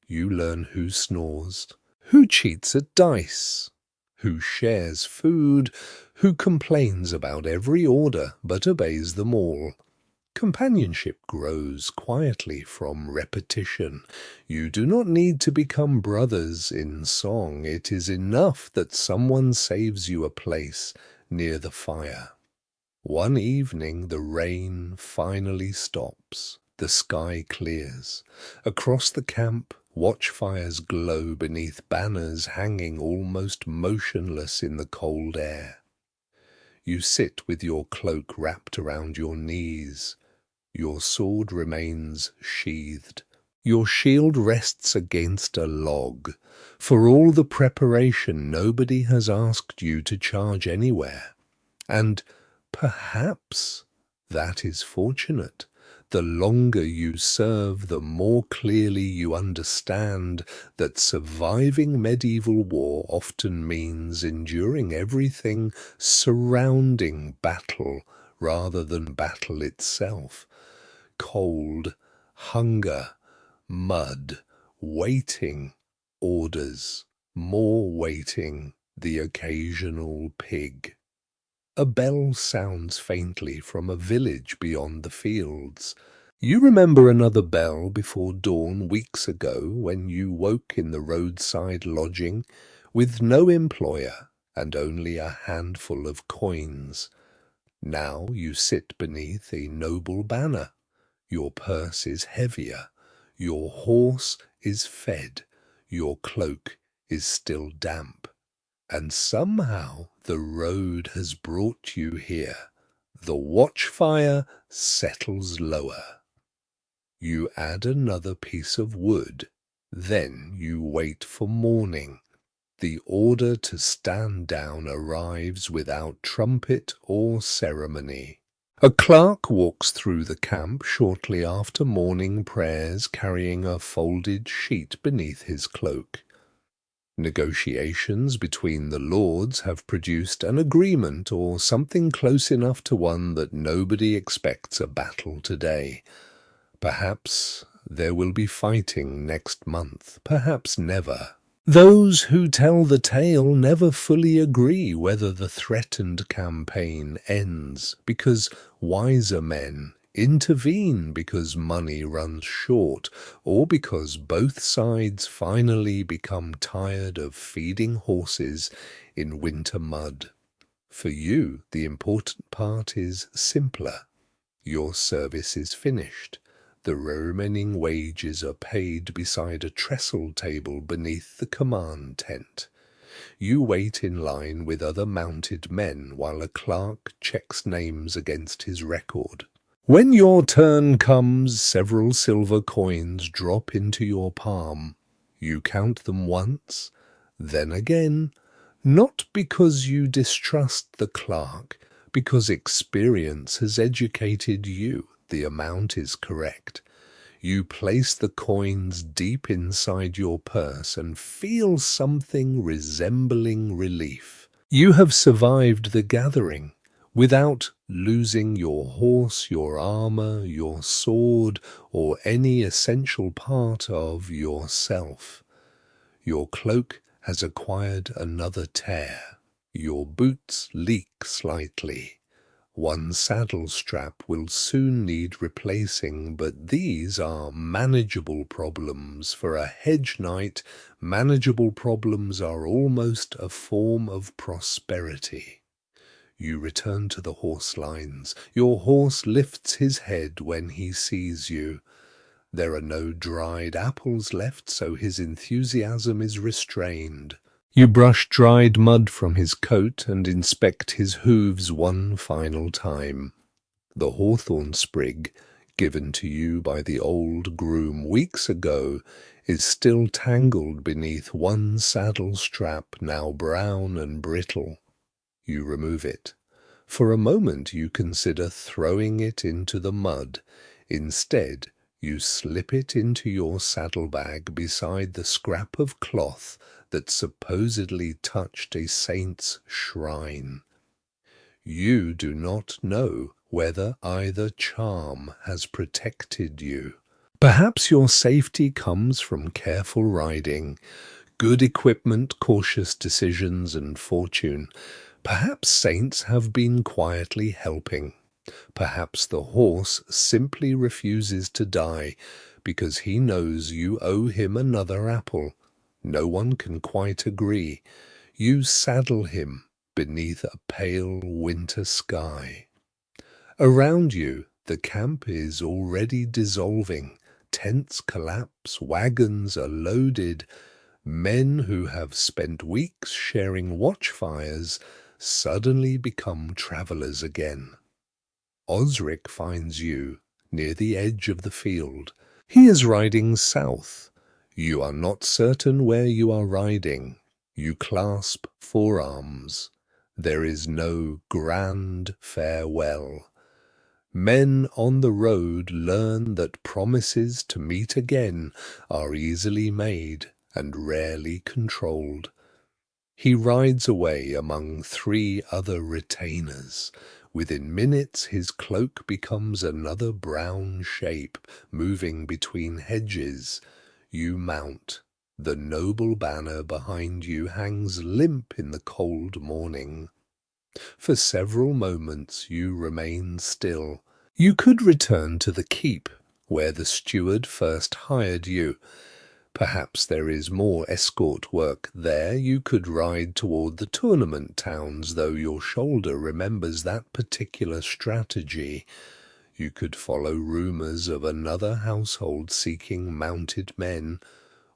You learn who snores, who cheats at dice, who shares food, who complains about every order but obeys them all. Companionship grows quietly from repetition. You do not need to become brothers in song. It is enough that someone saves you a place near the fire. One evening the rain finally stops. The sky clears. Across the camp, watchfires glow beneath banners hanging almost motionless in the cold air. You sit with your cloak wrapped around your knees. Your sword remains sheathed. Your shield rests against a log. For all the preparation, nobody has asked you to charge anywhere. And perhaps that is fortunate. The longer you serve, the more clearly you understand that surviving medieval war often means enduring everything surrounding battle rather than battle itself. Cold, hunger, mud, waiting, orders, more waiting, the occasional pig. A bell sounds faintly from a village beyond the fields. You remember another bell before dawn weeks ago when you woke in the roadside lodging, with no employer and only a handful of coins. Now you sit beneath a noble banner. Your purse is heavier, your horse is fed, your cloak is still damp, and somehow the road has brought you here. The watchfire settles lower. You add another piece of wood, then you wait for morning. The order to stand down arrives without trumpet or ceremony. A clerk walks through the camp shortly after morning prayers, carrying a folded sheet beneath his cloak. Negotiations between the lords have produced an agreement or something close enough to one that nobody expects a battle today. Perhaps there will be fighting next month, perhaps never. Those who tell the tale never fully agree whether the threatened campaign ends, because wiser men intervene because money runs short, or because both sides finally become tired of feeding horses in winter mud. For you, the important part is simpler. Your service is finished. The remaining wages are paid beside a trestle table beneath the command tent. You wait in line with other mounted men while a clerk checks names against his record. When your turn comes, several silver coins drop into your palm. You count them once, then again, not because you distrust the clerk, because experience has educated you. The amount is correct. You place the coins deep inside your purse and feel something resembling relief. You have survived the gathering without losing your horse, your armor, your sword, or any essential part of yourself. Your cloak has acquired another tear. Your boots leak slightly. One saddle strap will soon need replacing, but these are manageable problems. For a hedge knight, manageable problems are almost a form of prosperity. You return to the horse lines. Your horse lifts his head when he sees you. There are no dried apples left, so his enthusiasm is restrained. You brush dried mud from his coat and inspect his hooves one final time. The hawthorn sprig, given to you by the old groom weeks ago, is still tangled beneath one saddle strap, now brown and brittle. You remove it. For a moment you consider throwing it into the mud. Instead, you slip it into your saddlebag beside the scrap of cloth that supposedly touched a saint's shrine. You do not know whether either charm has protected you. Perhaps your safety comes from careful riding, good equipment, cautious decisions, and fortune. Perhaps saints have been quietly helping. Perhaps the horse simply refuses to die because he knows you owe him another apple. No one can quite agree. You saddle him beneath a pale winter sky. Around you, the camp is already dissolving. Tents collapse, wagons are loaded. Men who have spent weeks sharing watchfires suddenly become travelers again. Osric finds you near the edge of the field. He is riding south. You are not certain where you are riding. You clasp forearms. There is no grand farewell. Men on the road learn that promises to meet again are easily made and rarely controlled. He rides away among 3 other retainers. Within minutes his cloak becomes another brown shape, moving between hedges. You mount. The noble banner behind you hangs limp in the cold morning. For several moments you remain still. You could return to the keep, where the steward first hired you. Perhaps there is more escort work there. You could ride toward the tournament towns, though your shoulder remembers that particular strategy. You could follow rumors of another household seeking mounted men,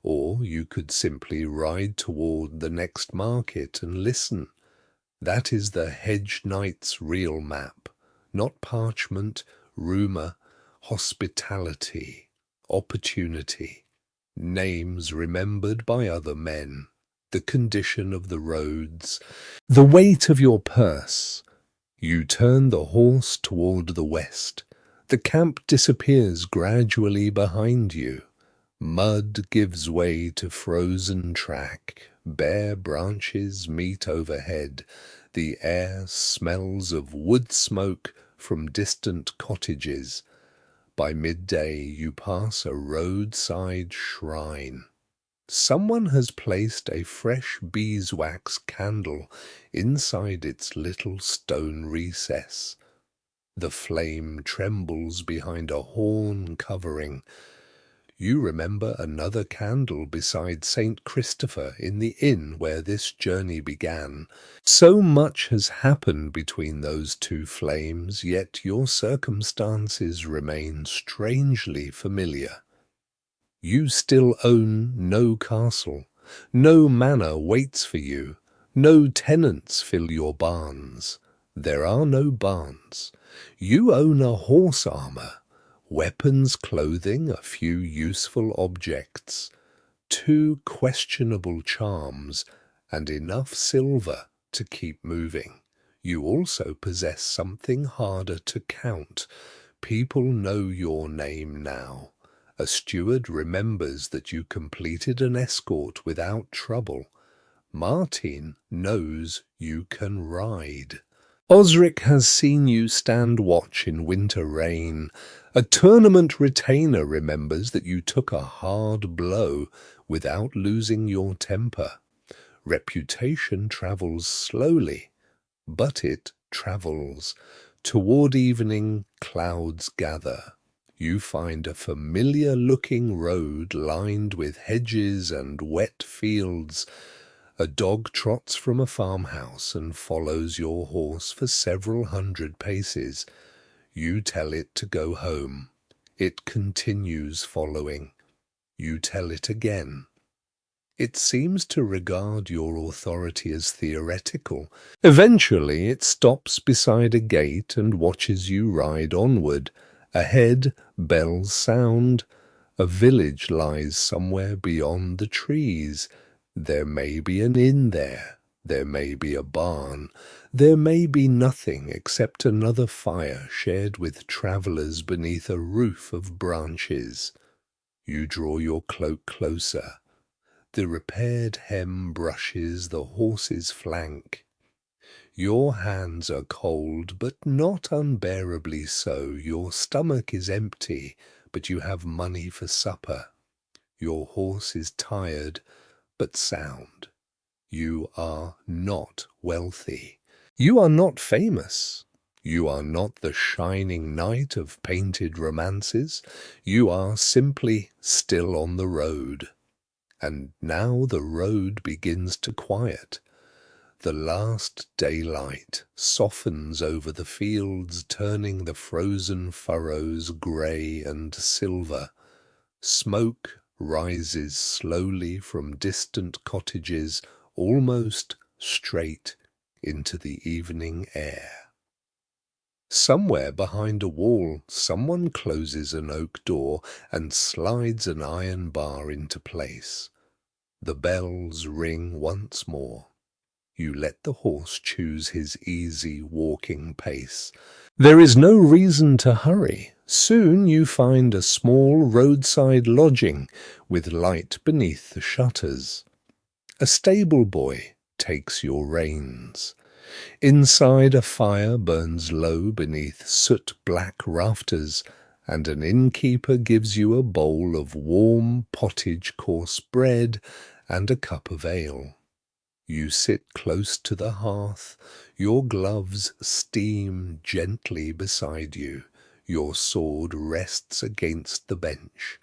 or you could simply ride toward the next market and listen. That is the Hedge Knight's real map, not parchment, rumor, hospitality, opportunity, names remembered by other men, the condition of the roads, the weight of your purse. You turn the horse toward the west. The camp disappears gradually behind you. Mud gives way to frozen track. Bare branches meet overhead. The air smells of wood smoke from distant cottages. By midday you pass a roadside shrine. Someone has placed a fresh beeswax candle inside its little stone recess. The flame trembles behind a horn covering. You remember another candle beside St. Christopher in the inn where this journey began. So much has happened between those two flames, yet your circumstances remain strangely familiar. You still own no castle, no manor waits for you, no tenants fill your barns. There are no barns. You own a horse armor, weapons, clothing, a few useful objects, 2 questionable charms, and enough silver to keep moving. You also possess something harder to count. People know your name now. A steward remembers that you completed an escort without trouble. Martin knows you can ride. Osric has seen you stand watch in winter rain. A tournament retainer remembers that you took a hard blow without losing your temper. Reputation travels slowly, but it travels. Toward evening, clouds gather. You find a familiar-looking road lined with hedges and wet fields. A dog trots from a farmhouse and follows your horse for several hundred paces. You tell it to go home. It continues following. You tell it again. It seems to regard your authority as theoretical. Eventually it stops beside a gate and watches you ride onward. Ahead, bells sound. A village lies somewhere beyond the trees. There may be an inn there. There may be a barn. There may be nothing except another fire shared with travellers beneath a roof of branches. You draw your cloak closer. The repaired hem brushes the horse's flank. Your hands are cold, but not unbearably so. Your stomach is empty, but you have money for supper. Your horse is tired, but sound. You are not wealthy. You are not famous. You are not the shining knight of painted romances. You are simply still on the road. And now the road begins to quiet. The last daylight softens over the fields, turning the frozen furrows grey and silver. Smoke rises slowly from distant cottages, almost straight into the evening air. Somewhere behind a wall, someone closes an oak door and slides an iron bar into place. The bells ring once more. You let the horse choose his easy walking pace. There is no reason to hurry. Soon you find a small roadside lodging with light beneath the shutters. A stable boy takes your reins. Inside a fire burns low beneath soot-black rafters, and an innkeeper gives you a bowl of warm pottage coarse bread and a cup of ale. You sit close to the hearth. Your gloves steam gently beside you. Your sword rests against the bench.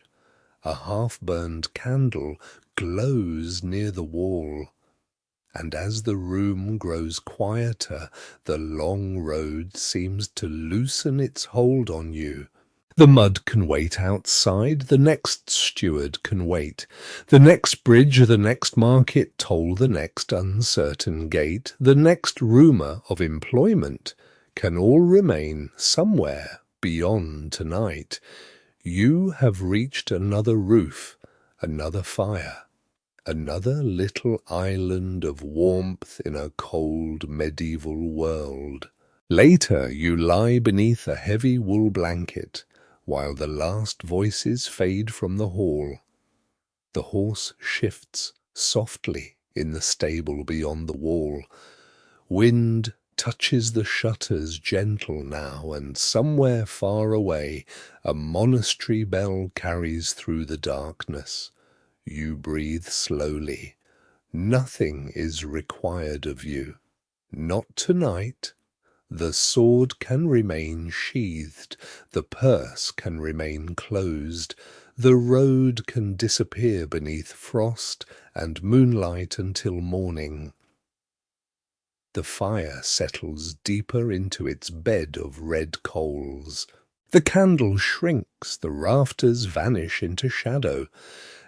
A half-burned candle glows near the wall, and as the room grows quieter, the long road seems to loosen its hold on you. The mud can wait outside, the next steward can wait. The next bridge, the next market toll, the next uncertain gate, the next rumour of employment can all remain somewhere beyond tonight. You have reached another roof, another fire, another little island of warmth in a cold medieval world. Later you lie beneath a heavy wool blanket, while the last voices fade from the hall. The horse shifts softly in the stable beyond the wall. Wind touches the shutters gentle now, and somewhere far away a monastery bell carries through the darkness. You breathe slowly. Nothing is required of you. Not tonight. The sword can remain sheathed, the purse can remain closed, the road can disappear beneath frost and moonlight until morning. The fire settles deeper into its bed of red coals. The candle shrinks, the rafters vanish into shadow,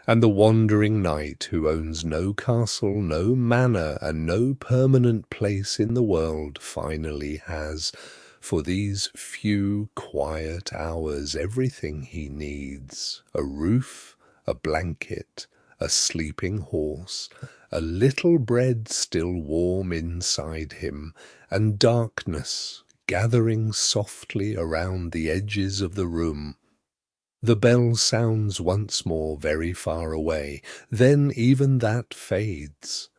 and the wandering knight who owns no castle, no manor, and no permanent place in the world finally has, for these few quiet hours, everything he needs: a roof, a blanket, a sleeping horse, a little bread still warm inside him, and darkness gathering softly around the edges of the room. The bell sounds once more very far away, then even that fades.